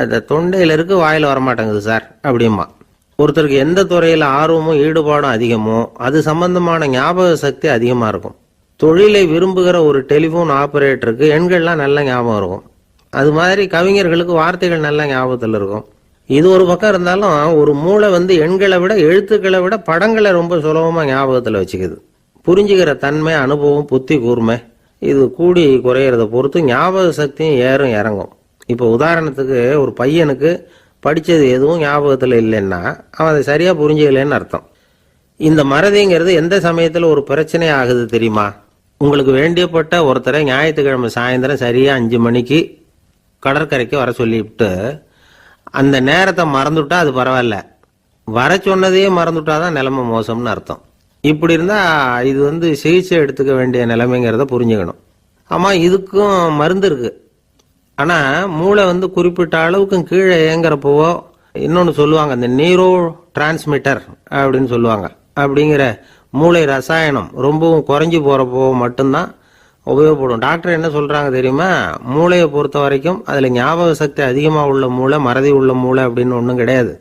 இந்த தொண்டையில் இருக்கு, வாயில் வரமாட்டேங்குது சார் அப்படிமா. ஒருத்தருக்கு எந்த துறையில் ஆர்வமும் ஈடுபாடும் அதிகமோ அது சம்பந்தமான ஞாபக சக்தி அதிகமாக இருக்கும். தொழிலை விரும்புகிற ஒரு டெலிஃபோன் ஆபரேட்டருக்கு எண்கள்லாம் நல்ல ஞாபகம் இருக்கும். அது மாதிரி கவிஞர்களுக்கு வார்த்தைகள் நல்ல ஞாபகத்தில் இருக்கும். இது ஒரு பக்கம் இருந்தாலும் ஒரு மூளை வந்து எண்களை விட எழுத்துக்களை விட படங்களை ரொம்ப சுலபமாக ஞாபகத்தில் வச்சுக்குது. புரிஞ்சுக்கிற தன்மை, அனுபவம், புத்தி கூர்மை இது கூடி குறையிறத பொறுத்து ஞாபக சக்தியும் ஏறும் இறங்கும். இப்போ உதாரணத்துக்கு ஒரு பையனுக்கு படித்தது எதுவும் ஞாபகத்தில் இல்லைன்னா அவன் அதை சரியாக புரிஞ்சுக்கலன்னு அர்த்தம். இந்த மறதிங்கிறது எந்த சமயத்தில் ஒரு பிரச்சனை ஆகுது தெரியுமா? உங்களுக்கு வேண்டியப்பட்ட ஒருத்தரை ஞாயிற்றுக்கிழமை சாயந்தரம் சரியாக 5 மணிக்கு கடற்கரைக்கு வர சொல்லிவிட்டு அந்த நேரத்தை மறந்துவிட்டா அது பரவாயில்ல, வர சொன்னதையே மறந்துவிட்டா தான் நிலைமை மோசம்னு அர்த்தம். இப்படி இருந்தால் இது சிகிச்சை எடுத்துக்க வேண்டிய நிலைமைங்கிறத புரிஞ்சுக்கணும். ஆமாம், இதுக்கும் மருந்து இருக்கு. ஆனால் மூளை குறிப்பிட்ட அளவுக்கு கீழே இயங்குறப்போவோ இன்னொன்று சொல்லுவாங்க, இந்த நியூரோ டிரான்ஸ்மிட்டர் அப்படின்னு சொல்லுவாங்க. அப்படிங்கிற மூளை ரசாயனம் ரொம்பவும் குறைஞ்சி போகிறப்போ மட்டும்தான் உபயோகப்படும். டாக்டர் என்ன சொல்கிறாங்க தெரியுமா? மூளையை பொறுத்த வரைக்கும் அதில் ஞாபக சக்தி அதிகமாக உள்ள மூளை, மறதி உள்ள மூளை அப்படின்னு ஒன்றும் கிடையாது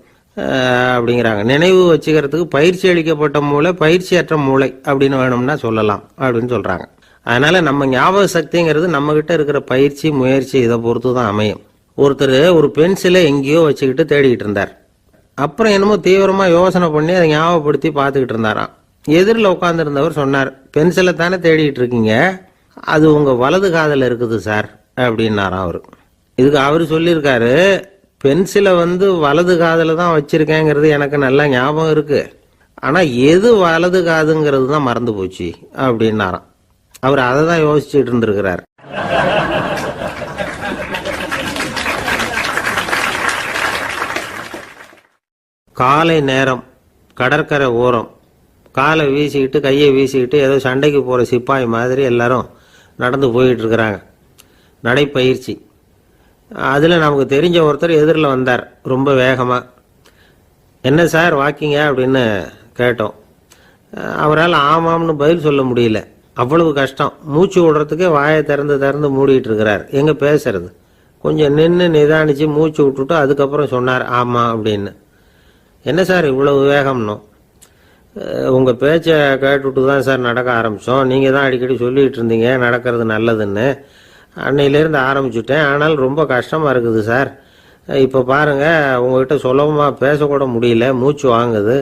அப்படிங்கிறாங்க. நினைவு வச்சுக்கிறதுக்கு பயிற்சி அளிக்கப்பட்ட மூளை, பயிற்சியற்ற மூளை அப்படின்னு வேணும்னா சொல்லலாம் அப்படின்னு சொல்கிறாங்க. அதனால நம்ம ஞாபக சக்திங்கிறது நம்ம கிட்ட இருக்கிற பயிற்சி, முயற்சி இதை பொறுத்து தான் அமையும். ஒருத்தர் ஒரு பென்சிலை எங்கேயோ வச்சுக்கிட்டு தேடிக்கிட்டு இருந்தார். அப்புறம் என்னமோ தீவிரமா யோசனை பண்ணி அதை ஞாபகப்படுத்தி பார்த்துக்கிட்டு இருந்தாராம். எதிரில் உட்காந்துருந்தவர் சொன்னார், பென்சிலை தானே தேடிட்டு இருக்கீங்க, அது உங்க வலது காதில் இருக்குது சார் அப்படின்னாராம் அவர். இதுக்கு அவர் சொல்லியிருக்காரு, பென்சிலை வலது காதில் தான் வச்சிருக்கேங்கிறது எனக்கு நல்லா ஞாபகம் இருக்கு, ஆனா எது வலது காதுங்கிறது தான் மறந்து போச்சு அப்படின்னாராம். அவர் அதை தான் யோசிச்சுட்டு இருந்திருக்கிறார். காலை நேரம் கடற்கரை ஓரம் காலை வீசிக்கிட்டு கையை வீசிக்கிட்டு ஏதோ சண்டைக்கு போகிற சிப்பாய் மாதிரி எல்லாரும் நடந்து போயிட்டு இருக்கிறாங்க. நடைப்பயிற்சி. அதில் நமக்கு தெரிஞ்ச ஒருத்தர் எதிரில் வந்தார் ரொம்ப வேகமாக. என்ன சார் வாக்கிங்க அப்படின்னு கேட்டோம். அவரால் ஆமாம்னு பதில் சொல்ல முடியல, அவ்வளவு கஷ்டம். மூச்சு விடுறதுக்கே வாயை திறந்து மூடிட்டு இருக்கிறார். எங்கே பேசுறது? கொஞ்சம் நின்று நிதானித்து மூச்சு விட்டுட்டு அதுக்கப்புறம் சொன்னார் ஆமாம் அப்படின்னு. என்ன சார் இவ்வளவு வேகம்னோ? உங்கள் பேச்சை கேட்டுவிட்டு தான் சார் நடக்க ஆரம்பித்தோம். நீங்கள் தான் அடிக்கடி சொல்லிகிட்டு இருந்தீங்க நடக்கிறது நல்லதுன்னு. அன்னையிலேருந்து ஆரம்பிச்சுட்டேன், ஆனால் ரொம்ப கஷ்டமாக இருக்குது சார். இப்போ பாருங்கள், உங்கள்கிட்ட சுலபமாக பேசக்கூட முடியல, மூச்சு வாங்குது,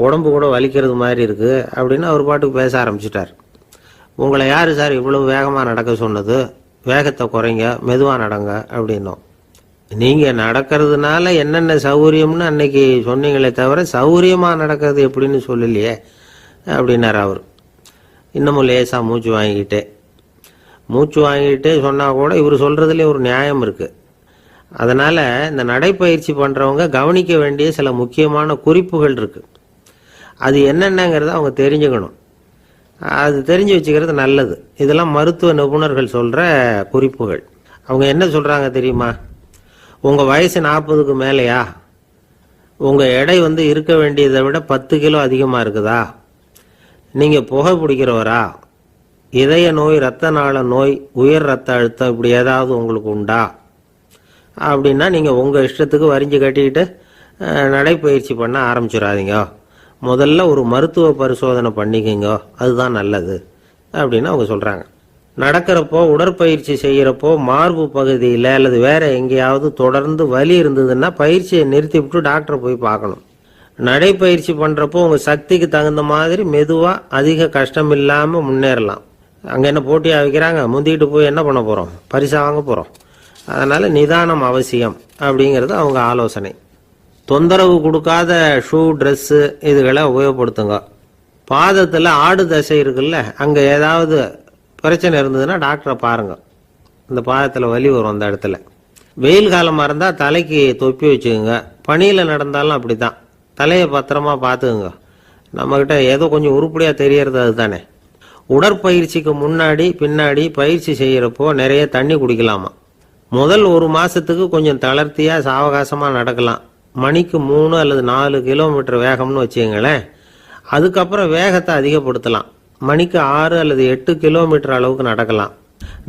உடம்பு கூட வலிக்கிறது மாதிரி இருக்குது அப்படின்னு அவர் பாட்டுக்கு பேச ஆரம்பிச்சிட்டார். உங்களை யார் சார் இவ்வளவு வேகமாக நடக்க சொன்னது? வேகத்தை குறைங்க, மெதுவாக நடங்க அப்படின்னோம். நீங்கள் நடக்கிறதுனால என்னென்ன சௌகரியம்னு அன்னைக்கு சொன்னீங்களே தவிர சௌகரியமாக நடக்கிறது எப்படின்னு சொல்லலையே அப்படின்னார் அவர். இன்னமும் லேசாக மூச்சு வாங்கிக்கிட்டே சொன்னால் கூட இவர் சொல்கிறதுலே ஒரு நியாயம் இருக்குது. அதனால் இந்த நடைப்பயிற்சி பண்ணுறவங்க கவனிக்க வேண்டிய சில முக்கியமான குறிப்புகள் இருக்குது. அது என்னென்னங்கிறத அவங்க தெரிஞ்சுக்கணும். அது தெரிஞ்சு வச்சுக்கிறது நல்லது. இதெல்லாம் மருத்துவ நிபுணர்கள் சொல்கிற குறிப்புகள். அவங்க என்ன சொல்கிறாங்க தெரியுமா? உங்கள் வயசு 40க்கு மேலேயா? உங்கள் எடை இருக்க வேண்டியதை விட 10 கிலோ அதிகமாக இருக்குதா? நீங்கள் புகை பிடிக்கிறவரா? இதய நோய், இரத்த நாள நோய், உயர் ரத்த அழுத்தம் இப்படி ஏதாவது உங்களுக்கு உண்டா? அப்படின்னா நீங்கள் உங்கள் இஷ்டத்துக்கு வரிஞ்சு கட்டிக்கிட்டு நடைப்பயிற்சி பண்ண ஆரம்பிச்சிடாதீங்க. முதல்ல ஒரு மருத்துவ பரிசோதனை பண்ணிக்கோங்க, அதுதான் நல்லது அப்படின்னு அவங்க சொல்கிறாங்க. நடக்கிறப்போ, உடற்பயிற்சி செய்கிறப்போ மார்பு பகுதியில் அல்லது வேற எங்கேயாவது தொடர்ந்து வலி இருந்ததுன்னா பயிற்சியை நிறுத்தி விட்டு டாக்டரை போய் பார்க்கணும். நடைப்பயிற்சி பண்ணுறப்போ உங்கள் சக்திக்கு தகுந்த மாதிரி மெதுவாக அதிக கஷ்டம் இல்லாமல் முன்னேறலாம். அங்கே என்ன போட்டியாக வைக்கிறாங்க? முந்திக்கிட்டு போய் என்ன பண்ண போகிறோம்? பரிசாக வாங்க போகிறோம். அதனால் நிதானம் அவசியம் அப்படிங்கிறது அவங்க ஆலோசனை. தொந்தரவு கொடுக்காத ஷூ, ட்ரெஸ்ஸு இதுகளை உபயோகப்படுத்துங்க. பாதத்தில் ஆடு தசை இருக்குல்ல, அங்கே ஏதாவது பிரச்சனை இருந்ததுன்னா டாக்டரை பாருங்க. இந்த பாதத்தில் வலி வரும் அந்த இடத்துல. வெயில் காலமாக இருந்தால் தலைக்கு தொப்பி வச்சுக்கோங்க. பனியில் நடந்தாலும் அப்படி தான், தலையை பத்திரமா பார்த்துக்குங்க. நம்மக்கிட்ட ஏதோ கொஞ்சம் உருப்படியாக தெரியறது அதுதானே. உடற்பயிற்சிக்கு முன்னாடி பின்னாடி பயிற்சி செய்கிறப்போ நிறைய தண்ணி குடிக்கலாமா. முதல் 1 மாதத்துக்கு கொஞ்சம் தளர்த்தியாக சாவகாசமாக நடக்கலாம். மணிக்கு 3 அல்லது 4 கிலோமீட்டர் வேகம்னு வச்சுக்கங்களேன். அதுக்கப்புறம் வேகத்தை அதிகப்படுத்தலாம். மணிக்கு 6 அல்லது 8 கிலோமீட்டர் அளவுக்கு நடக்கலாம்.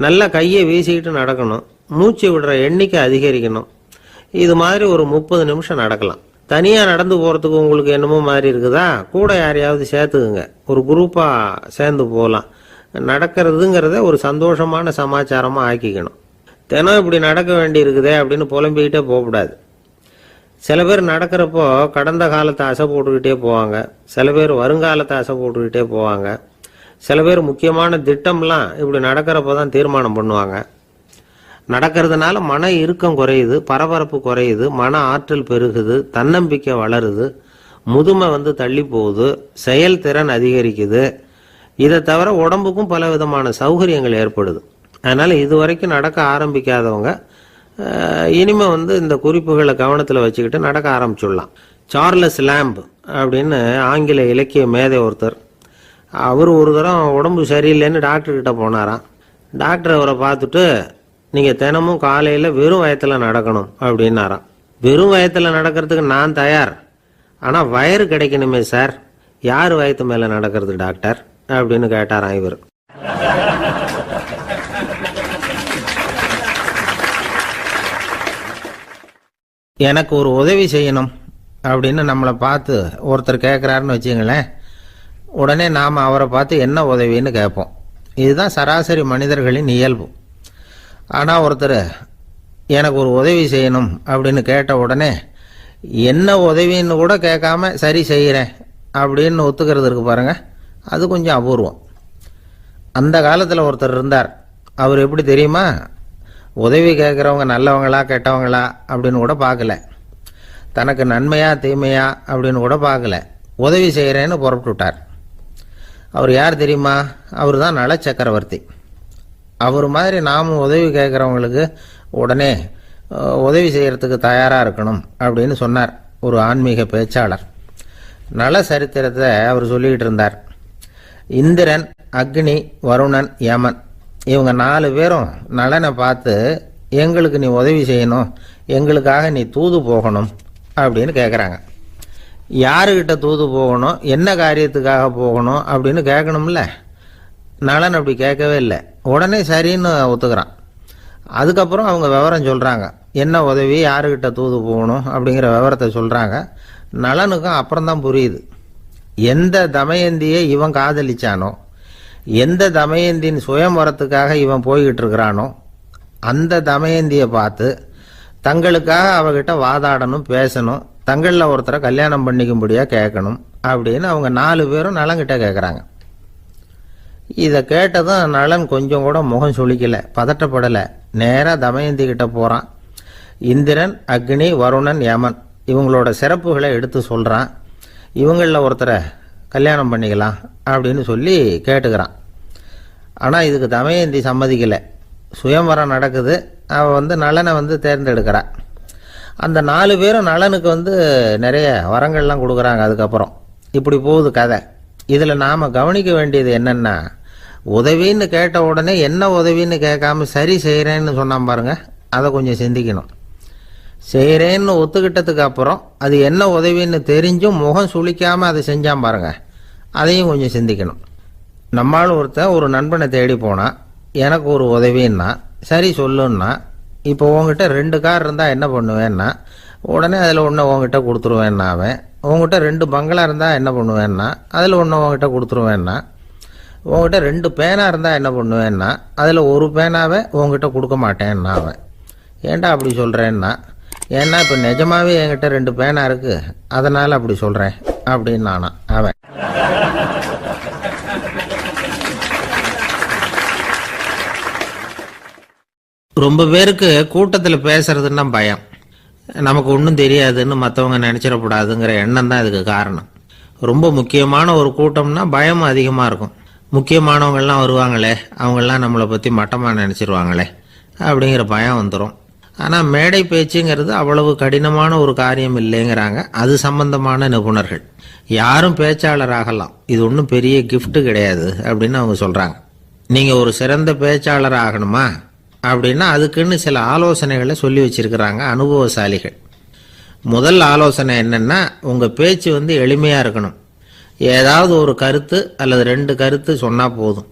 நல்லா கையை வீசிக்கிட்டு நடக்கணும். மூச்சு விடுற எண்ணிக்கை அதிகரிக்கணும். இது மாதிரி ஒரு 30 நிமிஷம் நடக்கலாம். தனியாக நடந்து போகிறதுக்கு உங்களுக்கு என்னமோ மாதிரி இருக்குதா? கூட யாரையாவது சேர்த்துக்குங்க, ஒரு குரூப்பாக சேர்ந்து போகலாம். நடக்கிறதுங்கிறத ஒரு சந்தோஷமான சமாச்சாரமாக ஆக்கிக்கணும். தினம் இப்படி நடக்க வேண்டி இருக்குதே அப்படின்னு புலம்பிக்கிட்டே போகக்கூடாது. சில பேர் நடக்கிறப்போ கடந்த காலத்தை அசை போட்டுக்கிட்டே போவாங்க, சில பேர் வருங்காலத்தை அசை போட்டுக்கிட்டே போவாங்க, சில பேர் முக்கியமான திட்டம்லாம் இப்படி நடக்கிறப்ப தான் தீர்மானம் பண்ணுவாங்க. நடக்கிறதுனால மன இறுக்கம் குறையுது, பரபரப்பு குறையுது, மன ஆற்றல் பெருகுது, தன்னம்பிக்கை வளருது, முதுமை தள்ளி போகுது, செயல்திறன் அதிகரிக்குது. இதை தவிர உடம்புக்கும் பல விதமான சௌகரியங்கள் ஏற்படுது. அதனால இதுவரைக்கும் நடக்க ஆரம்பிக்காதவங்க இனிமே இந்த குறிப்புகளை கவனத்தில் வச்சுக்கிட்டு நடக்க ஆரம்பிச்சுடலாம். சார்லஸ் லேம்ப் அப்படின்னு ஆங்கில இலக்கிய மேதை ஒருத்தர், அவர் ஒரு தரம் உடம்பு சரியில்லைன்னு டாக்டர்கிட்ட போனாராம். டாக்டர் அவரை பார்த்துட்டு, நீங்கள் தினமும் காலையில் வெறும் வயத்தில் நடக்கணும் அப்படின்னாராம். வெறும் வயத்தில் நடக்கிறதுக்கு நான் தயார், ஆனால் வயிறு கிடைக்கணுமே சார், யார் வயத்து மேலே நடக்கிறது டாக்டர் அப்படின்னு கேட்டாராம் இவர். எனக்கு ஒரு உதவி செய்யணும் அப்படின்னு நம்மளை பார்த்து ஒருத்தர் கேட்குறாருன்னு வச்சுங்களேன், உடனே நாம் அவரை பார்த்து என்ன உதவின்னு கேட்போம். இதுதான் சராசரி மனிதர்களின் இயல்பு. ஆனால் ஒருத்தர் எனக்கு ஒரு உதவி செய்யணும் அப்படின்னு கேட்ட உடனே என்ன உதவின்னு கூட கேட்காம சரி செய்கிறேன் அப்படின்னு ஒத்துக்கிறது இருக்கு பாருங்க, அது கொஞ்சம் அபூர்வம். அந்த காலத்தில் ஒருத்தர் இருந்தார். அவர் எப்படி தெரியுமா, உதவி கேட்குறவங்க நல்லவங்களா கெட்டவங்களா அப்படின்னு கூட பார்க்கல, தனக்கு நன்மையா தீமையா அப்படின்னு கூட பார்க்கல, உதவி செய்கிறேன்னு புறப்பட்டு விட்டார். அவர் யார் தெரியுமா, அவர் தான் நல சக்கரவர்த்தி. அவர் மாதிரி நாமும் உதவி கேட்குறவங்களுக்கு உடனே உதவி செய்கிறதுக்கு தயாராக இருக்கணும் அப்படின்னு சொன்னார் ஒரு ஆன்மீக பேச்சாளர். நல சரித்திரத்தை அவர் சொல்லிக்கிட்டு இருந்தார். இந்திரன், அக்னி, வருணன், யமன் இவங்க 4 பேரும் நலனை பார்த்து எங்களுக்கு நீ உதவி செய்யணும், எங்களுக்காக நீ தூது போகணும் அப்படின்னு கேட்குறாங்க. யாருக்கிட்ட தூது போகணும், என்ன காரியத்துக்காக போகணும் அப்படின்னு கேட்கணும்ல. நலன் அப்படி கேட்கவே இல்லை, உடனே சரின்னு ஒத்துக்கிறான். அதுக்கப்புறம் அவங்க விவரம் சொல்கிறாங்க, என்ன உதவி, யாருக்கிட்ட தூது போகணும் அப்படிங்கிற விவரத்தை சொல்கிறாங்க. நலனுக்கும் அப்புறம்தான் புரியுது, எந்த தமயந்தியை இவன் காதலிச்சானோ, எந்த தமயந்தின் சுயம்பரத்துக்காக இவன் போய்கிட்டு இருக்கிறானோ அந்த தமயந்தியை பார்த்து தங்களுக்காக அவகிட்ட வாதாடணும், பேசணும், தங்களில் ஒருத்தரை கல்யாணம் பண்ணிக்கும்படியாக கேட்கணும் அப்படின்னு அவங்க 4 பேரும் நலன்கிட்ட கேட்குறாங்க. இதை கேட்டதும் நலன் கொஞ்சம் கூட முகம் சுளிக்கலை, பதட்டப்படலை. நேராக தமயந்தி கிட்ட போகிறான். இந்திரன், அக்னி, வருணன், யமன் இவங்களோட சிறப்புகளை எடுத்து சொல்கிறான். இவங்களில் ஒருத்தரை கல்யாணம் பண்ணிக்கலாம் அப்படின்னு சொல்லி கேட்டுக்கிறான். ஆனால் இதுக்கு தமயந்தி சம்மதிக்கலை. சுயம்பரம் நடக்குது, அவள் நலனை தேர்ந்தெடுக்கிறாள். அந்த 4 பேரும் நலனுக்கு நிறைய வரங்கள்லாம் கொடுக்குறாங்க. அதுக்கப்புறம் இப்படி போகுது கதை. இதில் நாம் கவனிக்க வேண்டியது என்னென்னா, உதவின்னு கேட்ட உடனே என்ன உதவின்னு கேட்காம சரி செய்கிறேன்னு சொன்னான் பாருங்க, அதை கொஞ்சம் சிந்திக்கணும். செய்கிறேன்னு ஒத்துக்கிட்டதுக்கு அப்புறம் அது என்ன உதவின்னு தெரிஞ்சும் முகம் சுளிக்காமல் அதை செஞ்சான் பாருங்க, அதையும் கொஞ்சம் சிந்திக்கணும். நம்மால் ஒருத்தன் ஒரு நண்பனை தேடி போனான், எனக்கு ஒரு உதவின்னா சரி சொல்லுன்னா, இப்போ உங்ககிட்ட 2 கார் இருந்தால் என்ன பண்ணுவேன்னா, உடனே அதில் ஒன்று உங்ககிட்ட கொடுத்துருவேன்னா, அவன் உங்ககிட்ட 2 பங்களா இருந்தால் என்ன பண்ணுவேன்னா, அதில் ஒன்று உங்ககிட்ட கொடுத்துருவேன்னா, உங்ககிட்ட 2 பேனா இருந்தால் என்ன பண்ணுவேன்னா, அதில் ஒரு பேனாவை உங்ககிட்ட கொடுக்க மாட்டேன்னா அவன். ஏன்டா அப்படி சொல்கிறேன்னா, ஏன்னா இப்போ நிஜமாவே என்கிட்ட 2 பேனா இருக்குது, அதனால் அப்படி சொல்கிறேன் அப்படின்னு நானா அவன். ரொம்ப பேருக்கு கூட்டத்தில் பேசுறதுன்னா பயம். நமக்கு ஒன்றும் தெரியாதுன்னு மற்றவங்க நினச்சிடக்கூடாதுங்கிற எண்ணம் தான் இதுக்கு காரணம். ரொம்ப முக்கியமான ஒரு கூட்டம்னா பயமும் அதிகமாக இருக்கும். முக்கியமானவங்கள்லாம் வருவாங்களே, அவங்கெல்லாம் நம்மளை பற்றி மட்டமாக நினச்சிருவாங்களே அப்படிங்கிற பயம் வந்துடும். ஆனால் மேடை பேச்சுங்கிறது அவ்வளவு கடினமான ஒரு காரியம் இல்லைங்கிறாங்க அது சம்பந்தமான நிபுணர்கள். யாரும் பேச்சாளர் ஆகலாம், இது ஒன்றும் பெரிய கிஃப்ட் கிடையாது அப்படின்னு அவங்க சொல்கிறாங்க. நீங்கள் ஒரு சிறந்த பேச்சாளர் ஆகணுமா அப்படின்னா அதுக்குன்னு சில ஆலோசனைகளை சொல்லி வச்சிருக்கிறாங்க அனுபவசாலிகள். முதல் ஆலோசனை என்னன்னா, உங்கள் பேச்சு எளிமையாக இருக்கணும். ஏதாவது ஒரு கருத்து அல்லது 2 கருத்து சொன்னால் போதும்.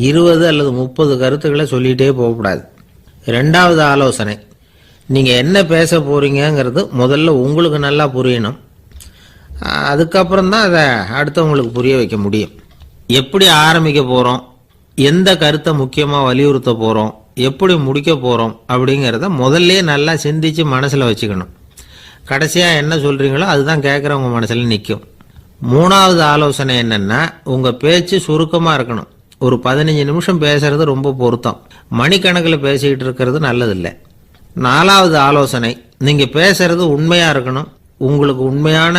20 அல்லது 30 கருத்துக்களை சொல்லிகிட்டே போகக்கூடாது. 2வது ஆலோசனை, நீங்கள் என்ன பேச போகிறீங்கிறது முதல்ல உங்களுக்கு நல்லா புரியணும். அதுக்கப்புறம் தான் அதை அடுத்தவங்களுக்கு புரிய வைக்க முடியும். எப்படி ஆரம்பிக்க போகிறோம், எந்த கருத்தை முக்கியமாக வலியுறுத்த போகிறோம், எப்படி முடிக்க போகிறோம் அப்படிங்கிறத முதல்ல நல்லா சிந்திச்சு மனசில் வச்சுக்கணும். கடைசியாக என்ன சொல்கிறீங்களோ அதுதான் கேட்குறவங்க மனசில் நிற்கும். 3வது ஆலோசனை என்னென்னா, உங்கள் பேச்சு சுருக்கமாக இருக்கணும். ஒரு 15 நிமிஷம் பேசுறது ரொம்ப பொருத்தம். மணிக்கணக்கில் பேசிக்கிட்டு இருக்கிறது நல்லதில்லை. 4வது ஆலோசனை, நீங்க பேசுறது உண்மையா இருக்கணும். உங்களுக்கு உண்மையான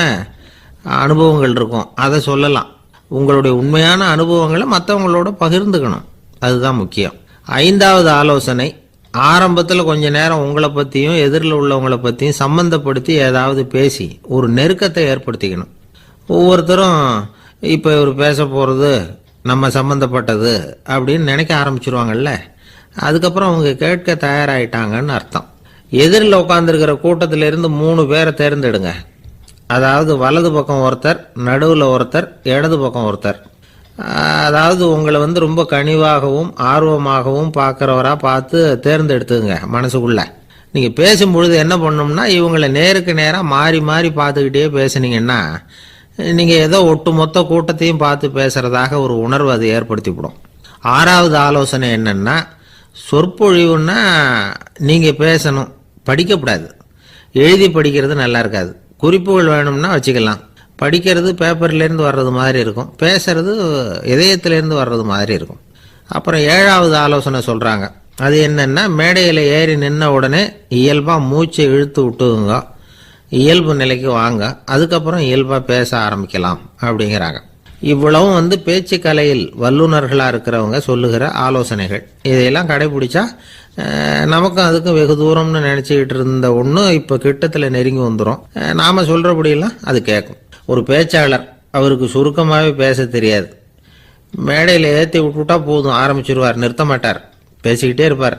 அனுபவங்கள் இருக்கும், அதை சொல்லலாம். உங்களுடைய உண்மையான அனுபவங்களை மற்றவங்களோட பகிர்ந்துக்கணும், அதுதான் முக்கியம். 5வது ஆலோசனை, ஆரம்பத்தில் கொஞ்ச நேரம் உங்களை பற்றியும் எதிரில் உள்ளவங்களை பற்றியும் சம்பந்தப்படுத்தி ஏதாவது பேசி ஒரு நெருக்கத்தை ஏற்படுத்திக்கணும். ஒவ்வொருத்தரும் இப்போ இவர் பேச போகிறது நம்ம சம்பந்தப்பட்டது அப்படின்னு நினைக்க ஆரம்பிச்சிருவாங்கல்ல, அதுக்கப்புறம் அவங்க கேட்க தயாராகிட்டாங்கன்னு அர்த்தம். எதிரில் உட்காந்துருக்கிற கூட்டத்திலிருந்து 3 பேரை தேர்ந்தெடுங்க. அதாவது வலது பக்கம் ஒருத்தர், நடுவில் ஒருத்தர், இடது பக்கம் ஒருத்தர். அதாவது உங்களை ரொம்ப கனிவாகவும் ஆர்வமாகவும் பார்க்குறவராக பார்த்து தேர்ந்தெடுத்துங்க மனசுக்குள்ள. நீங்கள் பேசும்பொழுது என்ன பண்ணணும்னா, இவங்களை நேருக்கு நேராக மாறி மாறி பார்த்துக்கிட்டே பேசுனீங்கன்னா நீங்கள் ஏதோ ஒட்டுமொத்த கூட்டத்தையும் பார்த்து பேசுகிறதாக ஒரு உணர்வு அது ஏற்படுத்திவிடும். 6வது ஆலோசனை என்னென்னா, சொற்பொழிவுன்னா நீங்கள் பேசணும், படிக்கக்கூடாது. எழுதி படிக்கிறது நல்லா இருக்காது. குறிப்புகள் வேணும்னா வச்சுக்கலாம். படிக்கிறது பேப்பர்லேருந்து வர்றது மாதிரி இருக்கும், பேசுறது இதயத்திலேருந்து வர்றது மாதிரி இருக்கும். அப்புறம் 7வது ஆலோசனை சொல்கிறாங்க. அது என்னென்னா, மேடையில் ஏறி நின்ன உடனே இயல்பாக மூச்சை இழுத்து விட்டுங்க, இயல்பு நிலைக்கு வாங்க, அதுக்கப்புறம் இயல்பாக பேச ஆரம்பிக்கலாம் அப்படிங்கிறாங்க. இவ்வளவும் பேச்சு கலையில் வல்லுநர்களாக இருக்கிறவங்க சொல்லுகிற ஆலோசனைகள். இதையெல்லாம் கடைபிடிச்சா நமக்கும் அதுக்கும் வெகு தூரம்னு நினச்சிக்கிட்டு இருந்த ஒன்று இப்போ கிட்டத்தில் நெருங்கி வந்துடும். நாம் சொல்கிறபடியெல்லாம் அது கேட்கும். ஒரு பேச்சாளர், அவருக்கு சுருக்கமாகவே பேச தெரியாது. மேடையில் ஏற்றி விட்டுவிட்டா போதும், ஆரம்பிச்சிருவார், நிறுத்த மாட்டார், பேசிக்கிட்டே இருப்பார்.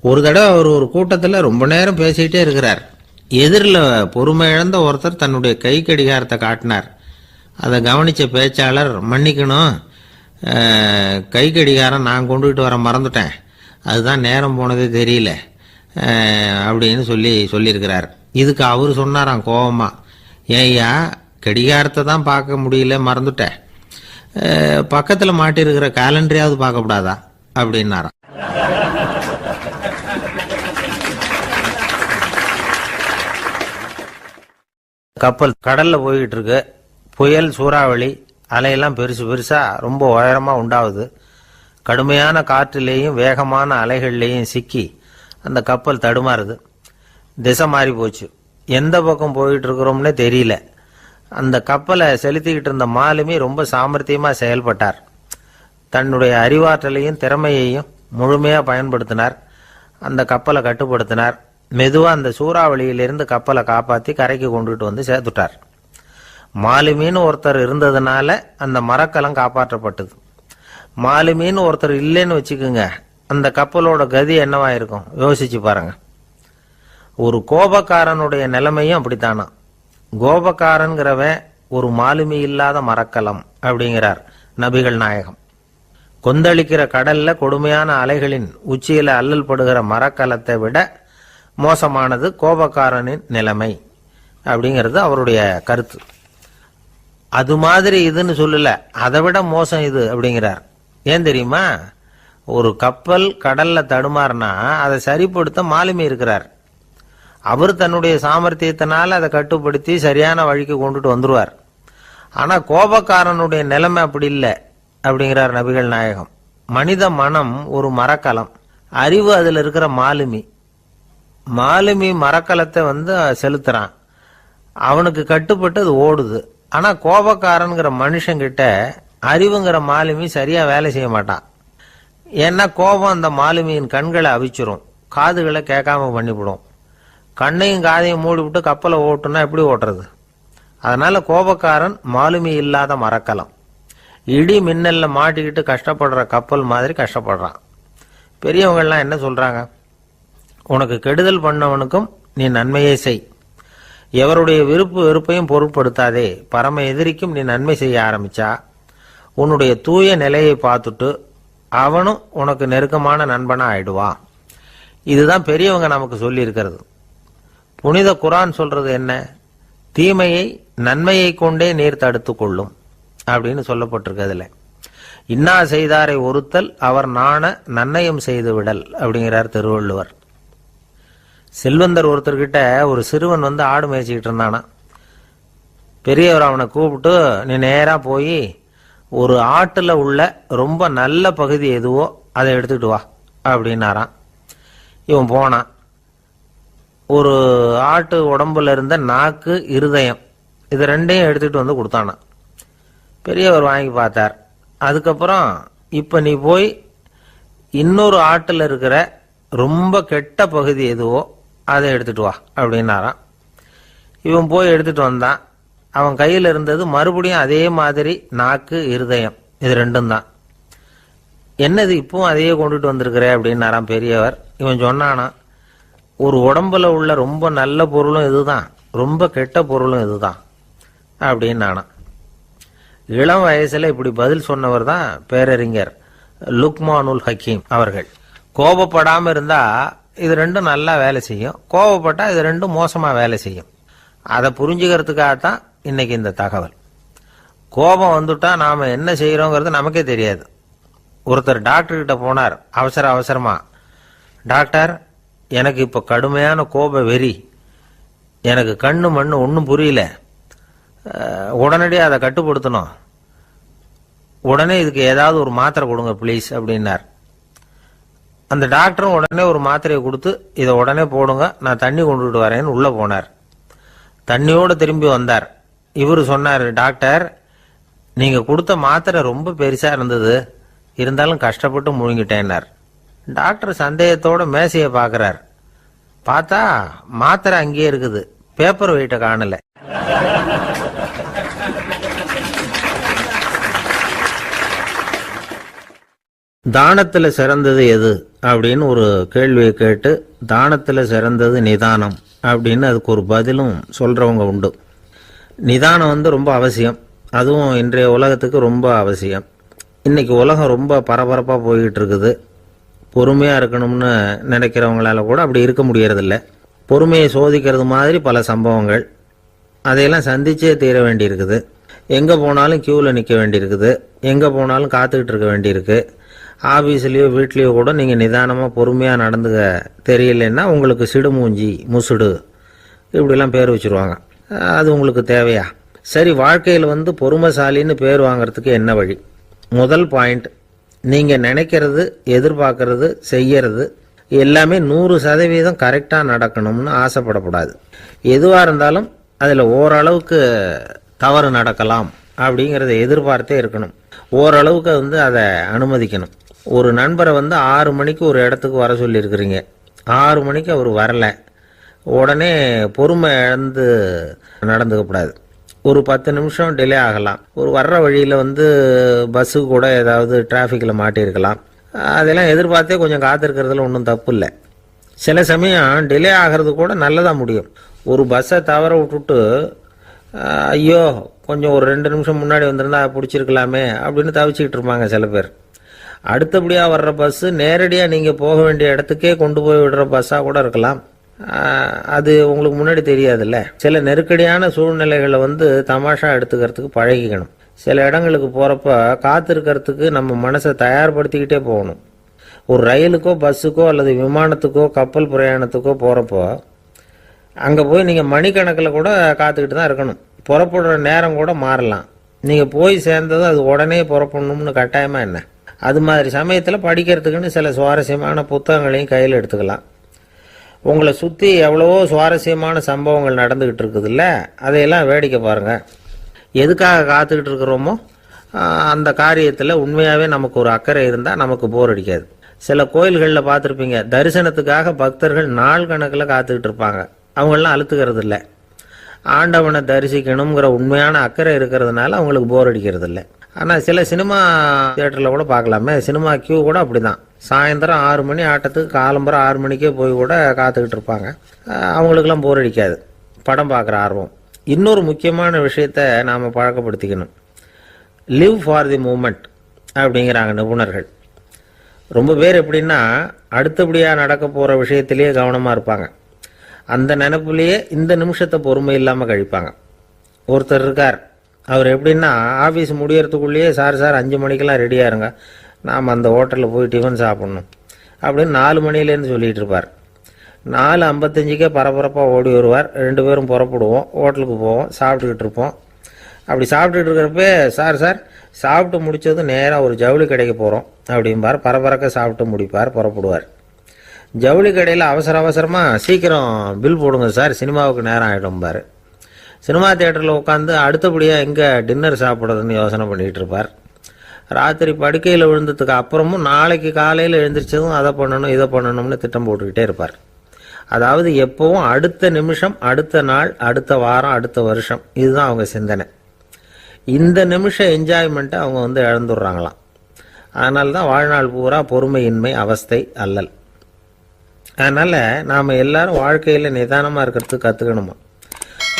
ஒரு தடவை அவர் ஒரு கூட்டத்தில் ரொம்ப நேரம் பேசிக்கிட்டே இருக்கிறார். எதிரில் பொறுமை இழந்த ஒருத்தர் தன்னுடைய கை கடிகாரத்தை காட்டினார். அதை கவனித்த பேச்சாளர், மன்னிக்கணும், கை கடிகாரம் நான் கொண்டுகிட்டு வர மறந்துட்டேன், அதுதான் நேரம் போனதே தெரியல அப்படின்னு சொல்லியிருக்கிறார். இதுக்கு அவர் சொன்னாராம் கோபமா, ஏய்யா கடிகாரத்தை தான் பார்க்க முடியல, மறந்துட்டேன், பக்கத்தில் மாட்டிருக்கிற கேலண்டரையாவது பார்க்கக்கூடாதா அப்படின்னாராம். கப்பல் கடல்ல போய்கிட்டு இருக்கு. புயல், சூறாவளி, அலையெல்லாம் பெருசு பெருசா ரொம்ப உயரமா உண்டாகுது. கடுமையான காற்றிலேயும் வேகமான அலைகள்லேயும் சிக்கி அந்த கப்பல் தடுமாறுது. திசை மாறி போச்சு. எந்த பக்கம் போயிட்டு இருக்கிறோம்னே தெரியல. அந்த கப்பலை செலுத்திக்கிட்டு இருந்த மாலுமி ரொம்ப சாமர்த்தியமாக செயல்பட்டார். தன்னுடைய அறிவாற்றலையும் திறமையையும் முழுமையாக பயன்படுத்தினார். அந்த கப்பலை கட்டுப்படுத்தினார். மெதுவாக அந்த சூறாவளியிலிருந்து கப்பலை காப்பாற்றி கரைக்கு கொண்டுட்டு சேர்த்துட்டார். மாலுமின்னு ஒருத்தர் இருந்ததுனால அந்த மரக்கலம் காப்பாற்றப்பட்டது. மாலுமின்னு ஒருத்தர் இல்லைன்னு வச்சுக்கோங்க, அந்த கப்பலோட கதி என்னவா இருக்கும் யோசிச்சு பாருங்க. ஒரு கோபக்காரனுடைய நிலைமையும் அப்படித்தானா. கோபக்காரன்கிறவன் ஒரு மாலுமி இல்லாத மரக்கலம் அப்படிங்கிறார் நபிகள் நாயகம். கொந்தளிக்கிற கடல்ல கொடுமையான அலைகளின் உச்சியில அல்லல் படுகிற மரக்கலத்தை விட மோசமானது கோபக்காரனின் நிலைமை அப்படிங்கிறது அவருடைய கருத்து. அது மாதிரி இதுன்னு சொல்லல, அதை விட மோசம் இது அப்படிங்கிறார். ஏன் தெரியுமா? ஒரு கப்பல் கடல்ல தடுமாறினா அதை சரிப்படுத்த மாலுமி இருக்கிறார். அவர் தன்னுடைய சாமர்த்தியத்தினால அதை கட்டுப்படுத்தி சரியான வழிக்கு கொண்டுட்டு வந்துருவார். ஆனா கோபக்காரனுடைய நிலைமை அப்படி இல்லை அப்படிங்கிறார் நபிகள் நாயகம். மனித மனம் ஒரு மரக்கலம், அறிவு அதுல இருக்கிற மாலுமி. மாலுமி மரக்கலத்தை செலுத்துறான், அவனுக்கு கட்டுப்பட்டு அது ஓடுது. ஆனா கோபக்காரன்கிற மனுஷங்கிட்ட அறிவுங்கிற மாலுமி சரியா வேலை செய்ய மாட்டான். ஏன்னா கோபம் அந்த மாலுமியின் கண்களை அவிச்சிரும், காதுகளை கேட்காம பண்ணிவிடும். கண்ணையும் காதையும் மூடிவிட்டு கப்பலை ஓட்டுனா எப்படி ஓட்டுறது? அதனால கோபக்காரன் மாலுமி இல்லாத மரக்கலம். இடி மின்னல்ல மாட்டிக்கிட்டு கஷ்டப்படுற கப்பல் மாதிரி கஷ்டப்படுறான். பெரியவங்கள்லாம் என்ன சொல்றாங்க? உனக்கு கெடுதல் பண்ணவனுக்கும் நீ நன்மையை செய், எவருடைய விருப்பு வெறுப்பையும் பொருட்படுத்தாதே, பரம எதிரிக்கும் நீ நன்மை செய்ய ஆரம்பிச்சா உன்னுடைய தூய நிலையை பார்த்துட்டு அவனும் உனக்கு நெருக்கமான நண்பனா ஆயிடுவான். இதுதான் பெரியவங்க நமக்கு சொல்லி இருக்கிறது. புனித குர்ஆன் சொல்றது என்ன? தீமையை நன்மையை கொண்டே நீர் தடுத்து கொள்ளும் அப்படின்னு சொல்லப்பட்டிருக்கிறதுல. இன்னா செய்தாரை ஒருத்தல் அவர் நாண நன்னயம் செய்து விடல் அப்படிங்கிறார் திருவள்ளுவர். செல்வந்தர் ஒருத்தர்கிட்ட ஒரு சிறுவன் ஆடு மேய்ச்சிக்கிட்டு இருந்தானா. பெரியவர் அவனை கூப்பிட்டு, நீ நேரா போய் ஒரு ஆட்டுல உள்ள ரொம்ப நல்ல பகுதி எதுவோ அதை எடுத்துக்கிட்டு வா அப்படின்னாராம். இவன் போனான். ஒரு ஆட்டு உடம்புல இருந்த நாக்கு, இருதயம், இது ரெண்டையும் எடுத்துட்டு வந்து கொடுத்தானான். பெரியவர் வாங்கி பார்த்தார். அதுக்கப்புறம் இப்ப நீ போய் இன்னொரு ஆட்டுல இருக்கிற ரொம்ப கெட்ட பகுதி எதுவோ அதை எடுத்துட்டு வா அப்படின்னாராம். இவன் போய் எடுத்துட்டு வந்தான். அவன் கையில் இருந்தது மறுபடியும் அதே மாதிரி நாக்கு, இருதயம், இது ரெண்டும் தான். என்னது இப்பவும் அதையே கொண்டுட்டு வந்திருக்கிற அப்படின்னாராம் பெரியவர். இவன் சொன்னானா, ஒரு உடம்புல உள்ள ரொம்ப நல்ல பொருளும் இதுதான், ரொம்ப கெட்ட பொருளும் இதுதான் அப்படின்னானா. இளம் வயசுல இப்படி பதில் சொன்னவர் தான் பேரறிஞர் லுக்மானுல் ஹக்கீம் அவர்கள். கோபப்படாம இருந்தா இது ரெண்டும் நல்லா வேலை செய்யும், கோபப்பட்டா இது ரெண்டும் மோசமா வேலை செய்யும். அதை புரிஞ்சுக்கிறதுக்காகத்தான் இன்னைக்கு இந்த தகவல். கோபம் வந்துட்டா நாம என்ன செய்யறோங்கிறது நமக்கே தெரியாது. ஒருத்தர் டாக்டர் கிட்ட போனார் அவசரமா. டாக்டர், எனக்கு இப்ப கடுமையான கோப வெறி, எனக்கு கண்ணு மண்ணு ஒன்றும் புரியல, உடனடியாக அதை கட்டுப்படுத்தணும், உடனே இதுக்கு ஏதாவது ஒரு மாத்திரை கொடுங்க ப்ளீஸ் அப்படின்னார். அந்த டாக்டரும் உடனே ஒரு மாத்திரையை கொடுத்து இதை உடனே போடுங்க, நான் தண்ணி கொண்டுட்டு வரேன்னு உள்ள போனார். தண்ணியோடு திரும்பி வந்தார். இவரு சொன்னார், டாக்டர், நீங்க கொடுத்த மாத்திரை ரொம்ப பெருசா இருந்தது, இருந்தாலும் கஷ்டப்பட்டு முழுங்கிட்டேன்னார். டாக்டர் சந்தேகத்தோட மேசையை பார்க்கிறார். பார்த்தா மாத்திரை அங்கேயே இருக்குது, பேப்பர் வெயிட்ட காணல. தானத்துல சிறந்தது எது அப்படின்னு ஒரு கேள்வியை கேட்டு, தானத்துல சிறந்தது நிதானம் அப்படின்னு அதுக்கு ஒரு பதிலும் சொல்றவங்க உண்டு. நிதானம் ரொம்ப அவசியம், அதுவும் இன்றைய உலகத்துக்கு ரொம்ப அவசியம். இன்னைக்கு உலகம் ரொம்ப பரபரப்பா போய்கிட்டு இருக்குது. பொறுமையா இருக்கணும்னு நினைக்கிறவங்களால கூட அப்படி இருக்க முடியறதில்ல. பொறுமையை சோதிக்கிறது மாதிரி பல சம்பவங்கள், அதையெல்லாம் சந்திச்சே தீர வேண்டியிருக்குது. எங்க போனாலும் கியூவில் நிற்க வேண்டியிருக்குது, எங்க போனாலும் காத்துக்கிட்டு இருக்க வேண்டியிருக்கு. ஆபீஸ்லயோ வீட்லயோ கூட நீங்க நிதானமா பொறுமையா நடந்துக்க தெரியலன்னா உங்களுக்கு சிடுமூஞ்சி, முசுடு இப்படிலாம் பேர் வச்சிருவாங்க. அது உங்களுக்கு தேவையா? சரி, வாழ்க்கையில் பொறுமைசாலின்னு பேர் வாங்கறதுக்கு என்ன வழி? முதல் பாயிண்ட், நீங்க நினைக்கிறது, எதிர்பார்க்கறது, செய்யறது எல்லாமே 100% கரெக்டா நடக்கணும்னு ஆசைப்படக்கூடாது. எதுவா இருந்தாலும் அதுல ஓரளவுக்கு தவறு நடக்கலாம் அப்படிங்கறத எதிர்பார்த்தே இருக்கணும். ஓரளவுக்கு அதை அனுமதிக்கணும். ஒரு நண்பரை 6 மணிக்கு ஒரு இடத்துக்கு வர சொல்லியிருக்கிறீங்க, 6 மணிக்கு அவர் வரல, உடனே பொறுமை இழந்து நடந்துக்கப்படாது. ஒரு 10 நிமிஷம் டிலே ஆகலாம். ஒரு வர்ற வழியில் பஸ்ஸு கூட ஏதாவது டிராஃபிக்கில் மாட்டியிருக்கலாம். அதெல்லாம் எதிர்பார்த்தே கொஞ்சம் காத்திருக்கிறதுல ஒன்றும் தப்பு இல்லை. சில சமயம் டிலே ஆகிறது கூட நல்லதாக முடியும். ஒரு பஸ்ஸை தவற விட்டுட்டு, ஐயோ கொஞ்சம் ஒரு 2 நிமிஷம் முன்னாடி வந்திருந்தா பிடிச்சிருக்கலாமே அப்படின்னு தவிச்சுக்கிட்டு இருப்பாங்க சில பேர். அடுத்தபடியாக வர்ற பஸ்ஸு நேரடியாக நீங்கள் போக வேண்டிய இடத்துக்கே கொண்டு போய் விடுற பஸ்ஸாக கூட இருக்கலாம். அது உங்களுக்கு முன்னாடி தெரியாதுல்ல. சில நெருக்கடியான சூழ்நிலைகளை தமாஷா எடுத்துக்கிறதுக்கு பழகிக்கணும். சில இடங்களுக்கு போகிறப்ப காத்திருக்கிறதுக்கு நம்ம மனசை தயார்படுத்திக்கிட்டே போகணும். ஒரு ரயிலுக்கோ பஸ்ஸுக்கோ அல்லது விமானத்துக்கோ கப்பல் பிரயாணத்துக்கோ போகிறப்போ அங்கே போய் நீங்கள் மணிக்கணக்கில் கூட காத்துக்கிட்டு தான் இருக்கணும். புறப்படுற நேரம் கூட மாறலாம். நீங்கள் போய் சேர்ந்ததும் அது உடனே புறப்படணும்னு கட்டாயமாக என்ன? அது மாதிரி சமயத்தில் படிக்கிறதுக்குன்னு சில சுவாரஸ்யமான புத்தகங்களையும் கையில் எடுத்துக்கலாம். உங்களை சுற்றி எவ்வளவோ சுவாரஸ்யமான சம்பவங்கள் நடந்துக்கிட்டு இருக்குதுல்ல, அதையெல்லாம் வேடிக்கை பாருங்கள். எதுக்காக காத்துக்கிட்டு இருக்கிறோமோ அந்த காரியத்தில் உண்மையாகவே நமக்கு ஒரு அக்கறை இருந்தால் நமக்கு போர் அடிக்காது. சில கோயில்களில் பார்த்துருப்பீங்க, தரிசனத்துக்காக பக்தர்கள் நாள் கணக்கில் காத்துக்கிட்டு இருப்பாங்க. அவங்களெலாம் அழுத்துக்கிறது இல்லை. ஆண்டவனை தரிசிக்கணுங்கிற உண்மையான அக்கறை இருக்கிறதுனால அவங்களுக்கு போர் அடிக்கிறது இல்லை. ஆனால் சில சினிமா தியேட்டரில் கூட பார்க்கலாமே, சினிமா கியூ கூட அப்படி தான். சாயந்தரம் 6 மணி ஆட்டத்துக்கு காலம்பரம் 6 மணிக்கே போய் கூட காத்துக்கிட்டு இருப்பாங்க. அவங்களுக்கெல்லாம் போர் அடிக்காது, படம் பார்க்குற ஆர்வம். இன்னொரு முக்கியமான விஷயத்த நாம் பழக்கப்படுத்திக்கணும். லிவ் ஃபார் தி மூமெண்ட் அப்படிங்கிறாங்க நிபுணர்கள். ரொம்ப பேர் எப்படின்னா அடுத்தபடியாக நடக்க போகிற விஷயத்திலேயே கவனமாக இருப்பாங்க. அந்த நினைப்புலேயே இந்த நிமிஷத்தை பொறுமை இல்லாமல் கழிப்பாங்க. ஒருத்தர் இருக்கார், அவர் எப்படின்னா ஆஃபீஸ் முடியறதுக்குள்ளேயே சார் 5 மணிக்கெல்லாம் ரெடியாக இருங்க, நாம் அந்த ஹோட்டலில் போய் டிஃபன் சாப்பிட்ணும் அப்படின்னு 4 மணிலேருந்து சொல்லிகிட்டு இருப்பார். 4:55 பரபரப்பாக ஓடி வருவார். 2 பேரும் புறப்படுவோம், ஹோட்டலுக்கு போவோம், சாப்பிட்டுக்கிட்டு இருப்போம். அப்படி சாப்பிட்டுட்டு இருக்கிறப்ப சார் சாப்பிட்டு முடிச்சதும் நேராக ஒரு ஜவுளி கடைக்கு போகிறோம் அப்படிம்பார். பரபரக்க சாப்பிட்டு முடிப்பார், புறப்படுவார். ஜவுளி கடையில் அவசர அவசரமாக சீக்கிரம் பில் போடுங்க சார், சினிமாவுக்கு நேரம் ஆகிடும்பார். சினிமா தியேட்டரில் உட்காந்து அடுத்தபடியாக எங்கே டின்னர் சாப்பிட்றதுன்னு யோசனை பண்ணிகிட்டு இருப்பார். ராத்திரி படுக்கையில் விழுந்ததுக்கு அப்புறமும் நாளைக்கு காலையில் எழுந்திரிச்சதும் அதை பண்ணணும் இதை பண்ணணும்னு திட்டம் போட்டுக்கிட்டே இருப்பார். அதாவது எப்போவும் அடுத்த நிமிஷம், அடுத்த நாள், அடுத்த வாரம், அடுத்த வருஷம், இதுதான் அவங்க சிந்தனை. இந்த நிமிஷம் என்ஜாய்மெண்ட்டை அவங்க இழந்துடுறாங்களாம். அதனால தான் வாழ்நாள் பூரா பொறுமையின்மை, அவஸ்தை, அல்லல். அதனால் நாம் எல்லாரும் வாழ்க்கையில் நிதானமாக இருக்கிறதுக்கு கற்றுக்கணுமா.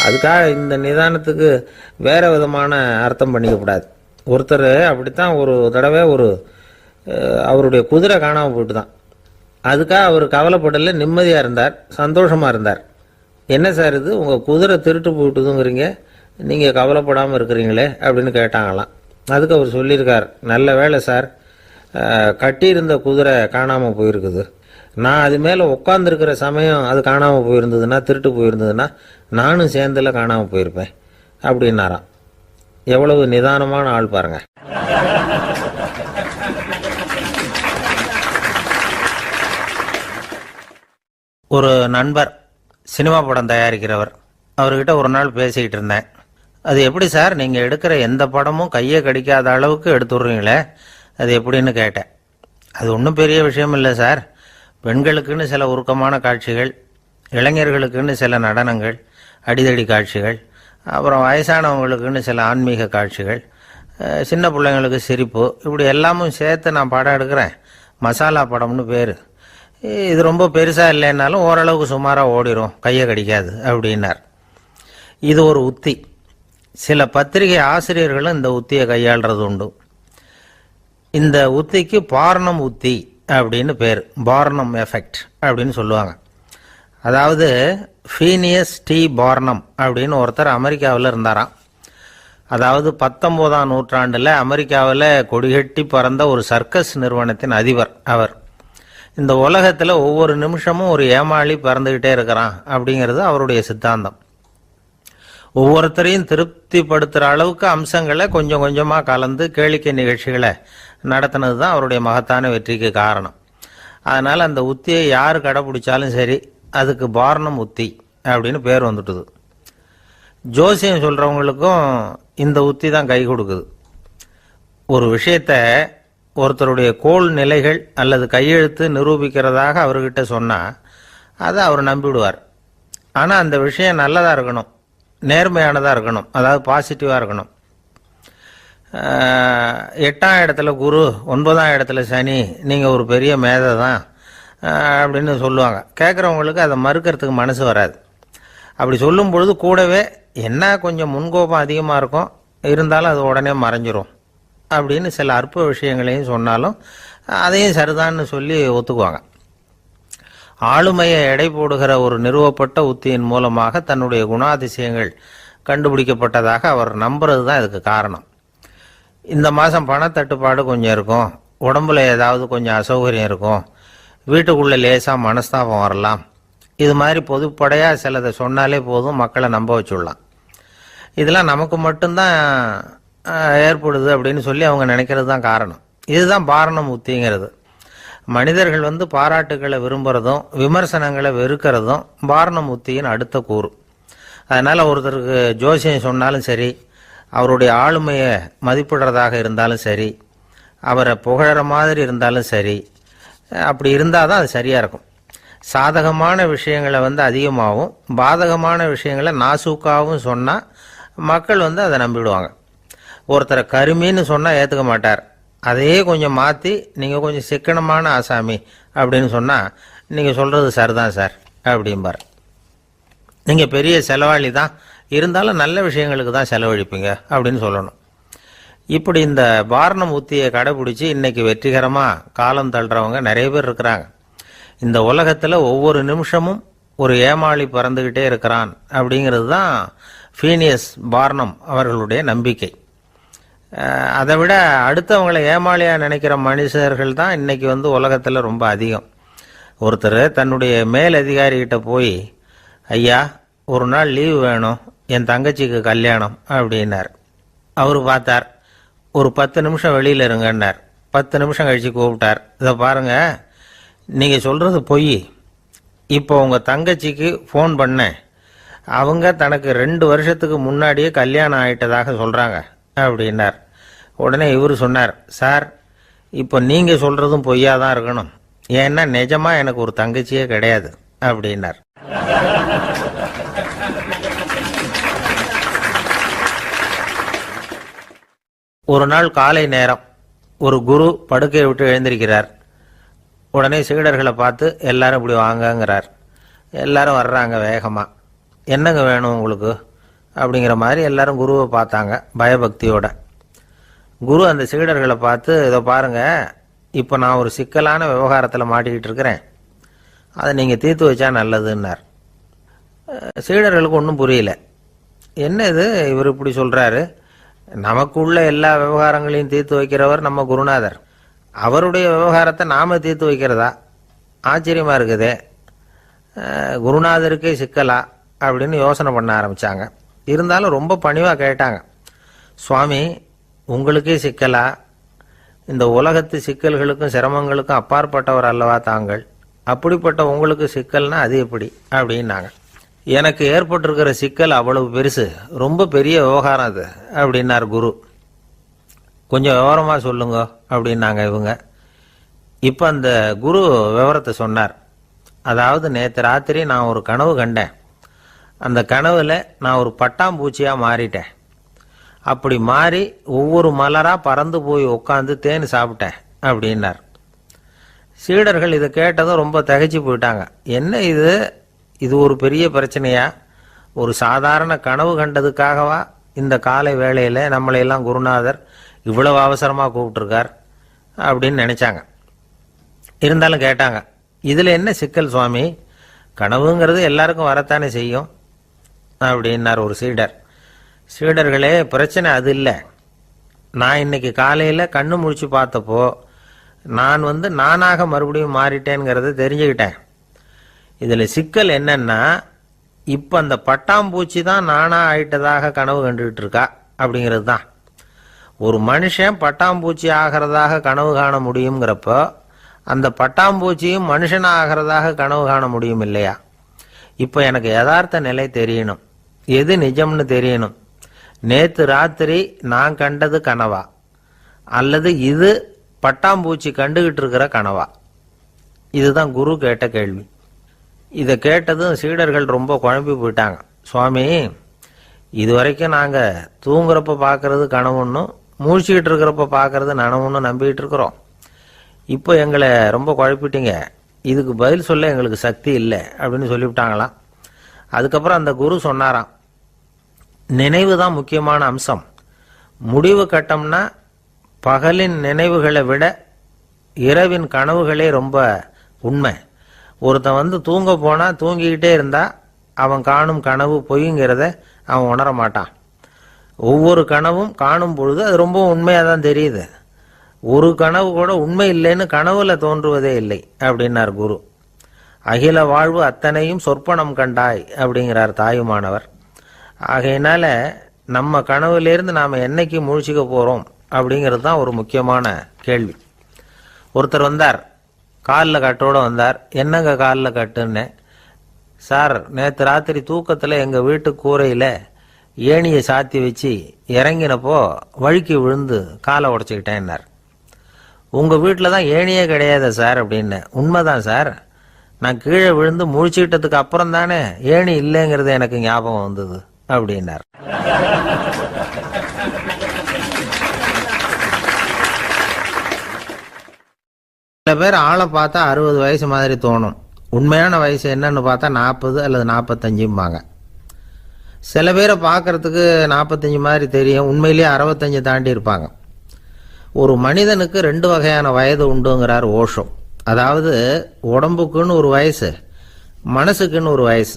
அதுக்காக இந்த நிதானத்துக்கு வேறு விதமான அர்த்தம் பண்ணிக்கக்கூடாது. ஒருத்தர் அப்படித்தான் ஒரு தடவை அவருடைய குதிரை காணாமல் போயிட்டு தான். அதுக்காக அவர் கவலைப்படலை, நிம்மதியாக இருந்தார், சந்தோஷமாக இருந்தார். என்ன சார் இது, உங்கள் குதிரை திருட்டு போயிட்டுதுங்கிறீங்க, நீங்கள் கவலைப்படாமல் இருக்கிறீங்களே அப்படின்னு கேட்டாங்களாம். அதுக்கு அவர் சொல்லியிருக்கார், நல்ல வேலை சார், கட்டியிருந்த குதிரை காணாமல் போயிருக்குது. நான் அது மேலே உட்காந்துருக்கிற சமயம் அது காணாமல் போயிருந்ததுன்னா, திருட்டு போயிருந்ததுன்னா நானும் சேர்ந்தில் காணாமல் போயிருப்பேன் அப்படின்னாராம். எவ்வளவு நிதானமான ஆள் பாருங்க. ஒரு நண்பர் சினிமா படம் தயாரிக்கிறவர், அவர்கிட்ட ஒரு நாள் பேசிக்கிட்டு இருந்தேன். அது எப்படி சார், நீங்கள் எடுக்கிற எந்த படமும் கையை கடிக்காத அளவுக்கு எடுத்துடுறீங்களே, அது எப்படின்னு கேட்டேன். அது ஒன்றும் பெரிய விஷயம் இல்லை சார், பெண்களுக்குன்னு சில உருக்கமான காட்சிகள், இளைஞர்களுக்குன்னு சில நடனங்கள், அடிதடி காட்சிகள், அப்புறம் வயசானவங்களுக்குன்னு சில ஆன்மீக காட்சிகள், சின்ன பிள்ளைங்களுக்கு சிரிப்பு, இப்படி எல்லாமும் சேர்த்து நான் படம் எடுக்கிறேன். மசாலா படம்னு பேர். இது ரொம்ப பெருசாக இல்லைன்னாலும் ஓரளவுக்கு சுமாராக ஓடிடும், கையை கடிக்காது அப்படின்னார். இது ஒரு உத்தி. சில பத்திரிகை ஆசிரியர்களும் இந்த உத்தியை கையாளுறது உண்டு. இந்த உத்திக்கு பார்னம் உத்தி அப்படின்னு பேர். பார்னம் எஃபெக்ட் அப்படின்னு சொல்லுவாங்க. அதாவது ஃபீனியஸ் டி பார்னம் அப்படின்னு ஒருத்தர் அமெரிக்காவில் இருந்தாராம். அதாவது 19ஆம் நூற்றாண்டில் அமெரிக்காவில் கொடிகட்டி பறந்த ஒரு சர்க்கஸ் நிறுவனத்தின் அதிபர் அவர். இந்த உலகத்தில் ஒவ்வொரு நிமிஷமும் ஒரு ஏமாளி பறந்துக்கிட்டே இருக்கிறான் அப்படிங்கிறது அவருடைய சித்தாந்தம். ஒவ்வொருத்தரையும் திருப்திப்படுத்துகிற அளவுக்கு அம்சங்களை கொஞ்சம் கொஞ்சமாக கலந்து கேளிக்கை நிகழ்ச்சிகளை நடத்தினது தான் அவருடைய மகத்தான வெற்றிக்கு காரணம். அதனால் அந்த உத்தியை யார் கடைப்பிடிச்சாலும் சரி, அதுக்கு பார்னம் உத்தி அப்படின்னு பேர் வந்துட்டுது. ஜோசியம் சொல்கிறவங்களுக்கும் இந்த உத்தி தான் கை கொடுக்குது. ஒரு விஷயத்தை ஒருத்தருடைய கோள் நிலைகள் அல்லது கையெழுத்து நிரூபிக்கிறதாக அவர்கிட்ட சொன்னால் அதை அவர் நம்பிவிடுவார். ஆனால் அந்த விஷயம் நல்லதாக இருக்கணும், நேர்மையானதாக இருக்கணும், அதாவது பாசிட்டிவாக இருக்கணும். 8ஆம் இடத்துல குரு, 9ஆம் இடத்துல சனி, நீங்கள் ஒரு பெரிய மேதை தான் அப்படின்னு சொல்லுவாங்க. கேட்குறவங்களுக்கு அதை மறுக்கிறதுக்கு மனசு வராது. அப்படி சொல்லும் பொழுது கூடவே என்ன கொஞ்சம் முன்கோபம் அதிகமாக இருக்கும், இருந்தாலும் அது உடனே மறைஞ்சிரும் அப்படின்னு சில அற்ப விஷயங்களையும் சொன்னாலும் அதையும் சரிதான்னு சொல்லி ஒத்துக்குவாங்க. ஆளுமையை எடை போடுகிற ஒரு நிறுவப்பட்ட உத்தியின் மூலமாக தன்னுடைய குணாதிசயங்கள் கண்டுபிடிக்கப்பட்டதாக அவர் நம்புறது தான் இதுக்கு காரணம். இந்த மாதம் பணத்தட்டுப்பாடு கொஞ்சம் இருக்கும், உடம்புல ஏதாவது கொஞ்சம் அசௌகரியம் இருக்கும், வீட்டுக்குள்ளே லேசாக மனஸ்தாபம் வரலாம், இது மாதிரி பொதுப்படையாக சிலதை சொன்னாலே போதும், மக்களை நம்ப வச்சுடலாம். இதெல்லாம் நமக்கு மட்டும்தான் ஏற்படுது அப்படின்னு சொல்லி அவங்க நினைக்கிறது தான் காரணம். இதுதான் பாரணம் உத்திங்கிறது. மனிதர்கள் பாராட்டுகளை விரும்புகிறதும் விமர்சனங்களை வெறுக்கிறதும் பாரணம் உத்தியின் அடுத்த கூறு. அதனால் ஒருத்தருக்கு ஜோசியம் சொன்னாலும் சரி, அவருடைய ஆளுமையை மதிப்பிடுறதாக இருந்தாலும் சரி, அவரை புகழற மாதிரி இருந்தாலும் சரி, அப்படி இருந்தால் தான் அது சரியாக இருக்கும். சாதகமான விஷயங்களை அதிகமாகவும் பாதகமான விஷயங்களை நாசூக்காகவும் சொன்னால் மக்கள் அதை நம்பிடுவாங்க. ஒருத்தரை கருமின்னு சொன்னால் ஏற்றுக்க மாட்டார். அதையே கொஞ்சம் மாற்றி நீங்கள் கொஞ்சம் சிக்கனமான ஆசாமி அப்படின்னு சொன்னால் நீங்கள் சொல்கிறது சரிதான் சார் அப்படிம்பார். நீங்கள் பெரிய செலவாளி தான், இருந்தாலும் நல்ல விஷயங்களுக்கு தான் செலவழிப்பீங்க அப்படின்னு சொல்லணும். இப்படி இந்த பாரணம் உத்தியை கடைபிடிச்சி இன்னைக்கு வெற்றிகரமாக காலம் தள்ளுறவங்க நிறைய பேர் இருக்கிறாங்க. இந்த உலகத்தில் ஒவ்வொரு நிமிஷமும் ஒரு ஏமாளி பறந்துக்கிட்டே இருக்கிறான் அப்படிங்கிறது தான் ஃபீனியஸ் பார்னம் அவர்களுடைய நம்பிக்கை. அதை விட அடுத்தவங்களை ஏமாளியாக நினைக்கிற மனுஷர்கள் தான் இன்னைக்கு உலகத்தில் ரொம்ப அதிகம். ஒருத்தர் தன்னுடைய மேலதிகாரிகிட்ட போய், ஐயா ஒரு நாள் லீவு வேணும், என் தங்கச்சிக்கு கல்யாணம் அப்படின்னார். அவர் பார்த்தார், ஒரு 10 நிமிஷம் வெளியில் இருங்கன்னார். 10 நிமிஷம் கழித்து கூப்பிட்டார். இதை பாருங்க, நீங்கள் சொல்கிறது பொய். இப்போ உங்கள் தங்கச்சிக்கு ஃபோன் பண்ணேன். அவங்க தனக்கு 2 வருஷத்துக்கு முன்னாடியே கல்யாணம் ஆகிட்டதாக சொல்கிறாங்க அப்படின்னார். உடனே இவர் சொன்னார், சார் இப்போ நீங்கள் சொல்கிறதும் பொய்யா தான் இருக்கணும். ஏன்னா நிஜமாக எனக்கு ஒரு தங்கச்சியே கிடையாது அப்படின்னார். ஒரு நாள் காலை நேரம் ஒரு குரு படுக்கையை விட்டு எழுந்திருக்கிறார். உடனே சீடர்களை பார்த்து எல்லாரும் இப்படி வாங்கங்கிறார். எல்லாரும் வர்றாங்க வேகமாக. என்னங்க வேணும் உங்களுக்கு அப்படிங்கிற மாதிரி எல்லாரும் குருவை பார்த்தாங்க பயபக்தியோட. குரு அந்த சீடர்களை பார்த்து, இதை பாருங்க, இப்போ நான் ஒரு சிக்கலான விவகாரத்தில் மாட்டிக்கிட்டு இருக்கிறேன், அதை நீங்கள் தீர்த்து வச்சா நல்லதுன்னார். சீடர்களுக்கு ஒன்றும் புரியல. என்ன இது இவர் இப்படி சொல்கிறாரு? நமக்குள்ள எல்லா விவகாரங்களையும் தீர்த்து வைக்கிறவர் நம்ம குருநாதர். அவருடைய விவகாரத்தை நாம தீர்த்து வைக்கிறதா? ஆச்சரியமாக இருக்குதே, குருநாதருக்கே சிக்கலா அப்படின்னு யோசனை பண்ண ஆரம்பித்தாங்க. இருந்தாலும் ரொம்ப பணிவாக கேட்டாங்க, சுவாமி உங்களுக்கே சிக்கலா? இந்த உலகத்து சிக்கல்களுக்கும் சிரமங்களுக்கும் அப்பாற்பட்டவர் அல்லவா தாங்கள்? அப்படிப்பட்ட உங்களுக்கு சிக்கல்னா அது எப்படி அப்படின்னாங்க. எனக்கு ஏற்பட்டிருக்கிற சிக்கல் அவ்வளவு பெருசு, ரொம்ப பெரிய விவகாரம் அது அப்படின்னார் குரு. கொஞ்சம் விவரமாக சொல்லுங்க அப்படின்னாங்க இவங்க. இப்போ அந்த குரு விவரத்தை சொன்னார். அதாவது நேற்று ராத்திரி நான் ஒரு கனவு கண்டேன். அந்த கனவுல நான் ஒரு பட்டாம்பூச்சியாக மாறிட்டேன். அப்படி மாறி ஒவ்வொரு மலராக பறந்து போய் உட்காந்து தேன் சாப்பிட்டேன் அப்படின்னார். சீடர்கள் இதை கேட்டதும் ரொம்ப திகைச்சு போயிட்டாங்க. என்ன இது, இது ஒரு பெரிய பிரச்சனையா? ஒரு சாதாரண கனவு கண்டதுக்காகவா இந்த காலை வேளையில் நம்மளையெல்லாம் குருநாதர் இவ்வளவு அவசரமாக கூப்பிட்டுருக்கார் அப்படின்னு நினச்சாங்க. இருந்தாலும் கேட்டாங்க, இதில் என்ன சிக்கல் சுவாமி? கனவுங்கிறது எல்லாருக்கும் வரத்தானே செய்யும் அப்படின்னார் ஒரு சீடர். சீடர்களே, பிரச்சனை அது இல்லை. நான் இன்னைக்கு காலையில் கண்ணு முழிச்சு பார்த்தப்போ நான் நானாக மறுபடியும் மாறிட்டேங்கிறத தெரிஞ்சுக்கிட்டேன். இதில் சிக்கல் என்னன்னா, இப்போ அந்த பட்டாம்பூச்சி தான் நானாக ஆயிட்டதாக கனவு கண்டுகிட்டு இருக்கா அப்படிங்கிறது தான். ஒரு மனுஷன் பட்டாம்பூச்சி ஆகிறதாக கனவு காண முடியுங்கிறப்போ அந்த பட்டாம்பூச்சியும் மனுஷனாக ஆகிறதாக கனவு காண முடியும் இல்லையா? இப்போ எனக்கு யதார்த்த நிலை தெரியணும், எது நிஜம்னு தெரியணும். நேற்று ராத்திரி நான் கண்டது கனவா, அல்லது இது பட்டாம்பூச்சி கண்டுகிட்டு இருக்கிற கனவா? இதுதான் குரு கேட்ட கேள்வி. இதை கேட்டதும் சீடர்கள் ரொம்ப குழம்பி போயிட்டாங்க. சுவாமி, இது வரைக்கும் நாங்கள் தூங்குறப்ப பார்க்கறது கனவுன்னும் மூழ்கிட்டு இருக்கிறப்ப பார்க்கறது நனவுன்னு நம்பிக்கிட்டு இருக்கிறோம். இப்போ எங்களை ரொம்ப குழப்பிட்டீங்க, இதுக்கு பதில் சொல்ல எங்களுக்கு சக்தி இல்லை அப்படின்னு சொல்லிவிட்டாங்களாம். அதுக்கப்புறம் அந்த குரு சொன்னாராம், நினைவு தான் முக்கியமான அம்சம். முடிவு கட்டம்னா பகலின் நினைவுகளை விட இரவின் கனவுகளே ரொம்ப உண்மை. ஒருத்தன் தூங்க போனால் தூங்கிக்கிட்டே இருந்தா அவன் காணும் கனவு பொய்ங்கிறத அவன் உணர மாட்டான். ஒவ்வொரு கனவும் காணும் பொழுது அது ரொம்ப உண்மையாக தான் தெரியுது. ஒரு கனவு கூட உண்மை இல்லைன்னு கனவுல தோன்றுவதே இல்லை அப்படின்னார் குரு. அகில வாழ்வு அத்தனையும் சொற்பனம் கண்டாய் அப்படிங்கிறார் தாயுமானவர். ஆகையினால நம்ம கனவுலேருந்து நாம் என்னைக்கு முழிச்சிக்க போகிறோம் அப்படிங்கிறது தான் ஒரு முக்கியமான கேள்வி. ஒருத்தர் வந்தார், காலில் கட்டோடு வந்தார். என்னங்க காலில் கட்டுன்னு? சார், நேற்று ராத்திரி தூக்கத்தில் எங்கள் வீட்டு கூரையில் ஏணியை சாத்தி வச்சு இறங்கினப்போ வழுக்கி விழுந்து காலை உடச்சிக்கிட்டேன்னார். உங்கள் வீட்டில் தான் ஏணியே கிடையாது சார் அப்படின்னு. உண்மைதான் சார், நான் கீழே விழுந்து முழிச்சுக்கிட்டதுக்கு அப்புறம் தானே ஏணி இல்லைங்கிறது எனக்கு ஞாபகம் வந்தது அப்படின்னார். சில பேர் ஆளை பார்த்தா 60 வயசு மாதிரி தோணும். உண்மையான வயசு என்னன்னு பார்த்தா 40 அல்லது 45 சில பேரை பார்க்கறதுக்கு 45 மாதிரி தெரியும், உண்மையிலேயே 65 தாண்டி இருப்பாங்க. ஒரு மனிதனுக்கு 2 வகையான வயது உண்டுங்கிறார் ஓஷோ. அதாவது உடம்புக்குன்னு ஒரு வயசு, மனசுக்குன்னு ஒரு வயசு.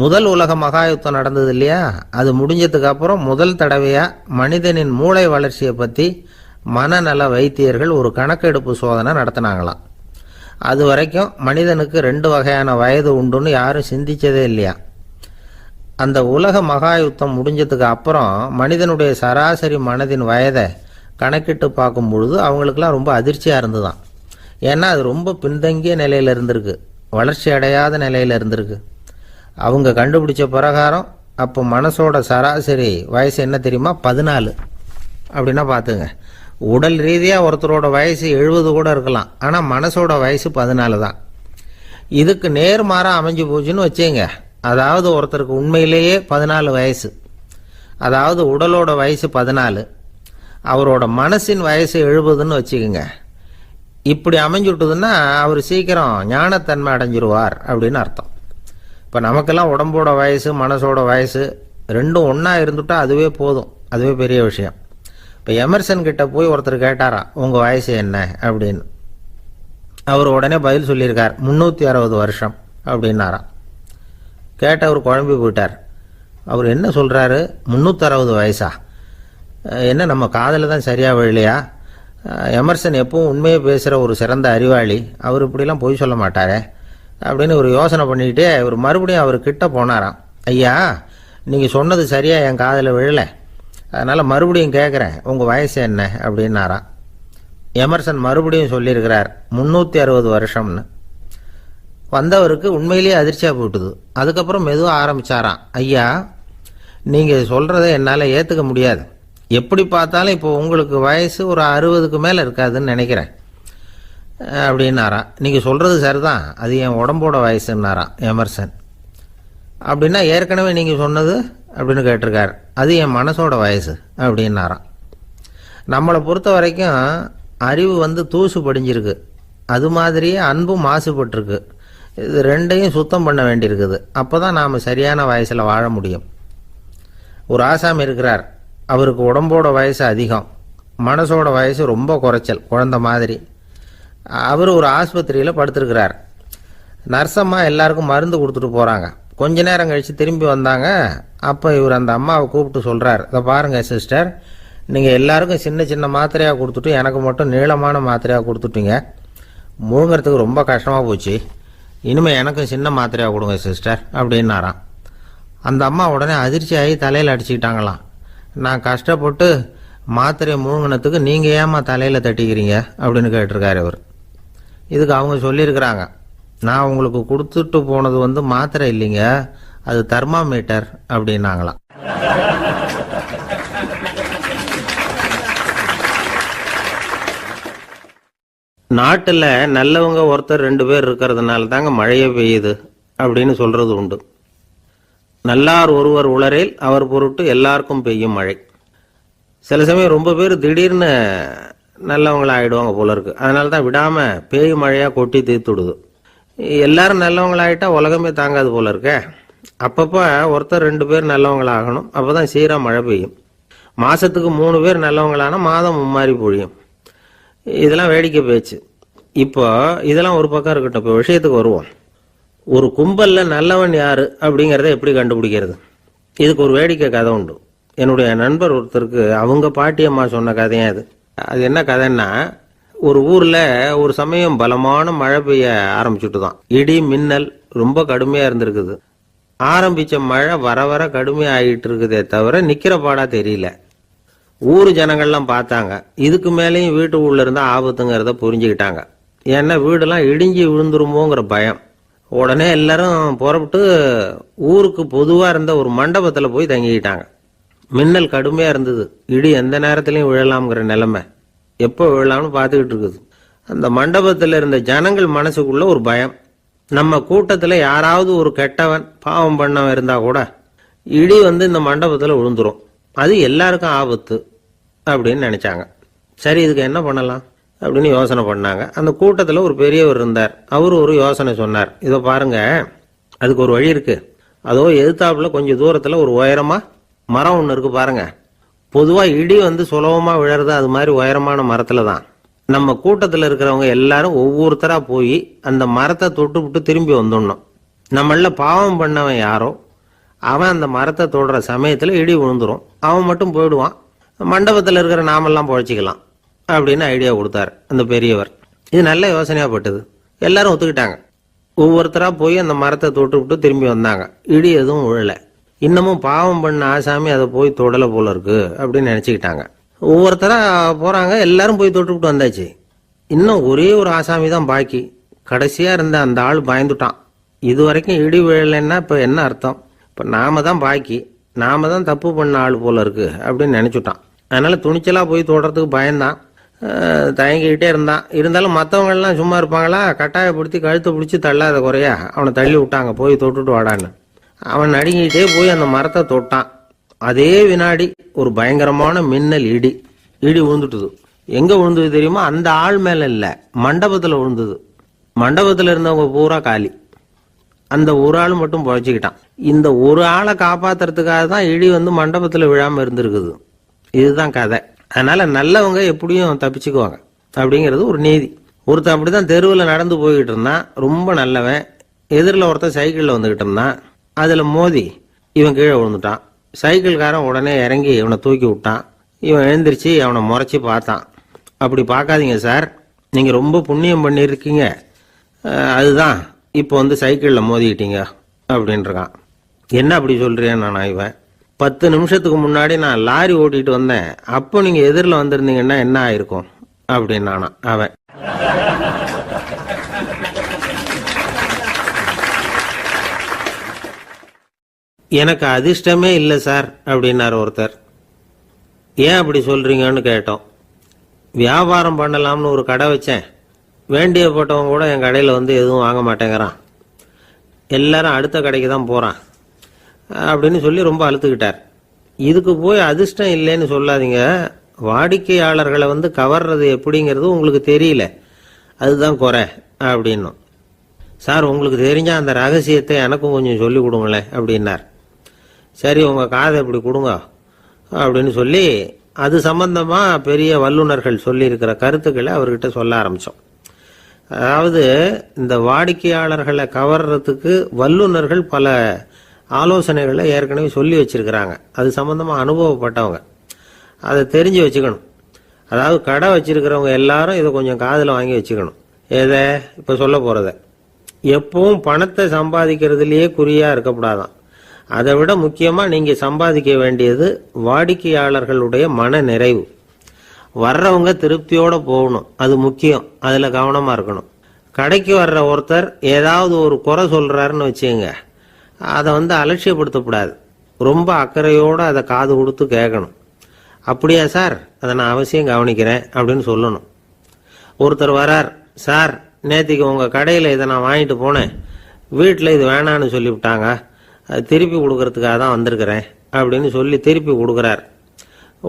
முதல் உலக மகாயுத்தம் நடந்தது இல்லையா, அது முடிஞ்சதுக்கு அப்புறம் முதல் தடவையா மனிதனின் மூளை வளர்ச்சியை பற்றி மனநல வைத்தியர்கள் ஒரு கணக்கெடுப்பு சோதனை நடத்தினாங்களாம். அது வரைக்கும் மனிதனுக்கு 2 வகையான வயது உண்டுன்னு யாரும் சிந்திச்சதே இல்லையா. அந்த உலக மகா யுத்தம் முடிஞ்சதுக்கு அப்புறம் மனிதனுடைய சராசரி மனதின் வயதை கணக்கிட்டு பார்க்கும் பொழுது அவங்களுக்கெல்லாம் ரொம்ப அதிர்ச்சியாக இருந்துதான். ஏன்னா அது ரொம்ப பின்தங்கிய நிலையில் இருந்திருக்கு, வளர்ச்சி அடையாத நிலையில் இருந்திருக்கு. அவங்க கண்டுபிடிச்ச பிரகாரம் அப்போ மனசோட சராசரி வயசு என்ன தெரியுமா? 14. அப்படின்னா பார்த்துங்க, உடல் ரீதியாக ஒருத்தரோட வயசு 70 கூட இருக்கலாம், ஆனால் மனசோட வயசு 14 தான். இதுக்கு நேர்மாறாக அமைஞ்சு போச்சுன்னு வச்சுங்க. அதாவது ஒருத்தருக்கு உண்மையிலேயே 14 வயசு, அதாவது உடலோட வயசு 14, அவரோட மனசின் வயசு 70ன்னு வச்சுக்கோங்க. இப்படி அமைஞ்சுட்டுதுன்னா அவர் சீக்கிரம் ஞானத்தன்மை அடைஞ்சிருவார் அப்படின்னு அர்த்தம். இப்போ நமக்கெல்லாம் உடம்போட வயசு மனசோட வயசு ரெண்டும் ஒன்றா இருந்துட்டா அதுவே போதும், அதுவே பெரிய விஷயம். இப்போ எமர்சன் கிட்ட போய் ஒருத்தர் கேட்டாராம், உங்கள் வயசு என்ன அப்படின்னு. அவர் உடனே பதில் சொல்லியிருக்கார், 360 வருஷம் அப்படின்னாராம். கேட்டவர் குழம்பி போயிட்டார். அவர் என்ன சொல்கிறாரு, 360 வயசா? என்ன நம்ம காதில் தான் சரியாக விழலையா? எமர்சன் எப்பவும் உண்மையை பேசுகிற ஒரு சிறந்த அறிவாளி, அவர் இப்படிலாம் பொய் சொல்ல மாட்டாரே அப்படின்னு ஒரு யோசனை பண்ணிக்கிட்டே இவர் மறுபடியும் அவர் கிட்ட போனாராம். ஐயா, நீங்கள் சொன்னது சரியாக என் காதில் விழலை, அதனால் மறுபடியும் கேட்குறேன், உங்கள் வயசு என்ன அப்படின்னாராம். எமர்சன் மறுபடியும் சொல்லியிருக்கிறார் 360 வருஷம்னு. வந்தவருக்கு உண்மையிலேயே அதிர்ச்சியாக போட்டுது. அதுக்கப்புறம் மெதுவாக ஆரம்பித்தாராம், ஐயா நீங்கள் சொல்கிறத என்னால் ஏற்றுக்க முடியாது, எப்படி பார்த்தாலும் இப்போ உங்களுக்கு வயசு ஒரு 60க்கு மேலே இருக்காதுன்னு நினைக்கிறேன் அப்படின்னாராம். நீங்கள் சொல்கிறது சரிதான், அது என் உடம்போட வயசுன்னாராம் எமர்சன். அப்படின்னா ஏற்கனவே நீங்கள் சொன்னது அப்படின்னு கேட்டிருக்கார், அது என் மனசோட வயசு அப்படின்னாராம். நம்மளை பொறுத்த வரைக்கும் அறிவு தூசு படிஞ்சிருக்கு, அது மாதிரியே அன்பும் மாசுபட்டிருக்கு. இது ரெண்டையும் சுத்தம் பண்ண வேண்டியிருக்குது, அப்போ தான் நாம் சரியான வயசில் வாழ முடியும். ஒரு ஆசாமி இருக்கிறார், அவருக்கு உடம்போட வயசு அதிகம், மனசோட வயசு ரொம்ப குறைச்சல், குழந்த மாதிரி. அவர் ஒரு ஆஸ்பத்திரியில் படுத்திருக்கிறார். நர்சம்மா எல்லாருக்கும் மருந்து கொடுத்துட்டு போகிறாங்க. கொஞ்ச நேரம் கழித்து திரும்பி வந்தாங்க. அப்போ இவர் அந்த அம்மாவை கூப்பிட்டு சொல்கிறார், இதை பாருங்கள் சிஸ்டர், நீங்கள் எல்லாருக்கும் சின்ன சின்ன மாத்திரையாக கொடுத்துட்டு எனக்கு மட்டும் நீளமான மாத்திரையாக கொடுத்துட்டீங்க, முழுங்கிறதுக்கு ரொம்ப கஷ்டமாக போச்சு, இனிமேல் எனக்கும் சின்ன மாத்திரையாக கொடுங்க சிஸ்டர் அப்படின்னாராம். அந்த அம்மா உடனே அதிர்ச்சி ஆகி தலையில் அடிச்சுக்கிட்டாங்களாம். நான் கஷ்டப்பட்டு மாத்திரையை முழுங்கினத்துக்கு நீங்கள் ஏமா தலையில் தட்டிக்கிறீங்க அப்படின்னு கேட்டிருக்காரு இவர். இதுக்கு அவங்க சொல்லியிருக்கிறாங்க, நான் உங்களுக்கு கொடுத்துட்டு போனது மாத்திரை இல்லைங்க, அது தெர்மாமீட்டர் அப்படின்னாங்களாம். நாட்டில் நல்லவங்க ஒருத்தர் 2 பேர் இருக்கிறதுனால தாங்க மழையே பெய்யுது அப்படின்னு சொல்றது உண்டு. நல்லார் ஒருவர் உளரேல் அவர் பொருட்டு எல்லாருக்கும் பெய்யும் மழை. சில சமயம் ரொம்ப பேர் திடீர்னு நல்லவங்களா ஆயிடுவாங்க போல இருக்கு, அதனால தான் விடாம பேய் மழையா கொட்டி தீர்த்துடுது. எல்லாரும் நல்லவங்களாயிட்டா உலகமே தாங்காது போல இருக்க. அப்பப்போ ஒருத்தர் 2 பேர் நல்லவங்களாகணும், அப்போதான் சீரா மழை பெய்யும். மாசத்துக்கு 3 பேர் நல்லவங்களானா மாதம் மும்மாரி பொழியும். இதெல்லாம் வேடிக்கை பேச்சு. இப்போ இதெல்லாம் ஒரு பக்கம் இருக்கட்டும், இப்போ விஷயத்துக்கு வருவோம். ஒரு கும்பல்ல நல்லவன் யாரு அப்படிங்கிறத எப்படி கண்டுபிடிக்கிறது? இதுக்கு ஒரு வேடிக்கை கதை உண்டு. என்னுடைய நண்பர் ஒருத்தருக்கு அவங்க பாட்டியம்மா சொன்ன கதையா அது. அது என்ன கதைன்னா, ஒரு ஊர்ல ஒரு சமயம் பலமான மழை பெய்ய ஆரம்பிச்சுட்டு தான், இடி மின்னல் ரொம்ப கடுமையா இருந்திருக்குது. ஆரம்பிச்ச மழை வர வர கடுமையா ஆகிட்டு இருக்குதே தவிர நிக்கிற பாடா தெரியல. ஊர் ஜனங்கள்லாம் பார்த்தாங்க, இதுக்கு மேலேயும் வீட்டு உள்ள இருந்தா ஆபத்துங்கிறத புரிஞ்சுக்கிட்டாங்க. ஏன்னா வீடெல்லாம் இடிஞ்சு விழுந்துருமோங்கிற பயம். உடனே எல்லாரும் புறப்பட்டு ஊருக்கு பொதுவா இருந்த ஒரு மண்டபத்துல போய் தங்கிக்கிட்டாங்க. மின்னல் கடுமையா இருந்தது, இடி எந்த நேரத்திலையும் விழலாம்ங்கிற நிலைமை, எப்போ விழலாம்னு பார்த்துக்கிட்டு இருக்குது. அந்த மண்டபத்தில் இருந்த ஜனங்கள் மனசுக்குள்ள ஒரு பயம், நம்ம கூட்டத்தில் யாராவது ஒரு கெட்டவன் பாவம் பண்ணவன் இருந்தா கூட இடி இந்த மண்டபத்தில் விழுந்துரும், அது எல்லாருக்கும் ஆபத்து அப்படின்னு நினைச்சாங்க. சரி, இதுக்கு என்ன பண்ணலாம் அப்படின்னு யோசனை பண்ணாங்க. அந்த கூட்டத்தில் ஒரு பெரியவர் இருந்தார். அவரு ஒரு யோசனை சொன்னார். இதை பாருங்க, அதுக்கு ஒரு வழி இருக்கு. அதோ எதிர்த்தாப்புல கொஞ்சம் தூரத்தில் ஒரு உயரமா மரம் ஒன்று இருக்கு பாருங்க. பொதுவா இடி சுலபமா விழறது அது மாதிரி உயரமான மரத்துல தான். நம்ம கூட்டத்தில் இருக்கிறவங்க எல்லாரும் ஒவ்வொருத்தரா போய் அந்த மரத்தை தொட்டு விட்டு திரும்பி வந்துடணும். நம்மள பாவம் பண்ணவன் யாரோ அவன் அந்த மரத்தை தொடுற சமயத்துல இடி விழுந்துரும், அவன் மட்டும் போயிடுவான், மண்டபத்தில் இருக்கிற நாமெல்லாம் பொழைச்சிக்கலாம் அப்படின்னு ஐடியா கொடுத்தாரு அந்த பெரியவர். இது நல்ல யோசனையா பட்டது. எல்லாரும் ஒத்துக்கிட்டாங்க. ஒவ்வொருத்தரா போய் அந்த மரத்தை தொட்டு விட்டு திரும்பி வந்தாங்க. இடி எதுவும் விழல. இன்னமும் பாவம் பண்ண ஆசாமி அதை போய் தொடலை போல இருக்கு அப்படின்னு நினைச்சுக்கிட்டாங்க. ஒவ்வொருத்தரா போறாங்க, எல்லாரும் போய் தொட்டுவிட்டு வந்தாச்சு. இன்னும் ஒரே ஒரு ஆசாமி தான் பாக்கி. கடைசியா இருந்த அந்த ஆள் பயந்துட்டான். இது வரைக்கும் இடி விழலைன்னா இப்ப என்ன அர்த்தம்? இப்ப நாம தான் பாக்கி, நாம தான் தப்பு பண்ண ஆள் போல இருக்கு அப்படின்னு நினைச்சுட்டான். அதனால துணிச்சலா போய் தொடுறதுக்கு பயந்தான், தயங்கிக்கிட்டே இருந்தான். இருந்தாலும் மற்றவங்க எல்லாம் சும்மா இருப்பாங்களா? கட்டாயப்படுத்தி கழுத்தை பிடிச்சி தள்ளாத குறையா அவனை தள்ளி விட்டாங்க, போய் தொட்டுட்டு வாடான்னு. அவன் நடுங்கிட்டே போய் அந்த மரத்தை தொட்டான். அதே வினாடி ஒரு பயங்கரமான மின்னல் இடி விழுந்துட்டுது. எங்க விழுந்தது தெரியுமா? அந்த ஆள் மேல இல்ல, மண்டபத்துல விழுந்தது. மண்டபத்துல இருந்தவங்க பூரா காலி. அந்த ஒரு ஆள் மட்டும் பொழைச்சிக்கிட்டான். இந்த ஒரு ஆளை காப்பாத்துறதுக்காக தான் இடி வந்து மண்டபத்துல விழாம இருந்திருக்குது. இதுதான் கதை. அதனால நல்லவங்க எப்படியும் தப்பிச்சுக்குவாங்க அப்படிங்கிறது ஒரு நீதி. ஒருத்தன் அப்படிதான் தெருவில் நடந்து போய்கிட்டு இருந்தான், ரொம்ப நல்லவன். எதிரில் ஒருத்தன் சைக்கிளில் வந்துகிட்டு இருந்தான். அதுல மோதி இவன் கீழே விழுந்துட்டான். சைக்கிள்காரன் உடனே இறங்கி இவனை தூக்கி விட்டான். இவன் எழுந்திரிச்சு அவனை முறைச்சி பார்த்தான். அப்படி பார்க்காதீங்க சார், நீங்க ரொம்ப புண்ணியம் பண்ணியிருக்கீங்க, அதுதான் இப்போ வந்து சைக்கிளில் மோதிக்கிட்டீங்க அப்படின்றான். என்ன அப்படி சொல்றேன் நான்? இவன் 10 நிமிஷத்துக்கு முன்னாடி நான் லாரி ஓட்டிட்டு வந்தேன், அப்போ நீங்க எதிரில் வந்திருந்தீங்கன்னா என்ன ஆயிருக்கும் அப்படின்னானா அவன். எனக்கு அதிர்ஷ்டமே இல்லை சார் அப்படின்னாரு ஒருத்தர். ஏன் அப்படி சொல்றீங்கன்னு கேட்டோம். வியாபாரம் பண்ணலாம்னு ஒரு கடை வச்சேன், வேண்டியப்பட்டவங்க கூட என் கடையில் வந்து எதுவும் வாங்க மாட்டேங்கிறான், எல்லாரும் அடுத்த கடைக்கு தான் போறான் அப்படின்னு சொல்லி ரொம்ப அழுத்துக்கிட்டார். இதுக்கு போய் அதிர்ஷ்டம் இல்லைன்னு சொல்லாதீங்க, வாடிக்கையாளர்களை வந்து கவர்றது எப்படிங்கிறது உங்களுக்கு தெரியல, அதுதான் குறை அப்படின்னும். சார் உங்களுக்கு தெரிஞ்ச அந்த ரகசியத்தை எனக்கும் கொஞ்சம் சொல்லி கொடுங்களேன் அப்படின்னார். சரி உங்க காதை இப்படி கொடுங்க அப்படின்னு சொல்லி அது சம்பந்தமா பெரிய வல்லுநர்கள் சொல்லி இருக்கிற கருத்துக்களை அவர்கிட்ட சொல்ல ஆரம்பிச்சோம். அதாவது இந்த வாடிக்கையாளர்களை கவர்றதுக்கு வல்லுநர்கள் பல ஆலோசனைகளை ஏற்கனவே சொல்லி வச்சிருக்கிறாங்க. அது சம்பந்தமா அனுபவப்பட்டவங்க, அதை தெரிஞ்சு வச்சுக்கணும். அதாவது கடை வச்சிருக்கிறவங்க எல்லாரும் இதை கொஞ்சம் காதில் வாங்கி வச்சுக்கணும். எதை இப்ப சொல்ல போறத. எப்பவும் பணத்தை சம்பாதிக்கிறதுலயே குறியா இருக்கக்கூடாதான். அதை விட முக்கியமா நீங்க சம்பாதிக்க வேண்டியது வாடிக்கையாளர்களுடைய மன நிறைவு. வர்றவங்க திருப்தியோட போகணும், அது முக்கியம். அதுல கவனமா இருக்கணும். கடைக்கு வர்ற ஒருத்தர் ஏதாவது ஒரு குறை சொல்றாருன்னு வச்சுங்க, அதை வந்து அலட்சியப்படுத்தக்கூடாது. ரொம்ப அக்கறையோட அதை காது கொடுத்து கேட்கணும். அப்படியா சார், அதை நான் அவசியம் கவனிக்கிறேன் அப்படின்னு சொல்லணும். ஒருத்தர் வரார், சார் நேற்றுக்கு உங்க கடையில் இதை நான் வாங்கிட்டு போனேன், வீட்டில் இது வேணான்னு சொல்லிவிட்டாங்க, அது திருப்பி கொடுக்கறதுக்காக தான் வந்திருக்கிறேன் அப்படின்னு சொல்லி திருப்பி கொடுக்குறார்.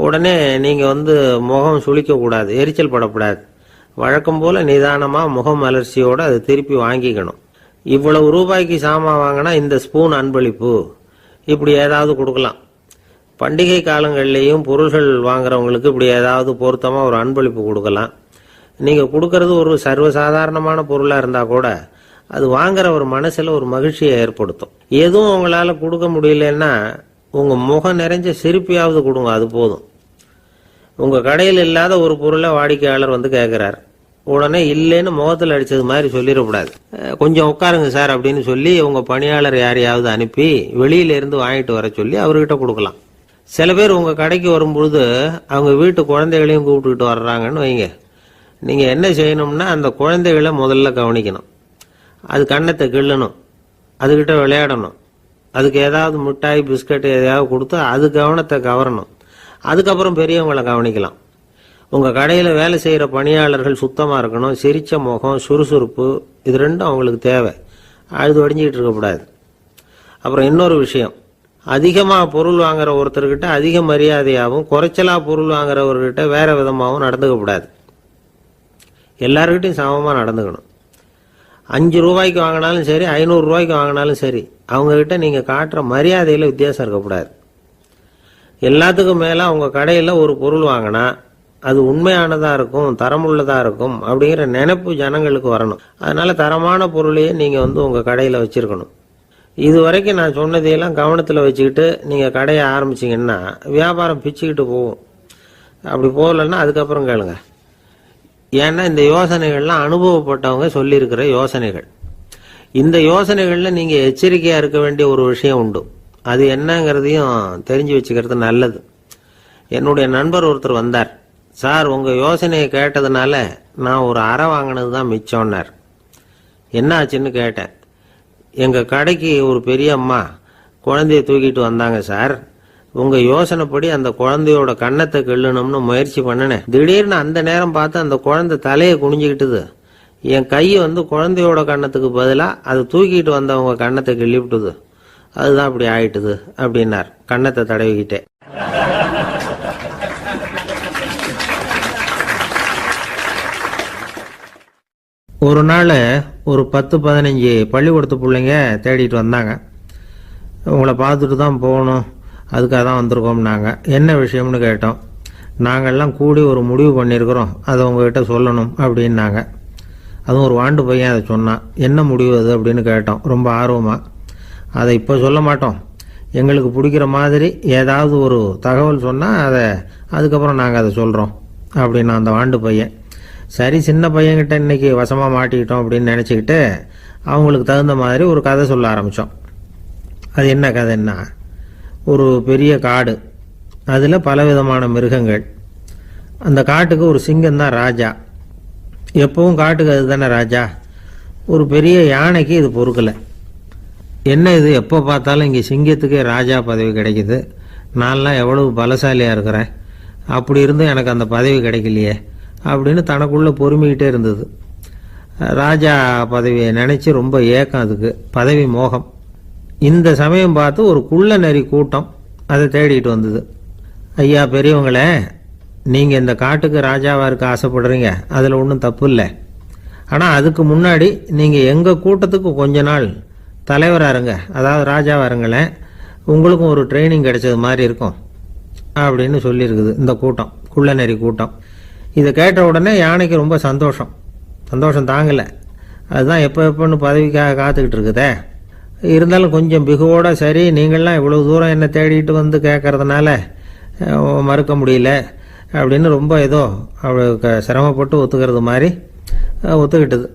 உடனே நீங்க வந்து முகம் சுளிக்க கூடாது, எரிச்சல் படக்கூடாது. வழக்கம் போல நிதானமா முகம் அலர்ச்சியோட அதை திருப்பி வாங்கிக்கணும். இவ்வளவு ரூபாய்க்கு சாமான் வாங்கினா இந்த ஸ்பூன் அன்பளிப்பு, இப்படி ஏதாவது கொடுக்கலாம். பண்டிகை காலங்கள்லேயும் பொருள்கள் வாங்குறவங்களுக்கு இப்படி ஏதாவது பொருத்தமா ஒரு அன்பளிப்பு கொடுக்கலாம். நீங்க கொடுக்கறது ஒரு சர்வசாதாரணமான பொருளா இருந்தா கூட அது வாங்குற ஒரு மனசுல ஒரு மகிழ்ச்சியை ஏற்படுத்தும். எதுவும் உங்களால கொடுக்க முடியலன்னா உங்க முகம் நிறைஞ்ச சிரிப்பையாவது கொடுங்க, அது போதும். உங்க கடையில் இல்லாத ஒரு பொருளை வாடிக்கையாளர் வந்து கேட்கிறார், உடனே இல்லைன்னு முகத்தில் அடிச்சது மாதிரி சொல்லிடக்கூடாது. கொஞ்சம் உட்காருங்க சார் அப்படின்னு சொல்லி உங்க பணியாளர் யாரையாவது அனுப்பி வெளியில இருந்து வாங்கிட்டு வர சொல்லி அவர்கிட்ட கொடுக்கலாம். சில பேர் உங்க கடைக்கு வரும்பொழுது அவங்க வீட்டு குழந்தைகளையும் கூப்பிட்டுக்கிட்டு வர்றாங்கன்னு வைங்க. நீங்க என்ன செய்யணும்னா அந்த குழந்தைகளை முதல்ல கவனிக்கணும். அது கண்ணத்தை கிள்ளணும், அதுகிட்ட விளையாடணும், அதுக்கு ஏதாவது மிட்டாய் பிஸ்கட் எதையாவது கொடுத்து அது கவனத்தை கவரணும். அதுக்கப்புறம் பெரியவங்களை கவனிக்கலாம். உங்க கடையில வேலை செய்யற பணியாளர்கள் சுத்தமா இருக்கணும், சிரிச்ச முகம், சுறுசுறுப்பு, இது ரெண்டும் அவங்களுக்கு தேவை. அழுது வடிஞ்சிக்கிட்டு இருக்கக்கூடாது. அப்புறம் இன்னொரு விஷயம், அதிகமா பொருள் வாங்குற ஒருத்தர்கிட்ட அதிக மரியாதையாகவும் குறைச்சலா பொருள் வாங்குறவர்கிட்ட வேற விதமாகவும் நடந்துக்க கூடாது. எல்லாருக்கிட்டையும் சமமா நடந்துக்கணும். 5 ரூபாய்க்கு வாங்கினாலும் சரி, 500 ரூபாய்க்கு வாங்கினாலும் சரி, அவங்க கிட்ட நீங்க காட்டுற மரியாதையில வித்தியாசம் இருக்கக்கூடாது. எல்லாத்துக்கும் மேல உங்க கடையில ஒரு பொருள் வாங்கினா அது உண்மையானதா இருக்கும், தரமுள்ளதா இருக்கும் அப்படிங்கிற நினைப்பு ஜனங்களுக்கு வரணும். அதனால தரமான பொருளையே நீங்க வந்து உங்க கடையில வச்சிருக்கணும். இது வரைக்கும் நான் சொன்னதையெல்லாம் கவனத்துல வச்சுக்கிட்டு நீங்க கடையை ஆரம்பிச்சீங்கன்னா வியாபாரம் பிச்சுக்கிட்டு போகும். அப்படி போகலன்னா அதுக்கப்புறம் கேளுங்க. ஏன்னா இந்த யோசனைகள்லாம் அனுபவப்பட்டவங்க சொல்லியிருக்கிற யோசனைகள். இந்த யோசனைகள்ல நீங்க எச்சரிக்கையா இருக்க வேண்டிய ஒரு விஷயம் உண்டு. அது என்னங்கிறதையும் தெரிஞ்சு வச்சுக்கிறது நல்லது. என்னுடைய நண்பர் ஒருத்தர் வந்தார். சார், உங்கள் யோசனையை கேட்டதுனால நான் ஒரு அறை வாங்கினது தான் மிச்சம்னார். என்ன ஆச்சுன்னு கேட்டேன். எங்கள் கடைக்கு ஒரு பெரிய அம்மா குழந்தைய தூக்கிட்டு வந்தாங்க சார். உங்கள் யோசனைப்படி அந்த குழந்தையோட கன்னத்தை கிள்ளணும்னு முயற்சி பண்ணினேன். திடீர்னு அந்த நேரம் பார்த்து அந்த குழந்தை தலையை குனிஞ்சிக்கிட்டுது. என் கை குழந்தையோட கன்னத்துக்கு பதிலாக அது தூக்கிட்டு வந்தவங்க கன்னத்தை கிள்ளி விட்டுது. அதுதான் அப்படி ஆயிட்டுது அப்படின்னார், கன்னத்தை தடவிக்கிட்டே. ஒரு நாள் ஒரு 10-15 பள்ளிக்கூடத்து பிள்ளைங்க தேடிட்டு வந்தாங்க. உங்களை பார்த்துட்டு தான் போகணும், அதுக்காக தான் வந்திருக்கோம்னாங்க. என்ன விஷயம்னு கேட்டோம். நாங்கள்லாம் கூடி ஒரு முடிவு பண்ணியிருக்கிறோம், அதை உங்ககிட்ட சொல்லணும் அப்படின்னாங்க. அதுவும் ஒரு வாண்டு பையன் அதை சொன்னான். என்ன முடிவு அது அப்படின்னு கேட்டோம் ரொம்ப ஆர்வமாக. அதை இப்போ சொல்ல மாட்டோம், எங்களுக்கு பிடிக்கிற மாதிரி ஏதாவது ஒரு தகவல் சொன்னால் அதுக்கப்புறம் நாங்கள் அதை சொல்கிறோம் அப்படின்னா அந்த வாண்டு பையன். சரி, சின்ன பையன்கிட்ட இன்னைக்கு வசமாக மாட்டிக்கிட்டோம் அப்படின்னு நினச்சிக்கிட்டு அவங்களுக்கு தகுந்த மாதிரி ஒரு கதை சொல்ல ஆரம்பித்தோம். அது என்ன கதைன்னா, ஒரு பெரிய காடு, அதில் பலவிதமான மிருகங்கள். அந்த காட்டுக்கு ஒரு சிங்கம் தான் ராஜா. எப்பவும் காட்டுக்கு அது தானே ராஜா. ஒரு பெரிய யானைக்கு இது பொறுக்கலை. என்ன இது, எப்போ பார்த்தாலும் இங்கே சிங்கத்துக்கே ராஜா பதவி கிடைக்குது, நான்லாம் எவ்வளவு பலசாலியாக இருக்கிறேன், அப்படி இருந்தும் எனக்கு அந்த பதவி கிடைக்கலையே அப்படின்னு தனக்குள்ளே பொறுமிக்கிட்டே இருந்தது. ராஜா பதவியை நினச்சி ரொம்ப ஏக்கம், அதுக்கு பதவி மோகம். இந்த சமயம் பார்த்து ஒரு குள்ள நரி கூட்டம் அதை தேடிட்டு வந்தது. ஐயா பெரியவங்களே, நீங்கள் இந்த காட்டுக்கு ராஜாவாக இருக்க ஆசைப்படுறீங்க, அதில் ஒன்றும் தப்பு இல்லை. ஆனால் அதுக்கு முன்னாடி நீங்கள் எங்கள் கூட்டத்துக்கு கொஞ்ச நாள் தலைவராக இருங்க, அதாவது ராஜாவாக இருங்களேன், உங்களுக்கும் ஒரு ட்ரைனிங் கிடைச்சது மாதிரி இருக்கும் அப்படின்னு சொல்லியிருக்குது இந்த கூட்டம், குள்ள நரி கூட்டம். இதை கேட்ட உடனே யானைக்கு ரொம்ப சந்தோஷம் தாங்கலை. அதுதான் எப்போன்னு பதவிக்காக காத்துக்கிட்டு இருக்குதே. இருந்தாலும் கொஞ்சம் பிகுவோட, சரி நீங்கள்லாம் இவ்வளோ தூரம் என்னை தேடிட்டு வந்து கேட்கறதுனால மறுக்க முடியல அப்படின்னு ரொம்ப ஏதோ அவளுக்கு சிரமப்பட்டு ஒத்துக்கிறது மாதிரி ஒத்துக்கிட்டது.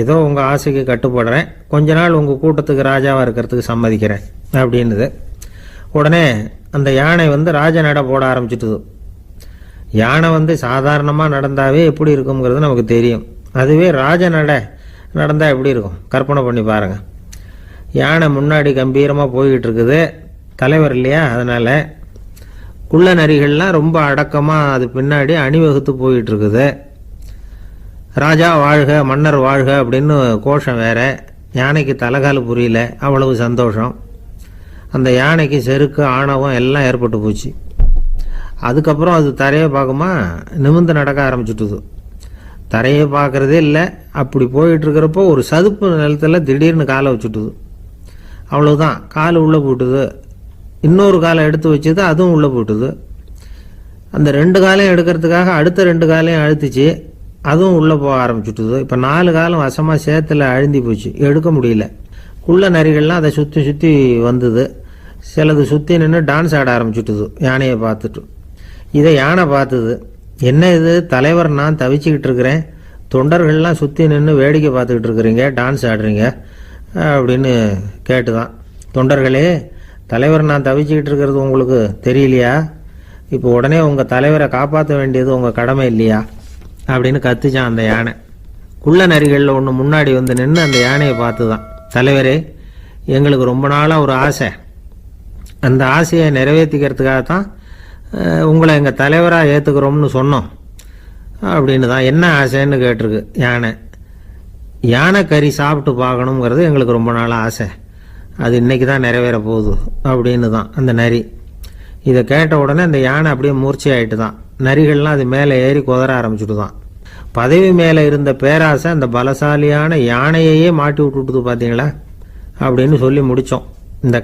ஏதோ உங்கள் ஆசைக்கு கட்டுப்படுறேன், கொஞ்ச நாள் உங்கள் கூட்டத்துக்கு ராஜாவாக இருக்கிறதுக்கு சம்மதிக்கிறேன் அப்படின்னுது. உடனே அந்த யானை ராஜ நட போட ஆரம்பிச்சிட்டுது. யானை சாதாரணமாக நடந்தாவே எப்படி இருக்குங்கிறது நமக்கு தெரியும். அதுவே ராஜ நடந்தால் எப்படி இருக்கும் கற்பனை பண்ணி பாருங்கள். யானை முன்னாடி கம்பீரமாக போய்கிட்டு இருக்குது, தலைவர் இல்லையா, அதனால் குள்ள நரிகள்லாம் ரொம்ப அடக்கமாக அது பின்னாடி அணிவகுத்து போயிட்டு இருக்குது. ராஜா வாழ்க, மன்னர் வாழ்க அப்படின்னு கோஷம் வேற. யானைக்கு தலைகால புரியல, அவ்வளவு சந்தோஷம். அந்த யானைக்கு செருக்கு, ஆணவம் எல்லாம் ஏற்பட்டு போச்சு. அதுக்கப்புறம் அது தரையை பார்க்குமா, நிமிர்ந்து நடக்க ஆரம்பிச்சுட்டுது. தரையை பார்க்குறதே இல்லை. அப்படி போயிட்டு இருக்கிறப்போ ஒரு சதுப்பு நிலத்தில் திடீர்னு காலை வச்சுட்டுது. அவ்வளோதான், கால் உள்ளே போட்டுது. இன்னொரு காலை எடுத்து வச்சுது, அதுவும் உள்ளே போட்டுது. அந்த 2 காலையும் எடுக்கிறதுக்காக அடுத்த 2 காலையும் அழுத்திச்சு, அதுவும் உள்ளே போக ஆரம்பிச்சுட்டுது. இப்போ 4 காலம் வசமாக சேத்துல அழுந்தி போச்சு, எடுக்க முடியல. குள்ள நரிகள்லாம் அதை சுற்றி சுற்றி வந்தது. சிலது சுற்றி நின்று டான்ஸ் ஆட ஆரம்பிச்சுட்டுது யானையை பார்த்துட்டு. இதை யானை பார்த்தது. என்ன இது, தலைவர் நான் தவிச்சுக்கிட்டு இருக்கிறேன், தொண்டர்கள்லாம் சுற்றி நின்று வேடிக்கை பார்த்துக்கிட்டு இருக்கிறீங்க, டான்ஸ் ஆடுறீங்க அப்படின்னு கேட்டுதான். தொண்டர்களே, தலைவர் நான் தவிச்சுக்கிட்டு இருக்கிறது உங்களுக்கு தெரியலையா? இப்போ உடனே உங்கள் தலைவரை காப்பாற்ற வேண்டியது உங்கள் கடமை இல்லையா அப்படின்னு கத்துச்சான் அந்த யானை. குள்ள நரிகளில் ஒன்று முன்னாடி நின்று அந்த யானையை பார்த்து தான், தலைவரே எங்களுக்கு ரொம்ப நாளாக ஒரு ஆசை, அந்த ஆசையை நிறைவேற்றிக்கிறதுக்காகத்தான் உங்களை எங்கள் தலைவராக ஏற்றுக்கிறோம்னு சொன்னோம் அப்படின்னு தான். என்ன ஆசைன்னு கேட்டிருக்கு யானை. யானை கறி சாப்பிட்டு பார்க்கணுங்கிறது எங்களுக்கு ரொம்ப நாளாக ஆசை, அது இன்னைக்கு தான் நிறைவேற போகுது அப்படின்னு தான் அந்த நரி. இதை கேட்ட உடனே அந்த யானை அப்படியே மூர்ச்சி ஆகிட்டு தான். நரிகள்லாம் அது மேலே ஏறி குதற ஆரம்பிச்சுட்டு தான். பதவி மேலே இருந்த பேராசை அந்த பலசாலியான யானையையே மாட்டி விட்டுட்டுது பார்த்தீங்களா அப்படின்னு சொல்லி முடித்தோம்.